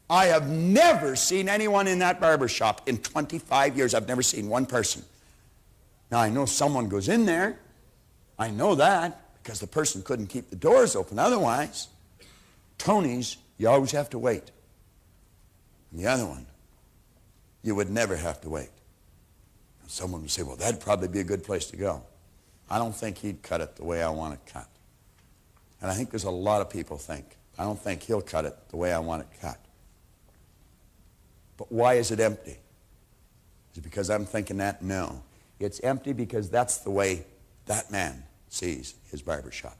I have never seen anyone in that barber shop in 25 years. I've never seen one person. Now, I know someone goes in there. I know that because the person couldn't keep the doors open otherwise. Tony's, you always have to wait. And the other one, you would never have to wait. And someone would say, well, that'd probably be a good place to go. I don't think he'd cut it the way I want it cut. And I think there's a lot of people think, I don't think he'll cut it the way I want it cut. But why is it empty? Is it because I'm thinking that? No. It's empty because that's the way that man sees his barber shop.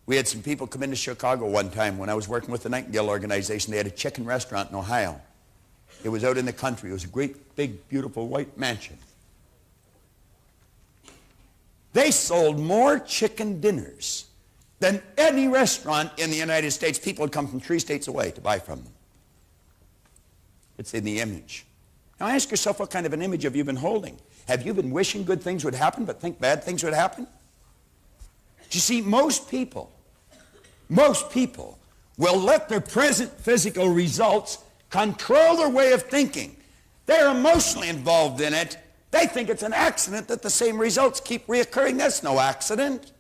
We had some people come into Chicago one time when I was working with the Nightingale organization. They had a chicken restaurant in Ohio. It was out in the country. It was a great, big, beautiful white mansion. They sold more chicken dinners than any restaurant in the United States. People would come from 3 states away to buy from them. It's in the image. Now ask yourself, what kind of an image have you been holding? Have you been wishing good things would happen but think bad things would happen? Do you see, most people will let their present physical results control their way of thinking. They're emotionally involved in it. They think it's an accident that the same results keep reoccurring. That's no accident.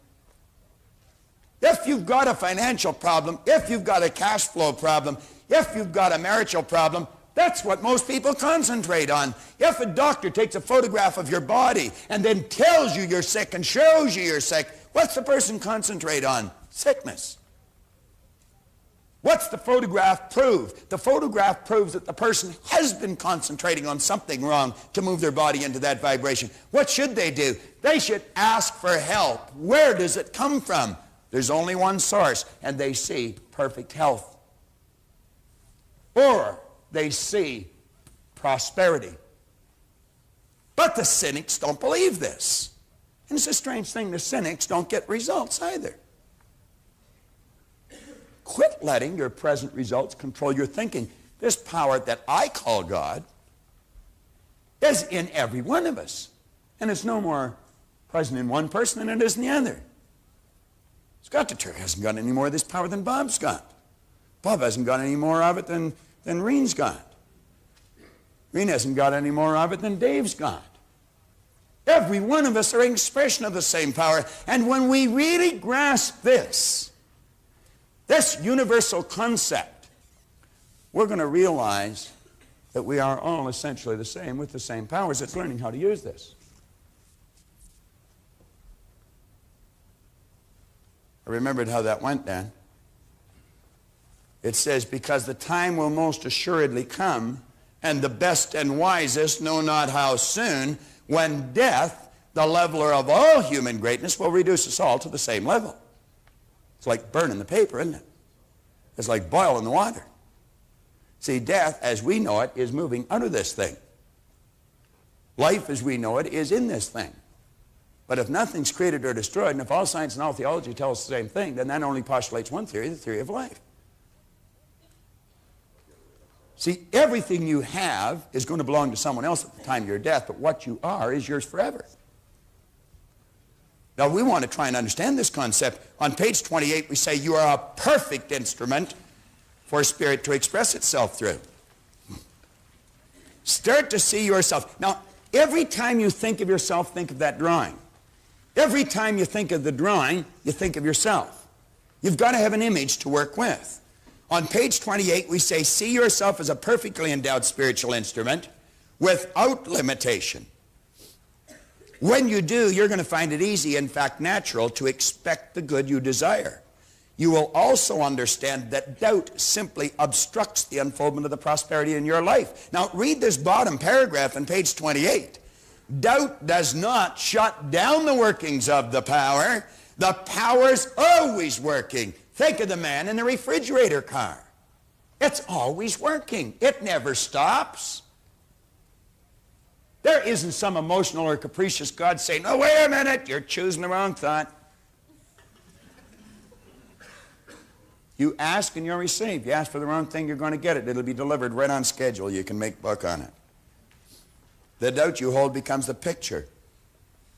If you've got a financial problem, if you've got a cash flow problem, if you've got a marital problem, that's what most people concentrate on. If a doctor takes a photograph of your body and then tells you you're sick and shows you you're sick, what's the person concentrate on? Sickness. What's the photograph prove? The photograph proves that the person has been concentrating on something wrong to move their body into that vibration. What should they do? They should ask for help. Where does it come from? There's only one source, and they see perfect health. Or they see prosperity. But the cynics don't believe this. And it's a strange thing, the cynics don't get results either. Quit letting your present results control your thinking. This power that I call God is in every one of us. And it's no more present in one person than it is in the other. Scott Deter hasn't got any more of this power than Bob's got. Bob hasn't got any more of it than Reen's got. Reen hasn't got any more of it than Dave's got. Every one of us are an expression of the same power. And when we really grasp this universal concept, we're going to realize that we are all essentially the same with the same powers. It's learning how to use this. I remembered how that went, Dan. It says, because the time will most assuredly come, and the best and wisest know not how soon, when death, the leveler of all human greatness, will reduce us all to the same level. It's like burning the paper, isn't it? It's like boiling the water. See, death, as we know it, is moving out of this thing. Life, as we know it, is in this thing. But if nothing's created or destroyed, and if all science and all theology tell us the same thing, then that only postulates one theory, the theory of life. See, everything you have is going to belong to someone else at the time of your death, but what you are is yours forever. Now, we want to try and understand this concept. On page 28, we say you are a perfect instrument for spirit to express itself through. Start to see yourself. Now, every time you think of yourself, think of that drawing. Every time you think of the drawing, you think of yourself. You've got to have an image to work with. On page 28, we say, see yourself as a perfectly endowed spiritual instrument without limitation. When you do, you're going to find it easy, in fact natural, to expect the good you desire. You will also understand that doubt simply obstructs the unfoldment of the prosperity in your life. Now, read this bottom paragraph on page 28. Doubt does not shut down the workings of the power. The power's always working. Think of the man in the refrigerator car. It's always working. It never stops. There isn't some emotional or capricious God saying, oh, wait a minute, you're choosing the wrong thought. You ask and you'll receive. You ask for the wrong thing, you're going to get it. It'll be delivered right on schedule. You can make buck on it. The doubt you hold becomes the picture,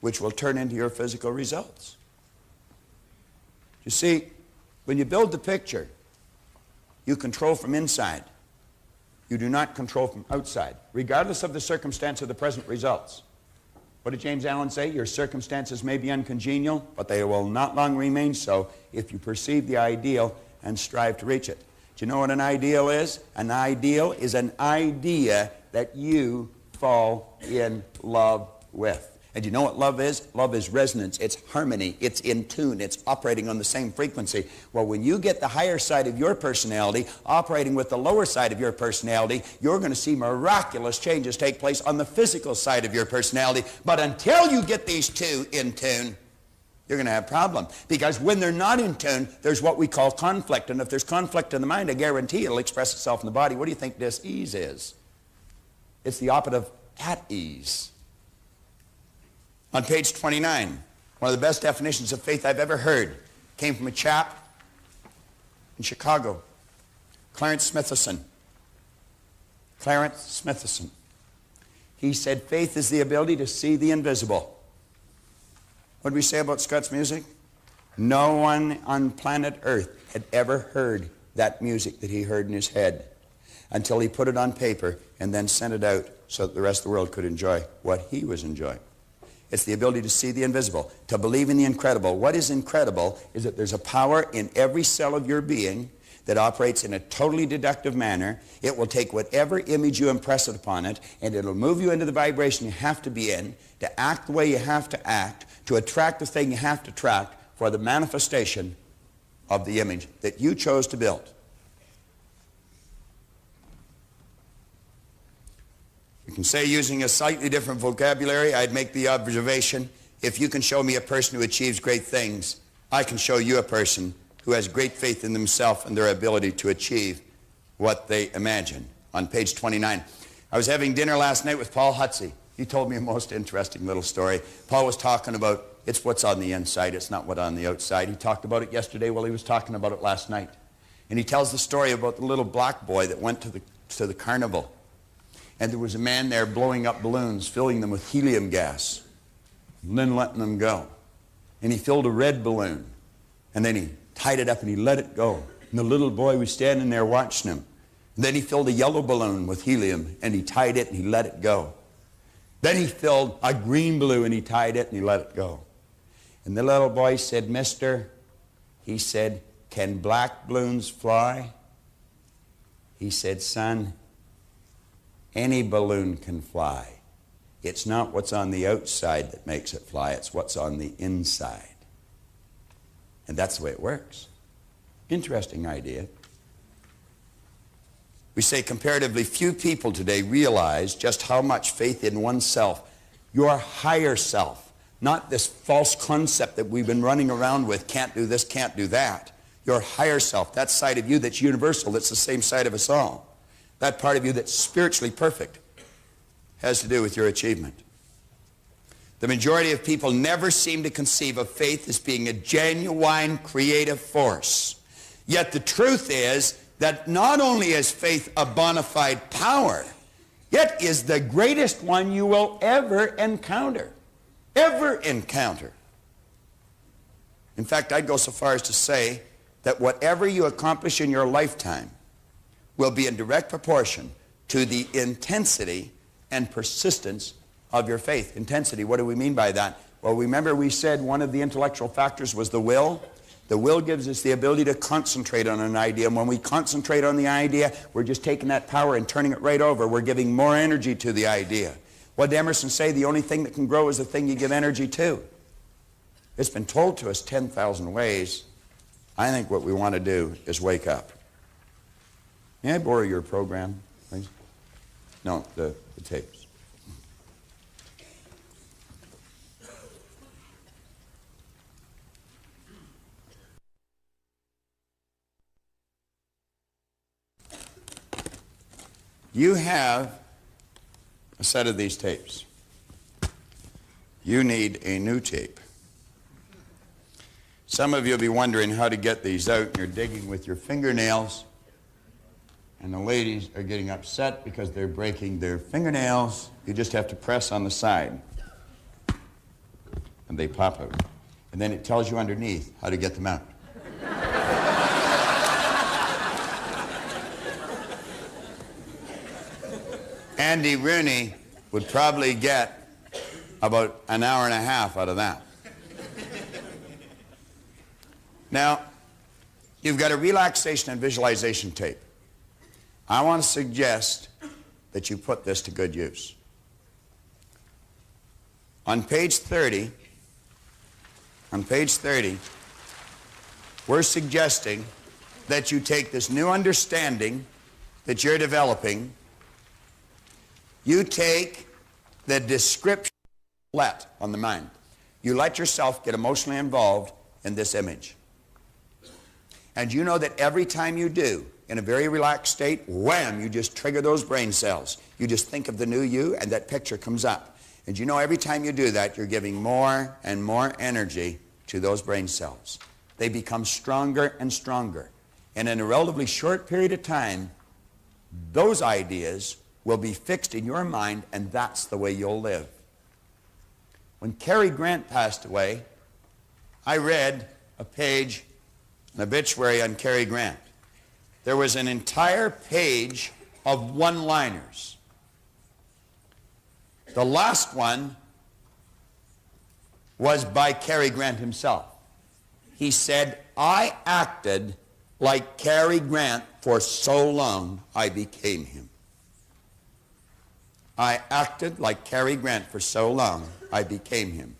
which will turn into your physical results. You see, when you build the picture, you control from inside. You do not control from outside, regardless of the circumstance of the present results. What did James Allen say? Your circumstances may be uncongenial, but they will not long remain so if you perceive the ideal and strive to reach it. Do you know what an ideal is? An ideal is an idea that you fall in love with. And you know what love is? Love is resonance. It's harmony. It's in tune. It's operating on the same frequency. Well, when you get the higher side of your personality operating with the lower side of your personality, you're going to see miraculous changes take place on the physical side of your personality. But until you get these two in tune, you're going to have a problem. Because when they're not in tune, there's what we call conflict. And if there's conflict in the mind, I guarantee it'll express itself in the body. What do you think dis-ease is? It's the opposite of at ease. On page 29, one of the best definitions of faith I've ever heard came from a chap in Chicago, Clarence Smithison. Clarence Smithison. He said, faith is the ability to see the invisible. What did we say about Scott's music? No one on planet Earth had ever heard that music that he heard in his head until he put it on paper and then sent it out so that the rest of the world could enjoy what he was enjoying. It's the ability to see the invisible, to believe in the incredible. What is incredible is that there's a power in every cell of your being that operates in a totally deductive manner. It will take whatever image you impress it upon it, and it'll move you into the vibration you have to be in, to act the way you have to act, to attract the thing you have to attract for the manifestation of the image that you chose to build. You can say, using a slightly different vocabulary, I'd make the observation, if you can show me a person who achieves great things, I can show you a person who has great faith in themselves and their ability to achieve what they imagine. On page 29. I was having dinner last night with Paul Hutsey. He told me a most interesting little story. Paul was talking about, it's what's on the inside, it's not what's on the outside. He talked about it yesterday while he was talking about it last night. And he tells the story about the little black boy that went to the carnival. And there was a man there blowing up balloons, filling them with helium gas, and then letting them go. And he filled a red balloon, and then he tied it up and he let it go. And the little boy was standing there watching him. And then he filled a yellow balloon with helium, and he tied it, and he let it go. Then he filled a green balloon, and he tied it, and he let it go. And the little boy said, "Mister," he said, "can black balloons fly?" He said, "Son, any balloon can fly. It's not what's on the outside that makes it fly, it's what's on the inside." And that's the way it works. Interesting idea. We say comparatively few people today realize just how much faith in oneself, your higher self, not this false concept that we've been running around with, can't do this, can't do that. Your higher self, that side of you that's universal, that's the same side of us all, that part of you that's spiritually perfect, has to do with your achievement. The majority of people never seem to conceive of faith as being a genuine creative force. Yet the truth is that not only is faith a bona fide power, it is the greatest one you will ever encounter. Ever encounter. In fact, I'd go so far as to say that whatever you accomplish in your lifetime will be in direct proportion to the intensity and persistence of your faith. Intensity, what do we mean by that? Well, remember we said one of the intellectual factors was the will. The will gives us the ability to concentrate on an idea. And when we concentrate on the idea, we're just taking that power and turning it right over. We're giving more energy to the idea. What did Emerson say? The only thing that can grow is the thing you give energy to. It's been told to us 10,000 ways. I think what we want to do is wake up. May I borrow your program, please? No, the tapes. You have a set of these tapes. You need a new tape. Some of you will be wondering how to get these out, and you're digging with your fingernails, and the ladies are getting upset because they're breaking their fingernails. You just have to press on the side, and they pop out. And then it tells you underneath how to get them out. Andy Rooney would probably get about an hour and a half out of that. Now, you've got a relaxation and visualization tape. I want to suggest that you put this to good use. On page 30, we're suggesting that you take this new understanding that you're developing. You take the description let on the mind. You let yourself get emotionally involved in this image. And you know that every time you do, in a very relaxed state, wham, you just trigger those brain cells. You just think of the new you, and that picture comes up. And you know every time you do that, you're giving more and more energy to those brain cells. They become stronger and stronger. And in a relatively short period of time, those ideas will be fixed in your mind, and that's the way you'll live. When Cary Grant passed away, I read a page, an obituary on Cary Grant. There was an entire page of one-liners. The last one was by Cary Grant himself. He said, "I acted like Cary Grant for so long I became him." I acted like Cary Grant for so long I became him.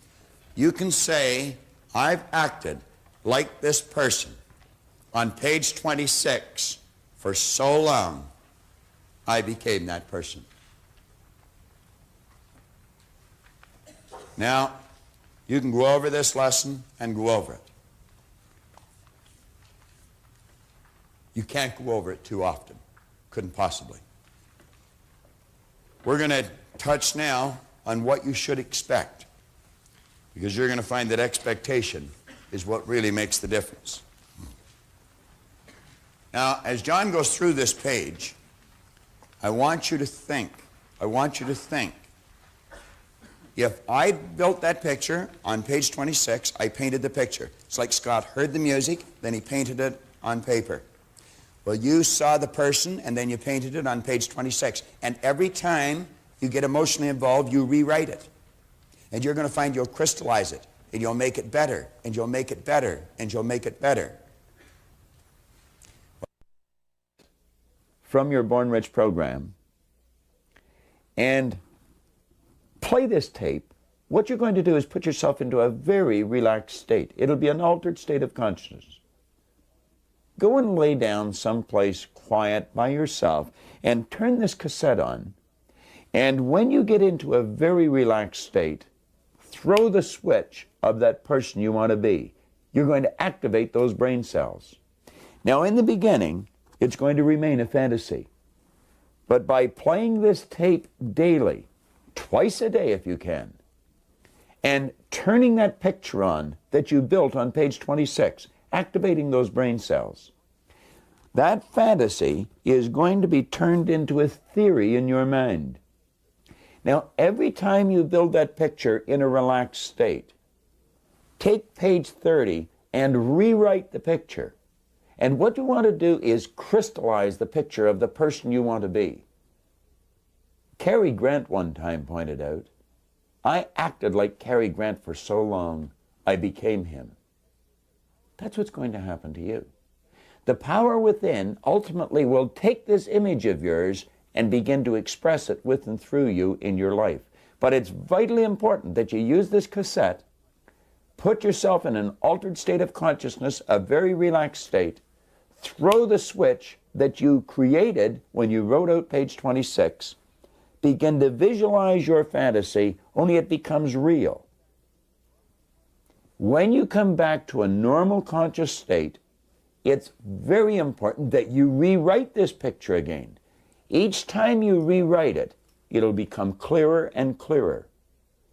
You can say, "I've acted like this person on page 26 for so long I became that person." Now, you can go over this lesson and go over it. You can't go over it too often. Couldn't possibly. We're going to touch now on what you should expect, because you're going to find that expectation is what really makes the difference. Now, as John goes through this page, I want you to think, if I built that picture on page 26, I painted the picture. It's like Scott heard the music, then he painted it on paper. Well, you saw the person and then you painted it on page 26. And every time you get emotionally involved, you rewrite it. And you're going to find you'll crystallize it. And you'll make it better. And you'll make it better. And you'll make it better. From your Born Rich program and play this tape, what you're going to do is put yourself into a very relaxed state. It'll be an altered state of consciousness. Go and lay down someplace quiet by yourself and turn this cassette on. And when you get into a very relaxed state, throw the switch of that person you want to be. You're going to activate those brain cells. Now, in the beginning, it's going to remain a fantasy. But by playing this tape daily, twice a day if you can, and turning that picture on that you built on page 26, activating those brain cells, that fantasy is going to be turned into a theory in your mind. Now, every time you build that picture in a relaxed state, take page 30 and rewrite the picture. And what you want to do is crystallize the picture of the person you want to be. Cary Grant one time pointed out, I acted like Cary Grant for so long, I became him. That's what's going to happen to you. The power within ultimately will take this image of yours and begin to express it with and through you in your life. But it's vitally important that you use this cassette, put yourself in an altered state of consciousness, a very relaxed state, throw the switch that you created when you wrote out page 26, begin to visualize your fantasy, only it becomes real. When you come back to a normal conscious state, it's very important that you rewrite this picture again. Each time you rewrite it, it'll become clearer and clearer.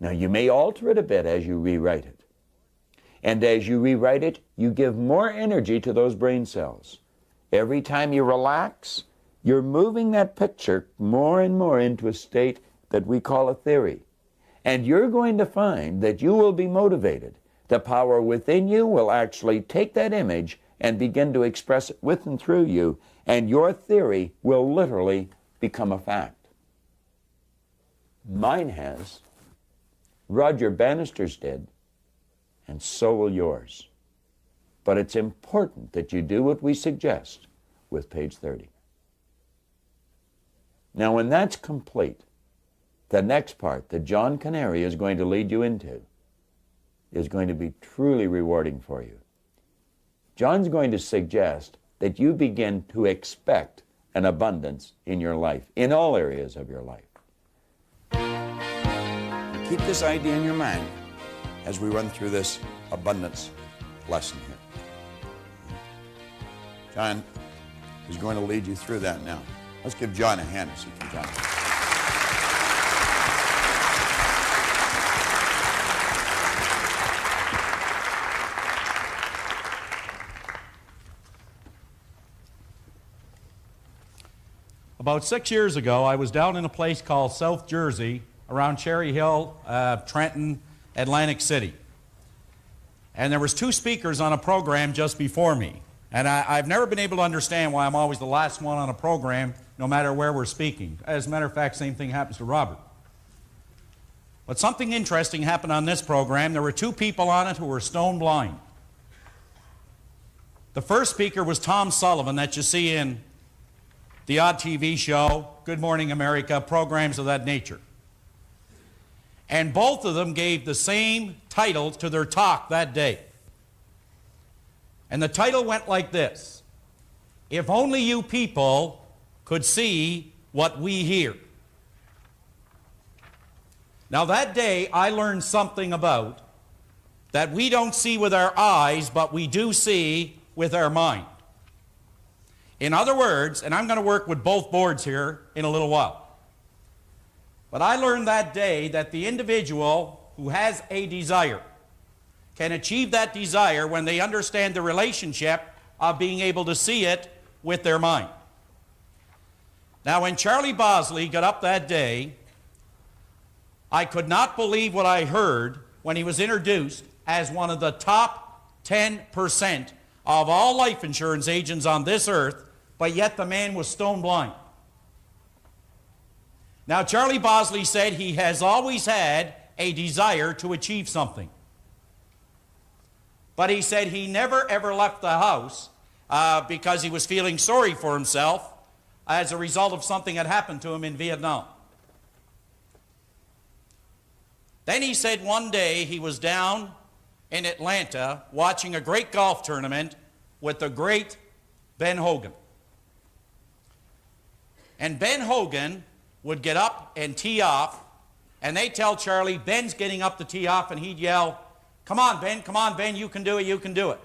Now, you may alter it a bit as you rewrite it. And as you rewrite it, you give more energy to those brain cells. Every time you relax, you're moving that picture more and more into a state that we call a theory. And you're going to find that you will be motivated. The power within you will actually take that image and begin to express it with and through you, and your theory will literally become a fact. Mine has, Roger Bannister's did, and so will yours. But it's important that you do what we suggest with page 30. Now, when that's complete, the next part that John Kanary is going to lead you into is going to be truly rewarding for you. John's going to suggest that you begin to expect an abundance in your life, in all areas of your life. Keep this idea in your mind as we run through this abundance lesson here. John is going to lead you through that now. Let's give John a hand as he comes on. About 6 years ago, I was down in a place called South Jersey, around Cherry Hill, Trenton, Atlantic City. And there was 2 speakers on a program just before me. And I've never been able to understand why I'm always the last one on a program, no matter where we're speaking. As a matter of fact, same thing happens to Robert. But something interesting happened on this program. There were 2 people on it who were stone blind. The first speaker was Tom Sullivan, that you see in the odd TV show, Good Morning America, programs of that nature. And both of them gave the same title to their talk that day. And the title went like this: If only you people could see what we hear. Now that day I learned something about that we don't see with our eyes, but we do see with our mind. In other words, and I'm going to work with both boards here in a little while, but I learned that day that the individual who has a desire can achieve that desire when they understand the relationship of being able to see it with their mind. Now, when Charlie Bosley got up that day, I could not believe what I heard when he was introduced as one of the top 10% of all life insurance agents on this earth but yet the man was stone blind. Now, Charlie Bosley said he has always had a desire to achieve something. But he said he never ever left the house because he was feeling sorry for himself as a result of something that happened to him in Vietnam. Then he said one day he was down in Atlanta watching a great golf tournament with the great Ben Hogan. And Ben Hogan would get up and tee off, and they'd tell Charlie, Ben's getting up to tee off, and he'd yell, come on, Ben, you can do it, you can do it.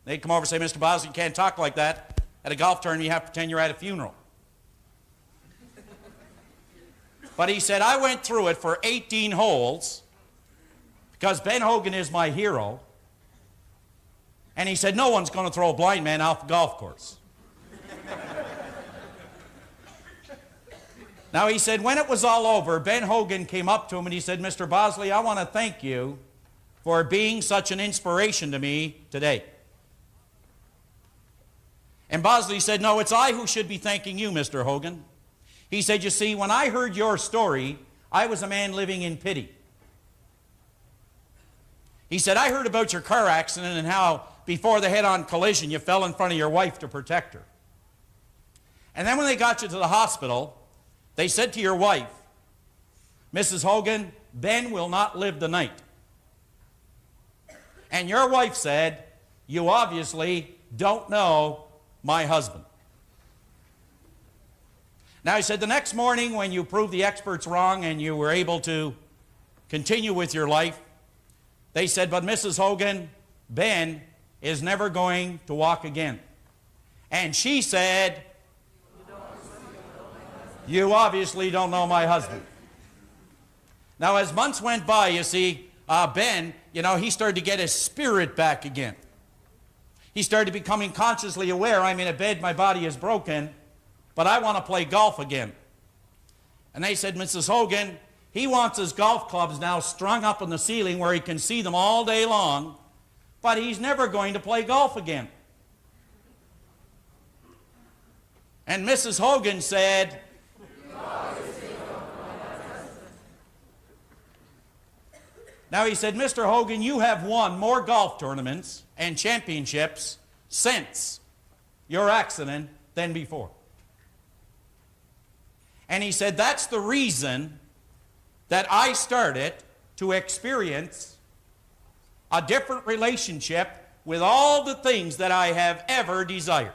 They'd come over and say, Mr. Bosley, you can't talk like that. At a golf tournament, you have to pretend you're at a funeral. But he said, I went through it for 18 holes because Ben Hogan is my hero. And he said, no one's going to throw a blind man off the golf course. Now, he said, when it was all over, Ben Hogan came up to him and he said, Mr. Bosley, I want to thank you for being such an inspiration to me today. And Bosley said, no, it's I who should be thanking you, Mr. Hogan. He said, you see, when I heard your story, I was a man living in pity. He said, I heard about your car accident and how before the head-on collision you fell in front of your wife to protect her. And then when they got you to the hospital, they said to your wife, Mrs. Hogan, Ben will not live the night. And your wife said, you obviously don't know my husband. Now, he said, the next morning when you proved the experts wrong and you were able to continue with your life, they said, but Mrs. Hogan, Ben is never going to walk again. And she said, you obviously don't know my husband. Now, as months went by, you see, Ben, he started to get his spirit back again. He started becoming consciously aware, I'm in a bed, my body is broken, but I want to play golf again. And they said, Mrs. Hogan, he wants his golf clubs now strung up on the ceiling where he can see them all day long, but he's never going to play golf again. And Mrs. Hogan said, now he said, Mr. Hogan, you have won more golf tournaments and championships since your accident than before. And he said, that's the reason that I started to experience a different relationship with all the things that I have ever desired.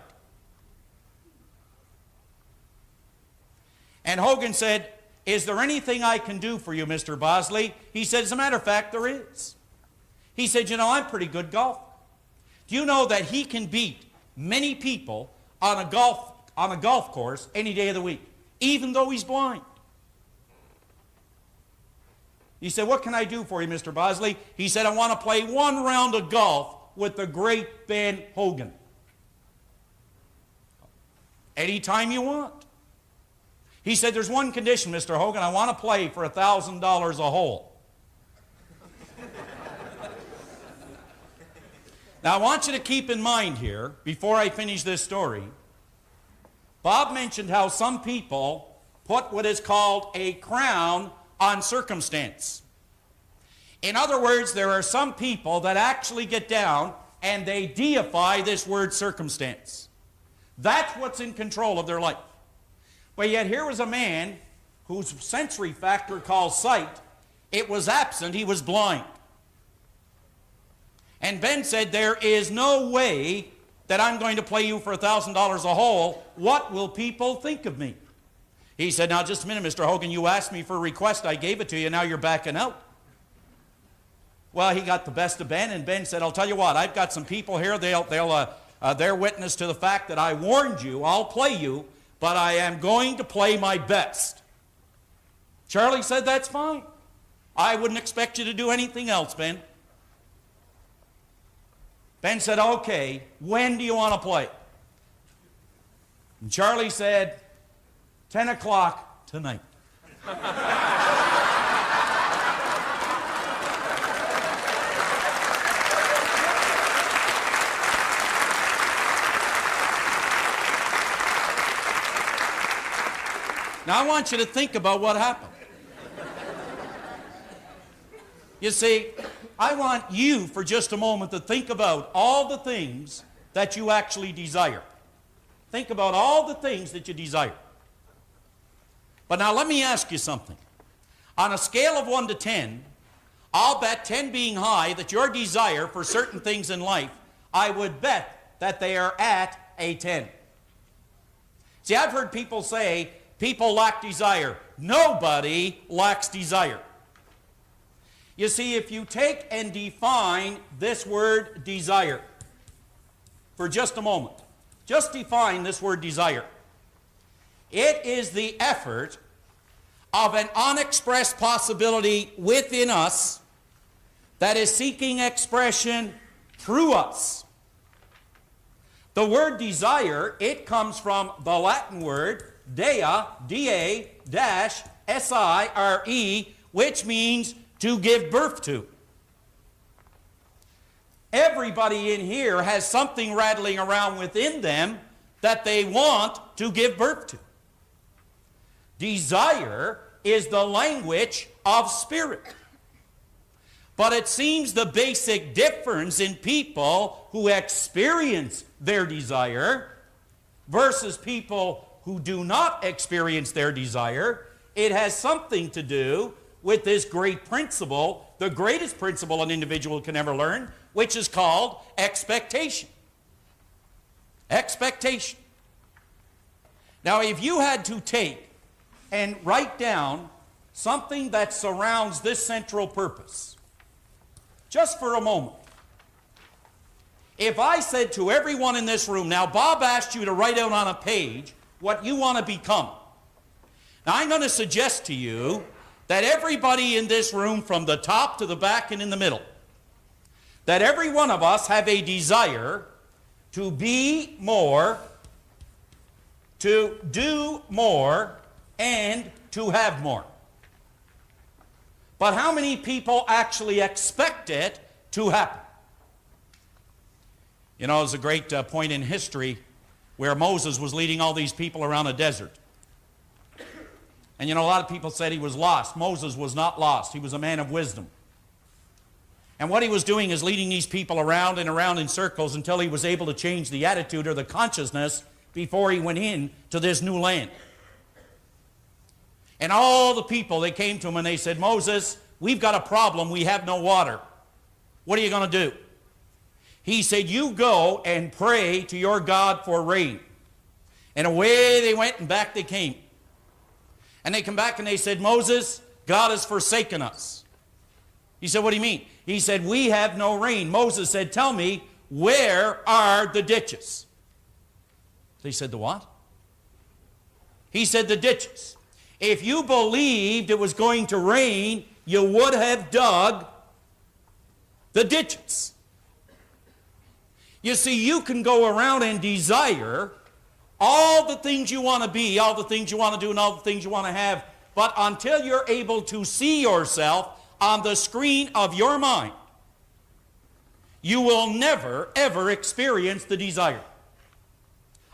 And Hogan said, is there anything I can do for you, Mr. Bosley? He said, as a matter of fact, there is. He said, I'm pretty good golfer. Do you know that he can beat many people on a golf course any day of the week, even though he's blind? He said, what can I do for you, Mr. Bosley? He said, I want to play one round of golf with the great Ben Hogan. Anytime you want. He said, there's one condition, Mr. Hogan. I want to play for $1,000 a hole. Now, I want you to keep in mind here, before I finish this story, Bob mentioned how some people put what is called a crown on circumstance. In other words, there are some people that actually get down and they deify this word circumstance. That's what's in control of their life. But yet here was a man whose sensory factor called sight, it was absent, he was blind. And Ben said, there is no way that I'm going to play you for $1,000 a hole. What will people think of me? He said, now just a minute, Mr. Hogan, you asked me for a request, I gave it to you, now you're backing out. Well, he got the best of Ben, and Ben said, I'll tell you what, I've got some people here, they're witness to the fact that I warned you, I'll play you, but I am going to play my best. Charlie said, that's fine. I wouldn't expect you to do anything else, Ben. Ben said, okay, when do you want to play? And Charlie said, 10 o'clock tonight. Now I want you to think about what happened. You see, I want you for just a moment to think about all the things that you actually desire. Think about all the things that you desire. But now let me ask you something. On a scale of 1 to 10, I'll bet 10 being high that your desire for certain things in life, I would bet that they are at a 10. See, I've heard people say, people lack desire. Nobody lacks desire. You see, if you take and define this word desire for just a moment, just define this word desire. It is the effort of an unexpressed possibility within us that is seeking expression through us. The word desire, it comes from the Latin word dea, D-A-S-I-R-E, which means to give birth to. Everybody in here has something rattling around within them that they want to give birth to. Desire is the language of spirit. But it seems the basic difference in people who experience their desire versus people who do not experience their desire, it has something to do with this great principle, the greatest principle an individual can ever learn, which is called expectation. Expectation. Now, if you had to take and write down something that surrounds this central purpose, just for a moment, if I said to everyone in this room, now Bob asked you to write out on a page what you want to become. Now I'm going to suggest to you that everybody in this room, from the top to the back and in the middle, that every one of us have a desire to be more, to do more, and to have more. But how many people actually expect it to happen? You know, there's a great point in history where Moses was leading all these people around a desert. And you know, a lot of people said he was lost. Moses was not lost. He was a man of wisdom. And what he was doing is leading these people around and around in circles until he was able to change the attitude or the consciousness before he went in to this new land. And all the people, they came to him and they said, Moses, we've got a problem. We have no water. What are you going to do? He said, you go and pray to your God for rain. And away they went and back they came. And they come back and they said, Moses, God has forsaken us. He said, what do you mean? He said, we have no rain. Moses said, tell me, where are the ditches? He said, the what? He said, the ditches. If you believed it was going to rain, you would have dug the ditches. You see, you can go around and desire all the things you want to be, all the things you want to do, and all the things you want to have, but until you're able to see yourself on the screen of your mind, you will never, ever experience the desire.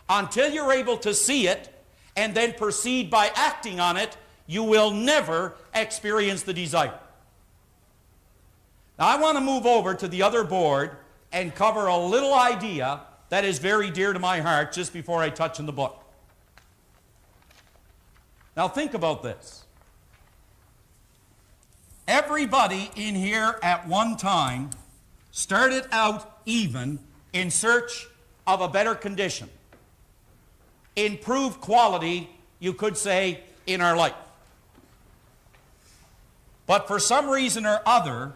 Until you're able to see it and then proceed by acting on it, you will never experience the desire. Now, I want to move over to the other board and cover a little idea that is very dear to my heart just before I touch on the book. Now think about this. Everybody in here at one time started out even in search of a better condition. Improved quality, you could say, in our life. But for some reason or other,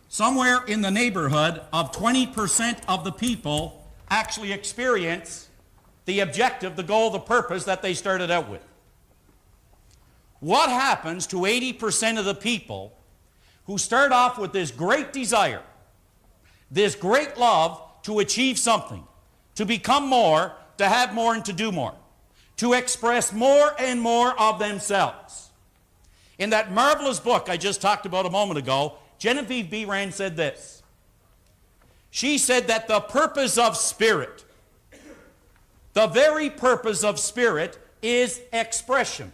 somewhere in the neighborhood of 20% of the people actually experience the objective, the goal, the purpose that they started out with. What happens to 80% of the people who start off with this great desire, this great love to achieve something, to become more, to have more, and to do more, to express more and more of themselves? In that marvelous book I just talked about a moment ago, Genevieve B. Rand said this. She said that the purpose of spirit, the very purpose of spirit, is expression.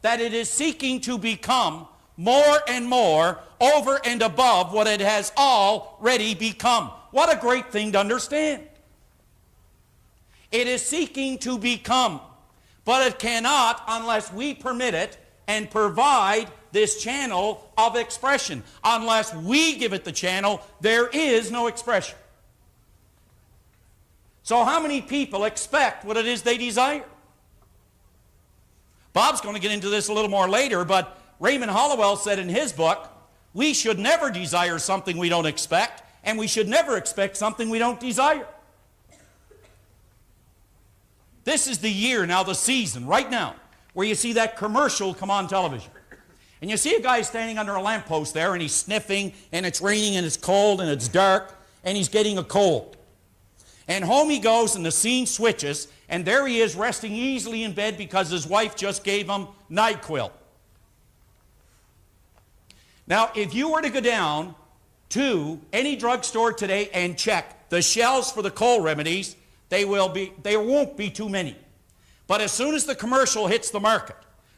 that it is seeking to become more and more over and above what it has already become. What a great thing to understand. It is seeking to become, but it cannot unless we permit it and provide this channel of expression. Unless we give it the channel, there is no expression. So how many people expect what it is they desire? Bob's going to get into this a little more later, but Raymond Hollowell said in his book, we should never desire something we don't expect, and we should never expect something we don't desire. This is the year now, the season, right now, where you see that commercial come on television. And you see a guy standing under a lamppost there, and he's sniffing, and it's raining, and it's cold, and it's dark, and he's getting a cold. And home he goes, and the scene switches, and there he is resting easily in bed because his wife just gave him NyQuil. Now, if you were to go down to any drugstore today and check the shelves for the cold remedies, there won't be too many. But as soon as the commercial hits the market,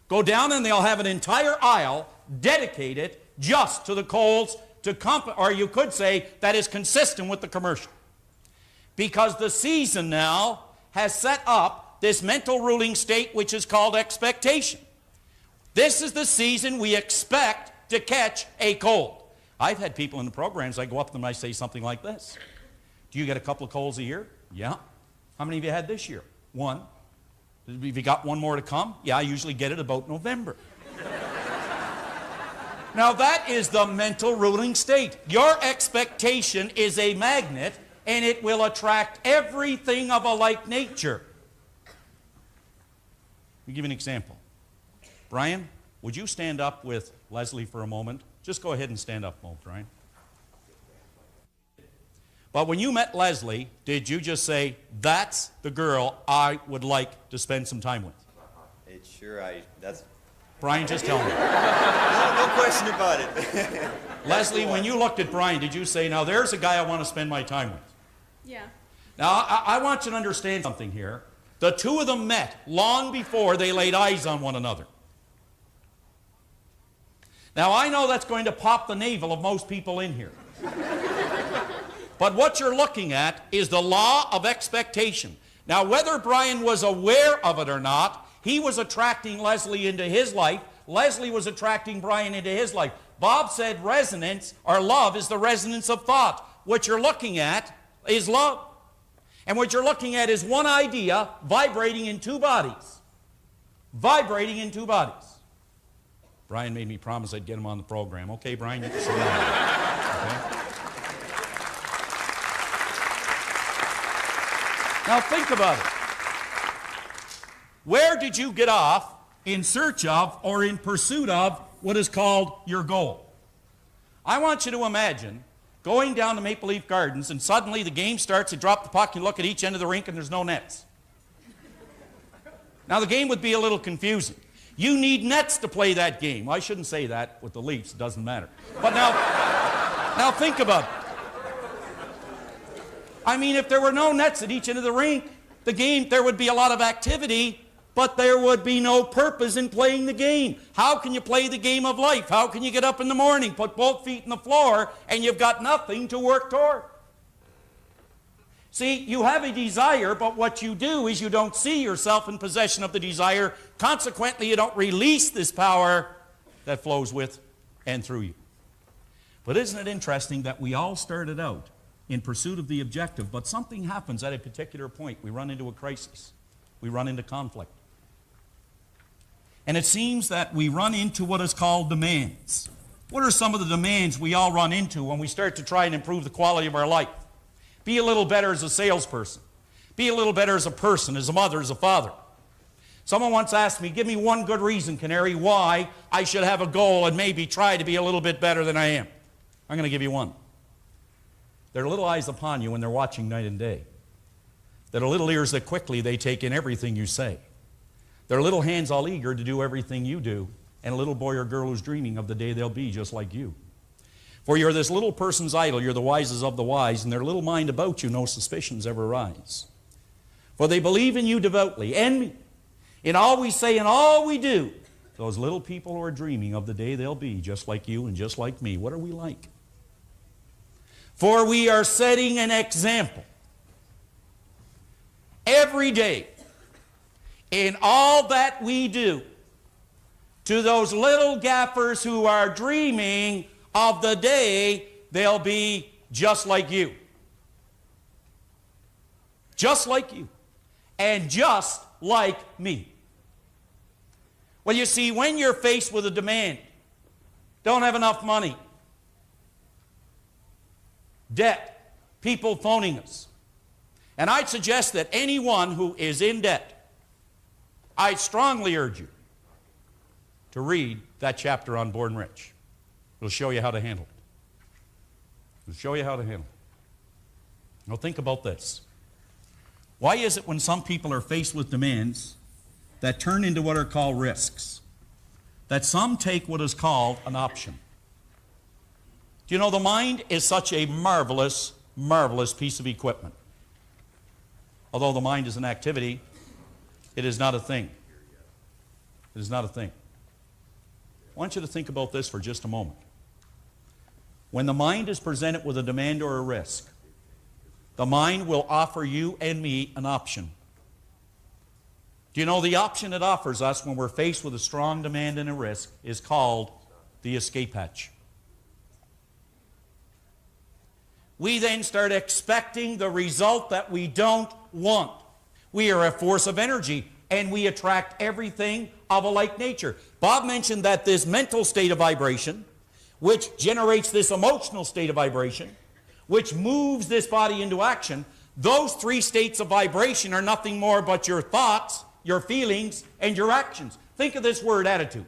go down and they'll have an entire aisle dedicated just to the colds, or you could say that is consistent with the commercial. Because the season now has set up this mental ruling state which is called expectation. This is the season we expect to catch a cold. I've had people in the programs, I go up to them and I say something like this. Do you get a couple of colds a year? Yeah. How many have you had this year? One. Have you got one more to come? Yeah, I usually get it about November. Now that is the mental ruling state. Your expectation is a magnet, and it will attract everything of a like nature. Let me give you an example. Brian, would you stand up with Leslie for a moment? Just go ahead and stand up, Brian. But when you met Leslie, did you just say, that's the girl I would like to spend some time with? That's... Brian, just tell me. No question about it. Leslie, when you looked at Brian, did you say, now there's a guy I want to spend my time with? Yeah. Now, I want you to understand something here. The two of them met long before they laid eyes on one another. Now, I know that's going to pop the navel of most people in here. But what you're looking at is the law of expectation. Now, whether Brian was aware of it or not, he was attracting Leslie into his life. Leslie was attracting Brian into his life. Bob said resonance, or love, is the resonance of thought. What you're looking at is love. And what you're looking at is one idea vibrating in two bodies. Vibrating in two bodies. Brian made me promise I'd get him on the program. Okay, Brian, you can sit down. Okay? Now think about it. Where did you get off in search of or in pursuit of what is called your goal? I want you to imagine going down to Maple Leaf Gardens and suddenly the game starts, you drop the puck, you look at each end of the rink and there's no nets. Now the game would be a little confusing. You need nets to play that game. Well, I shouldn't say that with the Leafs, it doesn't matter. But now think about it. I mean, if there were no nets at each end of the rink, the game, there would be a lot of activity, but there would be no purpose in playing the game. How can you play the game of life? How can you get up in the morning, put both feet in the floor, and you've got nothing to work toward? See, you have a desire, but what you do is you don't see yourself in possession of the desire. Consequently, you don't release this power that flows with and through you. But isn't it interesting that we all started out in pursuit of the objective, but something happens at a particular point. We run into a crisis. We run into conflict. And it seems that we run into what is called demands. What are some of the demands we all run into when we start to try and improve the quality of our life? Be a little better as a salesperson. Be a little better as a person, as a mother, as a father. Someone once asked me, give me one good reason, Kanary, why I should have a goal and maybe try to be a little bit better than I am. I'm going to give you one. There are little eyes upon you when they're watching night and day. There are little ears that quickly they take in everything you say. There are little hands all eager to do everything you do, and a little boy or girl who's dreaming of the day they'll be just like you. For you're this little person's idol, you're the wisest of the wise, and their little mind about you no suspicions ever rise. For they believe in you devoutly, and me, in all we say and all we do, Those little people who are dreaming of the day they'll be just like you and just like me. What are we like? For we are setting an example every day in all that we do to those little gaffers who are dreaming of the day they'll be just like you. Just like you. And just like me. Well, you see, when you're faced with a demand, don't have enough money, debt, people phoning us, and I'd suggest that anyone who is in debt, I'd strongly urge you to read that chapter on Born Rich. It'll show you how to handle it. It'll show you how to handle it. Now think about this. Why is it when some people are faced with demands that turn into what are called risks, that some take what is called an option? Do you know the mind is such a marvelous, marvelous piece of equipment? Although the mind is an activity, it is not a thing. It is not a thing. I want you to think about this for just a moment. When the mind is presented with a demand or a risk, the mind will offer you and me an option. Do you know the option it offers us when we're faced with a strong demand and a risk is called the escape hatch. We then start expecting the result that we don't want. We are a force of energy, and we attract everything of a like nature. Bob mentioned that this mental state of vibration, which generates this emotional state of vibration, which moves this body into action, those three states of vibration are nothing more but your thoughts, your feelings, and your actions. Think of this word, attitude.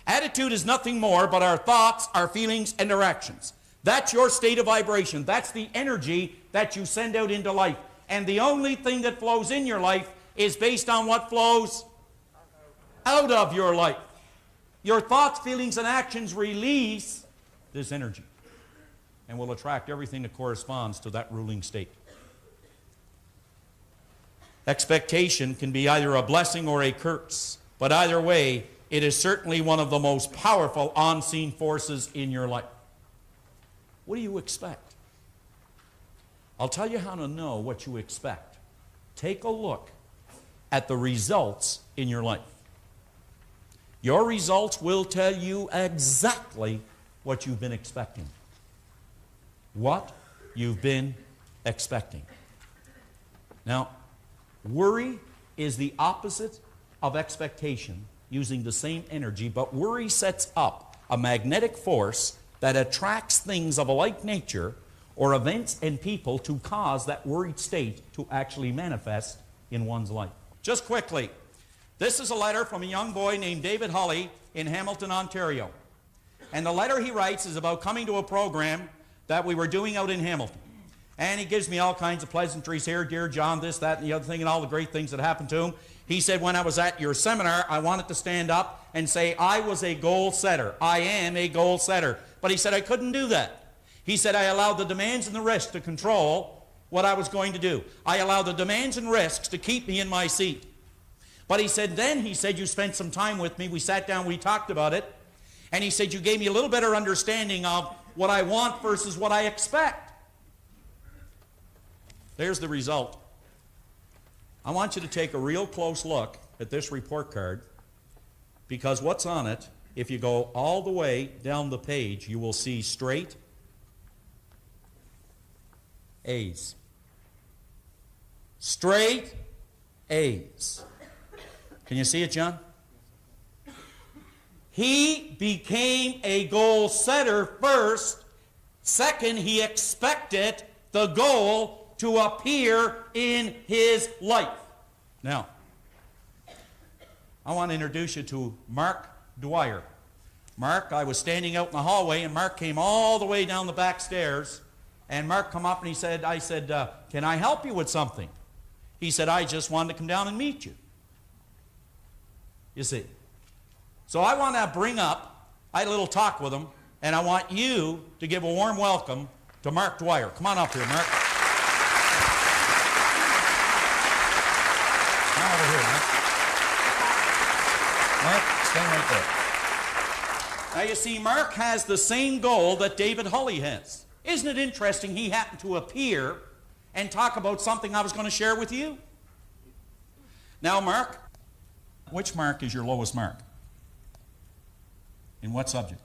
Attitude is nothing more but our thoughts, our feelings, and our actions. That's your state of vibration. That's the energy that you send out into life. And the only thing that flows in your life is based on what flows out of your life. Your thoughts, feelings, and actions release this energy and will attract everything that corresponds to that ruling state. Expectation can be either a blessing or a curse, but either way, it is certainly one of the most powerful unseen forces in your life. What do you expect? I'll tell you how to know what you expect. Take a look at the results in your life. Your results will tell you exactly what you've been expecting. What you've been expecting. Now, worry is the opposite of expectation, using the same energy, but worry sets up a magnetic force that attracts things of a like nature or events and people to cause that worried state to actually manifest in one's life. Just quickly, this is a letter from a young boy named David Hulley in Hamilton, Ontario. And the letter he writes is about coming to a program that we were doing out in Hamilton. And he gives me all kinds of pleasantries here, dear John, this, that, and the other thing, and all the great things that happened to him. He said, when I was at your seminar, I wanted to stand up and say, I was a goal setter. I am a goal setter. But he said, I couldn't do that. He said, I allowed the demands and the risks to control what I was going to do. I allowed the demands and risks to keep me in my seat. But he said, then he said, you spent some time with me. We sat down, we talked about it. And he said, you gave me a little better understanding of what I want versus what I expect. There's the result. I want you to take a real close look at this report card, because what's on it, if you go all the way down the page, you will see straight A's. Straight A's. Can you see it, John? He became a goal setter first. Second, he expected the goal to appear in his life. Now, I want to introduce you to Mark Dwyer. Mark, I was standing out in the hallway, and Mark came all the way down the back stairs, and Mark come up and he said, I said, can I help you with something? He said, I just wanted to come down and meet you. You see. So I want to bring up, I had a little talk with him, and I want you to give a warm welcome to Mark Dwyer. Come on up here, Mark. Come over here, Mark. Mark, stand right there. Now you see, Mark has the same goal that David Hulley has. Isn't it interesting he happened to appear and talk about something I was going to share with you? Now, Mark, which mark is your lowest mark? In what subject?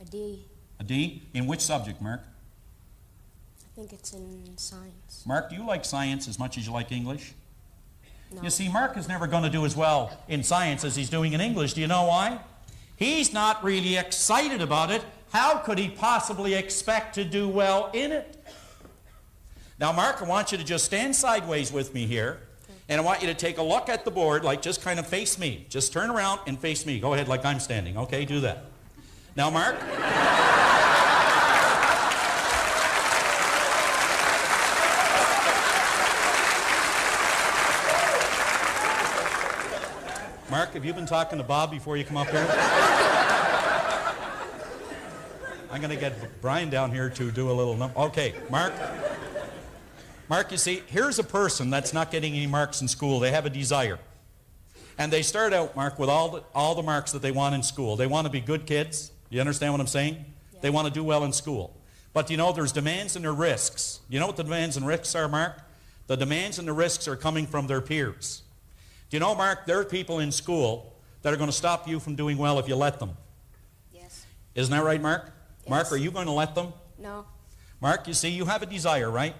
A D. A D? In which subject, Mark? I think it's in science. Mark, do you like science as much as you like English? No. You see, Mark is never going to do as well in science as he's doing in English. Do you know why? He's not really excited about it. How could he possibly expect to do well in it? Now, Mark, I want you to just stand sideways with me here, and I want you to take a look at the board, like just kind of face me. Just turn around and face me. Go ahead like I'm standing, okay? Do that. Now, Mark. Mark, have you been talking to Bob before you come up here? I'm going to get Brian down here to do a little number. Okay, Mark. Mark, you see, here's a person that's not getting any marks in school. They have a desire. And they start out, Mark, with all the marks that they want in school. They want to be good kids. You understand what I'm saying? Yeah. They want to do well in school. But you know, there's demands and there are risks. You know what the demands and risks are, Mark? The demands and the risks are coming from their peers. Do you know, Mark, there are people in school that are going to stop you from doing well if you let them. Yes. Isn't that right, Mark? Yes. Mark, are you going to let them? No. Mark, you see, you have a desire, right?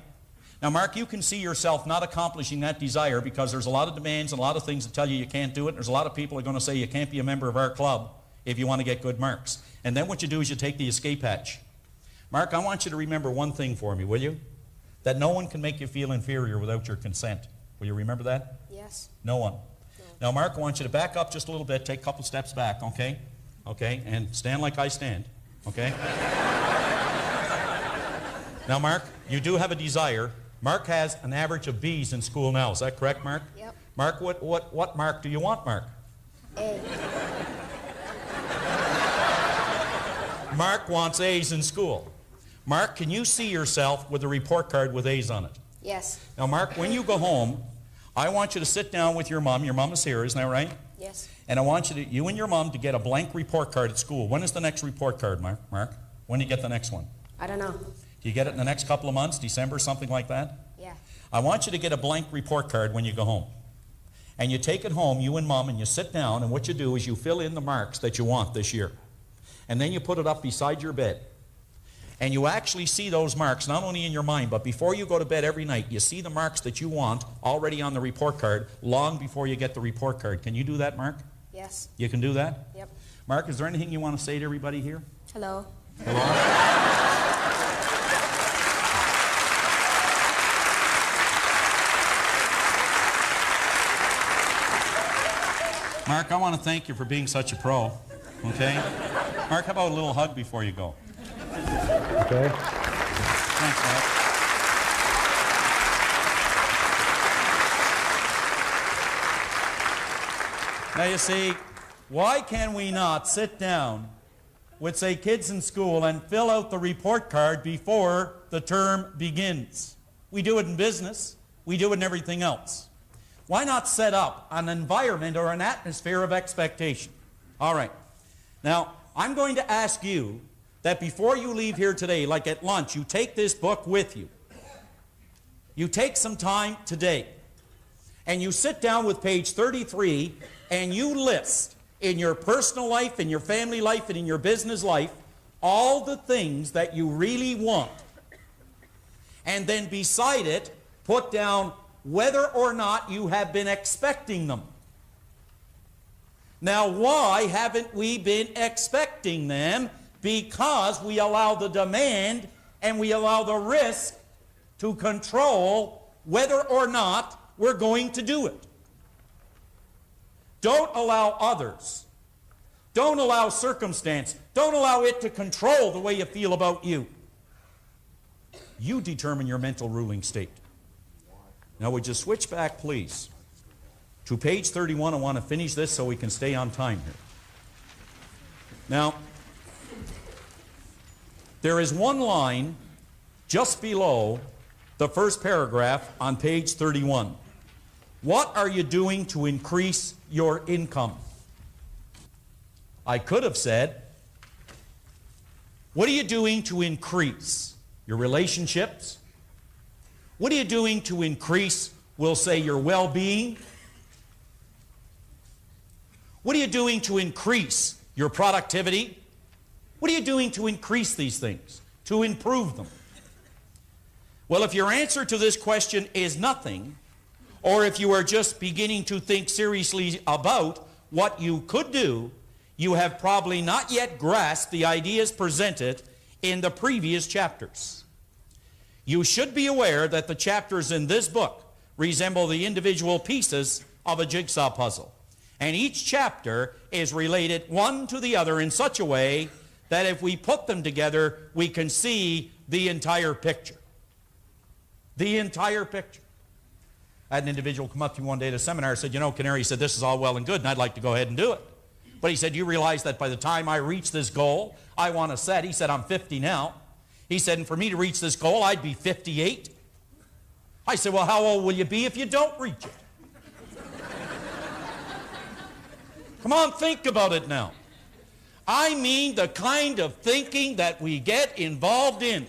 Now, Mark, you can see yourself not accomplishing that desire because there's a lot of demands and a lot of things that tell you can't do it. There's a lot of people who are going to say you can't be a member of our club if you want to get good marks. And then what you do is you take the escape hatch. Mark, I want you to remember one thing for me, will you? That no one can make you feel inferior without your consent. Will you remember that? Yes. No one. No. Now, Mark, I want you to back up just a little bit, take a couple steps back, okay? Okay, and stand like I stand, okay? Now, Mark, you do have a desire. Mark has an average of B's in school now. Is that correct, Mark? Yep. Mark, what mark do you want, Mark? A. Mark wants A's in school. Mark, can you see yourself with a report card with A's on it? Yes. Now, Mark, when you go home, I want you to sit down with your mom. Your mom is here, isn't that right? Yes. And I want you and your mom to get a blank report card at school. When is the next report card, Mark? When do you get the next one? I don't know. Do you get it in the next couple of months, December, something like that? Yeah. I want you to get a blank report card when you go home. And you take it home, you and Mom, and you sit down, and what you do is you fill in the marks that you want this year. And then you put it up beside your bed. And you actually see those marks, not only in your mind, but before you go to bed every night, you see the marks that you want already on the report card long before you get the report card. Can you do that, Mark? Yes. You can do that? Yep. Mark, is there anything you want to say to everybody here? Hello. Hello? Mark, I want to thank you for being such a pro, okay? Mark, how about a little hug before you go? Okay. Thanks, Mark. Now you see, why can we not sit down with, say, kids in school and fill out the report card before the term begins? We do it in business. We do it in everything else. Why not set up an environment or an atmosphere of expectation? All right. Now, I'm going to ask you that before you leave here today, like at lunch, you take this book with you. You take some time today, and you sit down with page 33, and you list in your personal life, in your family life, and in your business life, all the things that you really want. And then beside it, put down whether or not you have been expecting them. Now, why haven't we been expecting them? Because we allow the demand and we allow the risk to control whether or not we're going to do it. Don't allow others. Don't allow circumstance. Don't allow it to control the way you feel about you. You determine your mental ruling state. Now, would you switch back, please, to page 31? I want to finish this so we can stay on time here. Now, there is one line just below the first paragraph on page 31. What are you doing to increase your income? I could have said, what are you doing to increase your relationships? What are you doing to increase, we'll say, your well-being? What are you doing to increase your productivity? What are you doing to increase these things, to improve them? Well, if your answer to this question is nothing, or if you are just beginning to think seriously about what you could do, you have probably not yet grasped the ideas presented in the previous chapters. You should be aware that the chapters in this book resemble the individual pieces of a jigsaw puzzle. And each chapter is related one to the other in such a way that if we put them together, we can see the entire picture. The entire picture. I had an individual come up to me one day at a seminar and said, you know, Kanary, he said, this is all well and good, and I'd like to go ahead and do it. But he said, you realize that by the time I reach this goal I want to set, he said, I'm 50 now. He said, and for me to reach this goal, I'd be 58. I said, well, how old will you be if you don't reach it? Come on, think about it now. I mean the kind of thinking that we get involved in.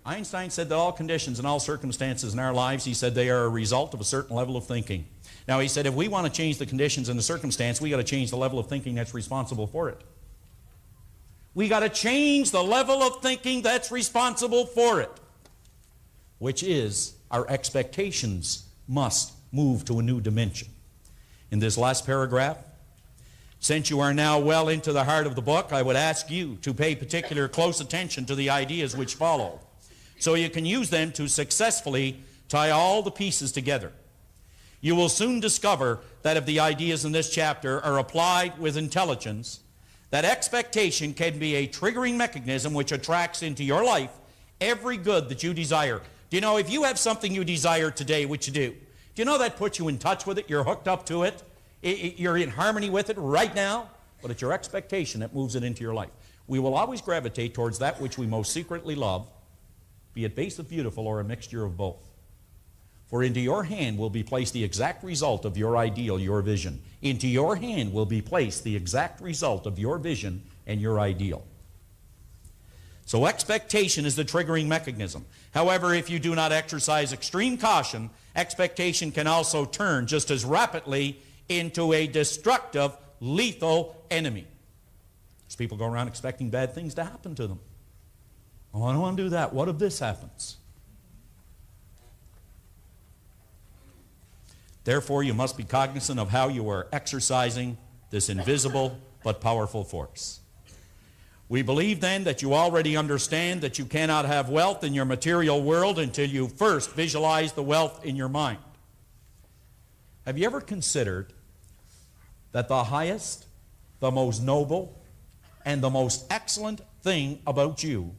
Einstein said that all conditions and all circumstances in our lives, he said, they are a result of a certain level of thinking. Now, he said, if we want to change the conditions and the circumstance, we got to change the level of thinking that's responsible for it. We got to change the level of thinking that's responsible for it, which is our expectations must move to a new dimension. In this last paragraph, since you are now well into the heart of the book, I would ask you to pay particular close attention to the ideas which follow, so you can use them to successfully tie all the pieces together. You will soon discover that if the ideas in this chapter are applied with intelligence, that expectation can be a triggering mechanism which attracts into your life every good that you desire. Do you know, if you have something you desire today, which you do you know that puts you in touch with it? You're hooked up to it. You're in harmony with it right now, but it's your expectation that moves it into your life. We will always gravitate towards that which we most secretly love, be it base of beautiful or a mixture of both. For into your hand will be placed the exact result of your ideal, your vision. Into your hand will be placed the exact result of your vision and your ideal. So expectation is the triggering mechanism. However, if you do not exercise extreme caution, expectation can also turn just as rapidly into a destructive, lethal enemy. As people go around expecting bad things to happen to them. Oh, I don't want to do that. What if this happens? Therefore, you must be cognizant of how you are exercising this invisible but powerful force. We believe then that you already understand that you cannot have wealth in your material world until you first visualize the wealth in your mind. Have you ever considered that the highest, the most noble, and the most excellent thing about you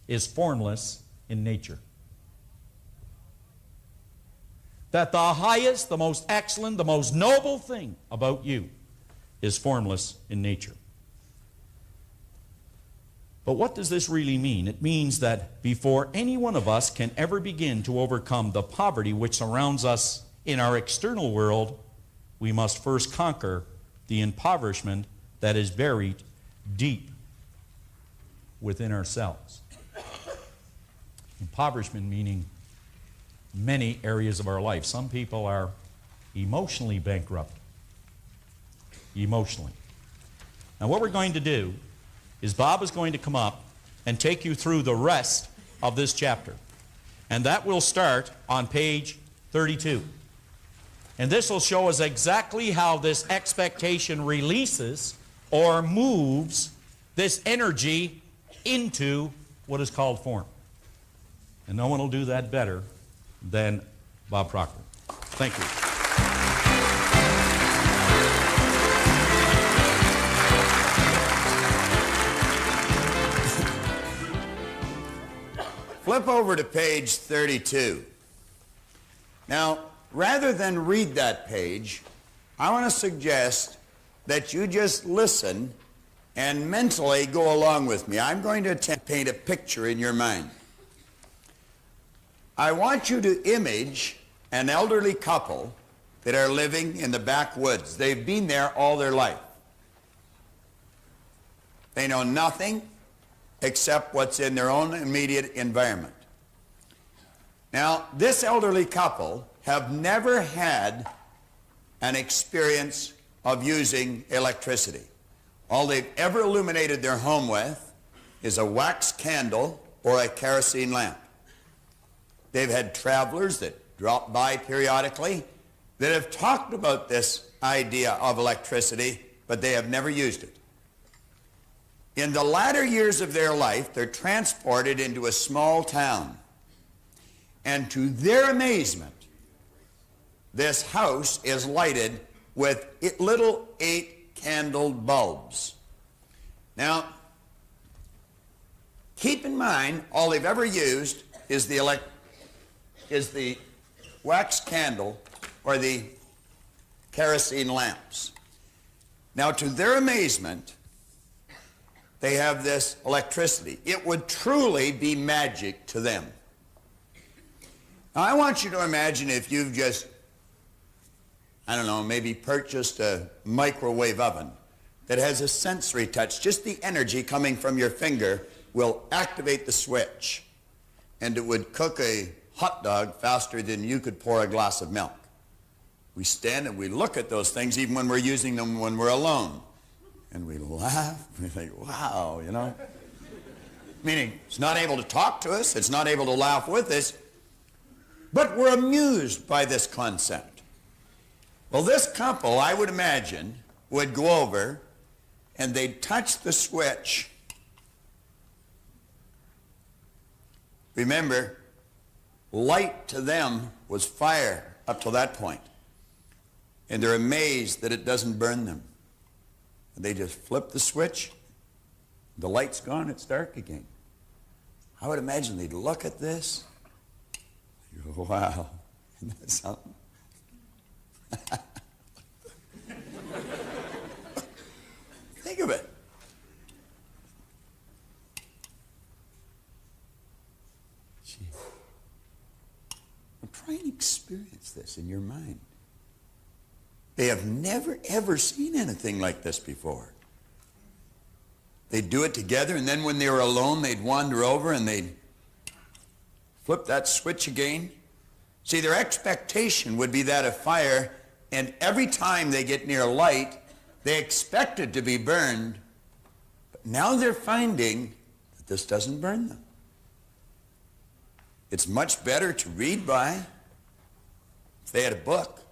is formless in nature? That the highest, the most excellent, the most noble thing about you is formless in nature. But what does this really mean? It means that before any one of us can ever begin to overcome the poverty which surrounds us in our external world, we must first conquer the impoverishment that is buried deep within ourselves. Impoverishment meaning many areas of our life. Some people are emotionally bankrupt. Emotionally. Now what we're going to do is Bob is going to come up and take you through the rest of this chapter. And that will start on page 32. And this will show us exactly how this expectation releases or moves this energy into what is called form. And no one will do that better than Bob Proctor. Thank you. Flip over to page 32. Now, rather than read that page, I want to suggest that you just listen and mentally go along with me. I'm going to attempt to paint a picture in your mind. I want you to image an elderly couple that are living in the backwoods. They've been there all their life. They know nothing except what's in their own immediate environment. Now, this elderly couple have never had an experience of using electricity. All they've ever illuminated their home with is a wax candle or a kerosene lamp. They've had travelers that drop by periodically that have talked about this idea of electricity, but they have never used it. In the latter years of their life, they're transported into a small town. And to their amazement, this house is lighted with little 8-candled bulbs. Now, keep in mind, all they've ever used is the wax candle or the kerosene lamps. Now, to their amazement, they have this electricity. It would truly be magic to them. Now, I want you to imagine if you've just, I don't know, maybe purchased a microwave oven that has a sensory touch. Just the energy coming from your finger will activate the switch, and it would cook a hot dog faster than you could pour a glass of milk. We stand and we look at those things even when we're using them when we're alone. And we laugh, we think, wow, you know. Meaning, it's not able to talk to us, it's not able to laugh with us, but we're amused by this concept. Well, this couple, I would imagine, would go over and they'd touch the switch. Remember, light to them was fire up to that point. And they're amazed that it doesn't burn them. And they just flip the switch, the light's gone, it's dark again. I would imagine they'd look at this, they'd go, wow, isn't that something? Think of it. Gee. Well, try and experience this in your mind. They have never, ever seen anything like this before. They'd do it together, and then when they were alone, they'd wander over and they'd flip that switch again. See, their expectation would be that of fire, and every time they get near light, they expect it to be burned. But now they're finding that this doesn't burn them. It's much better to read by. If they had a book,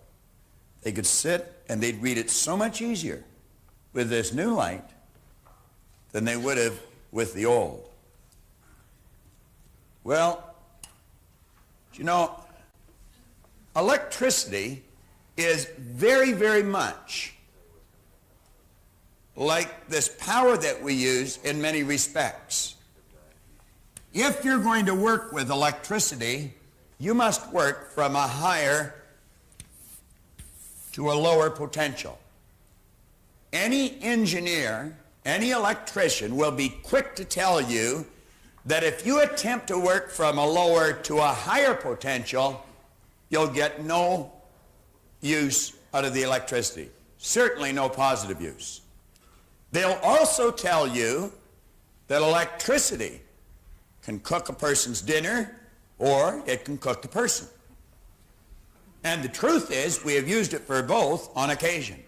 they could sit and they'd read it so much easier with this new light than they would have with the old. Well, you know, electricity is very, very much like this power that we use in many respects. If you're going to work with electricity, you must work from a higher to a lower potential. Any engineer, any electrician will be quick to tell you that if you attempt to work from a lower to a higher potential, you'll get no use out of the electricity. Certainly no positive use. They'll also tell you that electricity can cook a person's dinner or it can cook the person. And the truth is, we have used it for both on occasion.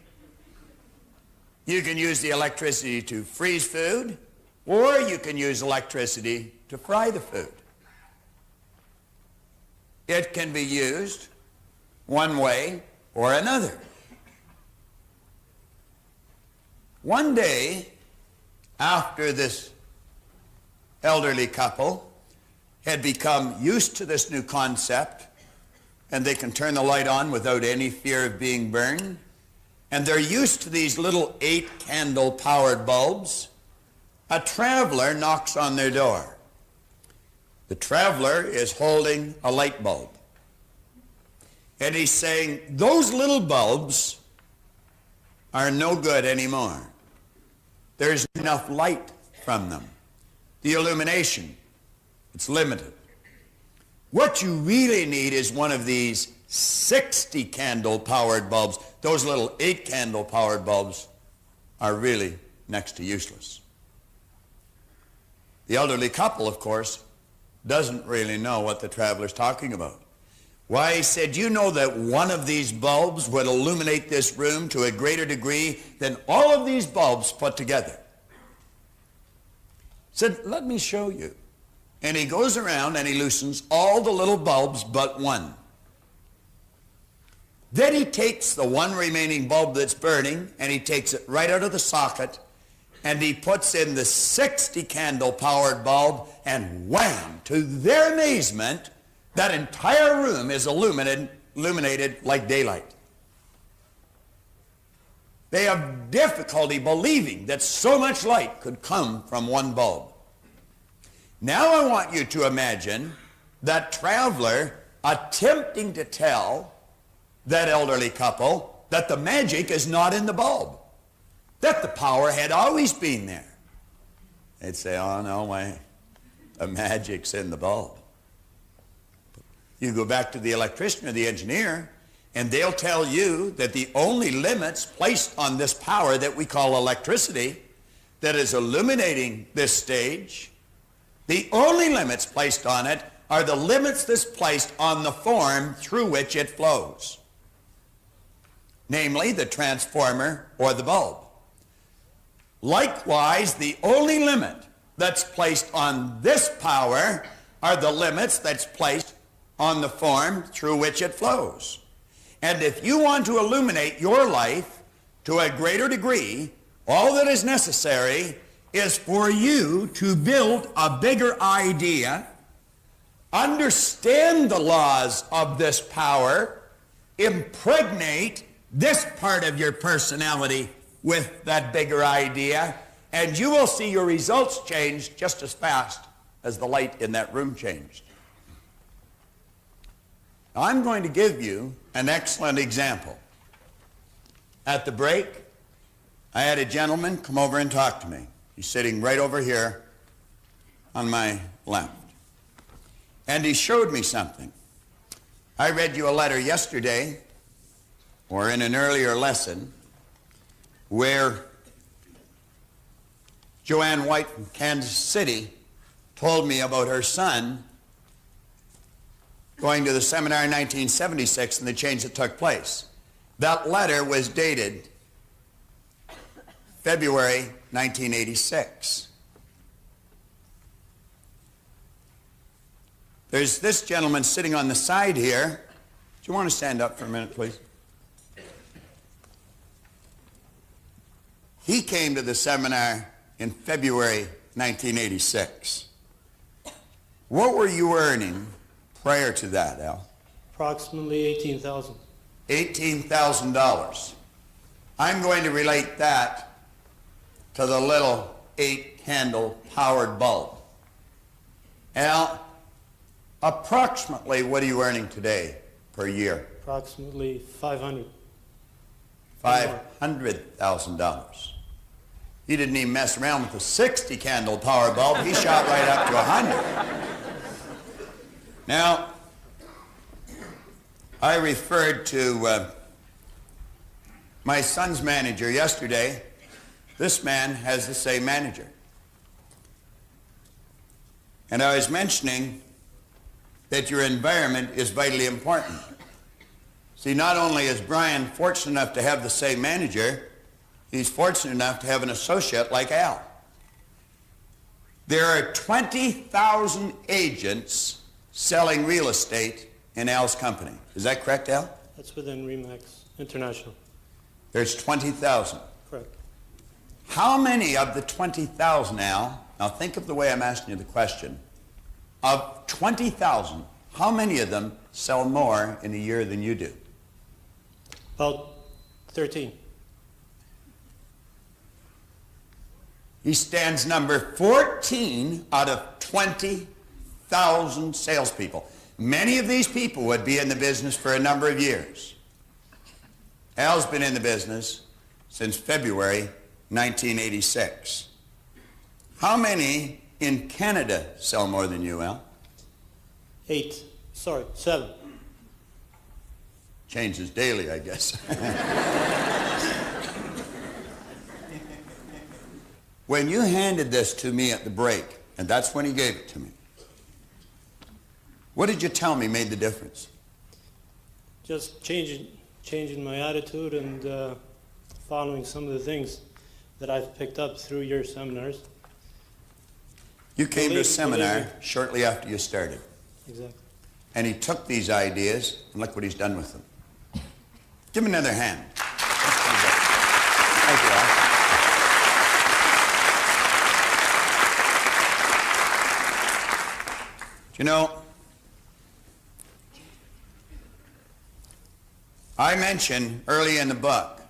You can use the electricity to freeze food, or you can use electricity to fry the food. It can be used one way or another. One day, after this elderly couple had become used to this new concept, and they can turn the light on without any fear of being burned, and they're used to these little 8-candle powered bulbs, a traveler knocks on their door. The traveler is holding a light bulb. And he's saying, those little bulbs are no good anymore. There's enough light from them. The illumination, it's limited. What you really need is one of these 60 candle powered bulbs. Those little 8 candle powered bulbs are really next to useless. The elderly couple, of course, doesn't really know what the traveler's talking about. Why, he said, you know that one of these bulbs would illuminate this room to a greater degree than all of these bulbs put together. Said, let me show you. And he goes around and he loosens all the little bulbs but one. Then he takes the one remaining bulb that's burning and he takes it right out of the socket and he puts in the 60 candle powered bulb, and wham, to their amazement, that entire room is illuminated like daylight. They have difficulty believing that so much light could come from one bulb. Now I want you to imagine that traveler attempting to tell that elderly couple that the magic is not in the bulb, that the power had always been there. They'd say, oh, no way, the magic's in the bulb. You go back to the electrician or the engineer, and they'll tell you that the only limits placed on this power that we call electricity that is illuminating this stage, the only limits placed on it are the limits that's placed on the form through which it flows, namely the transformer or the bulb. Likewise, the only limit that's placed on this power are the limits that's placed on the form through which it flows. And if you want to illuminate your life to a greater degree, all that is necessary is for you to build a bigger idea, understand the laws of this power, impregnate this part of your personality with that bigger idea, and you will see your results change just as fast as the light in that room changed. Now, I'm going to give you an excellent example. At the break, I had a gentleman come over and talk to me. He's sitting right over here on my left. And he showed me something. I read you a letter yesterday, or in an earlier lesson, where Joanne White from Kansas City told me about her son going to the seminar in 1976 and the change that took place. That letter was dated February 1986. There's this gentleman sitting on the side here. Do you want to stand up for a minute, please? He came to the seminar in February 1986. What were you earning prior to that, Al? Approximately $18,000. $18,000. I'm going to relate that to the little 8-candle powered bulb. Al, approximately what are you earning today per year? Approximately $500. $500,000. He didn't even mess around with the 60-candle power bulb. He shot right up to 100. Now, I referred to my son's manager yesterday. This man has the same manager. And I was mentioning that your environment is vitally important. See, not only is Brian fortunate enough to have the same manager, he's fortunate enough to have an associate like Al. There are 20,000 agents selling real estate in Al's company. Is that correct, Al? That's within RE/MAX International. There's 20,000. Correct. How many of the 20,000, Al, now think of the way I'm asking you the question, of 20,000, how many of them sell more in a year than you do? About 13. He stands number 14 out of 20,000 salespeople. Many of these people would be in the business for a number of years. Al's been in the business since February 1986. How many in Canada sell more than you, Al? 7. Changes daily, I guess. When you handed this to me at the break, and that's when he gave it to me, what did you tell me made the difference? Just changing my attitude and following some of the things that I've picked up through your seminars. You came to a seminar shortly after you started. Exactly. And he took these ideas, and look what he's done with them. Give him another hand. Thank you, Al. You know, I mentioned early in the book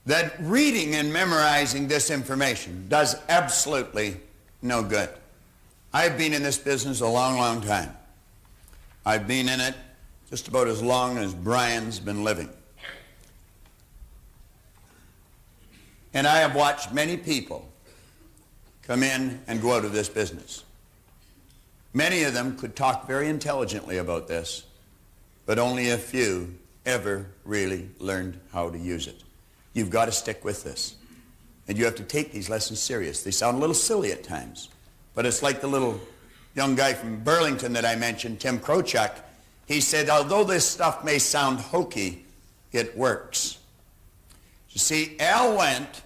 that reading and memorizing this information does absolutely no good. I've been in this business a long, long time. I've been in it just about as long as Brian's been living. And I have watched many people come in and go out of this business. Many of them could talk very intelligently about this, but only a few ever really learned how to use it. You've got to stick with this. And you have to take these lessons serious. They sound a little silly at times, but it's like the little young guy from Burlington that I mentioned, Tim Krochak. He said, although this stuff may sound hokey, it works. You see, Al went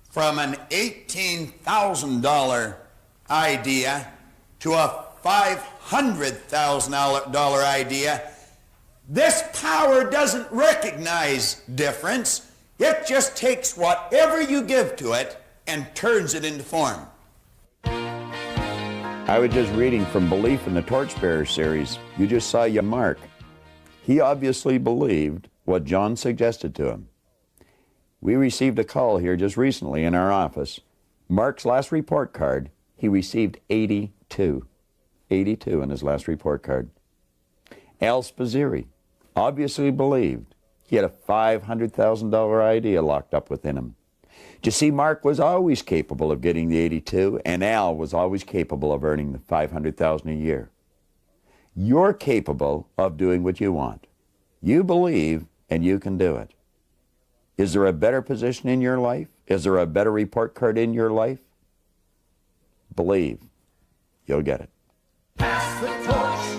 from an $18,000 idea to a $500,000 idea. This power doesn't recognize difference. It just takes whatever you give to it and turns it into form. I was just reading from Belief in the Torchbearer series. You just saw your Mark. He obviously believed what John suggested to him. We received a call here just recently in our office. Mark's last report card, he received 82. 82 in his last report card. Al Spazzeri obviously believed he had a $500,000 idea locked up within him. You see, Mark was always capable of getting the 82, and Al was always capable of earning the $500,000 a year. You're capable of doing what you want. You believe, and you can do it. Is there a better position in your life? Is there a better report card in your life? Believe. You'll get it. Pass the torch.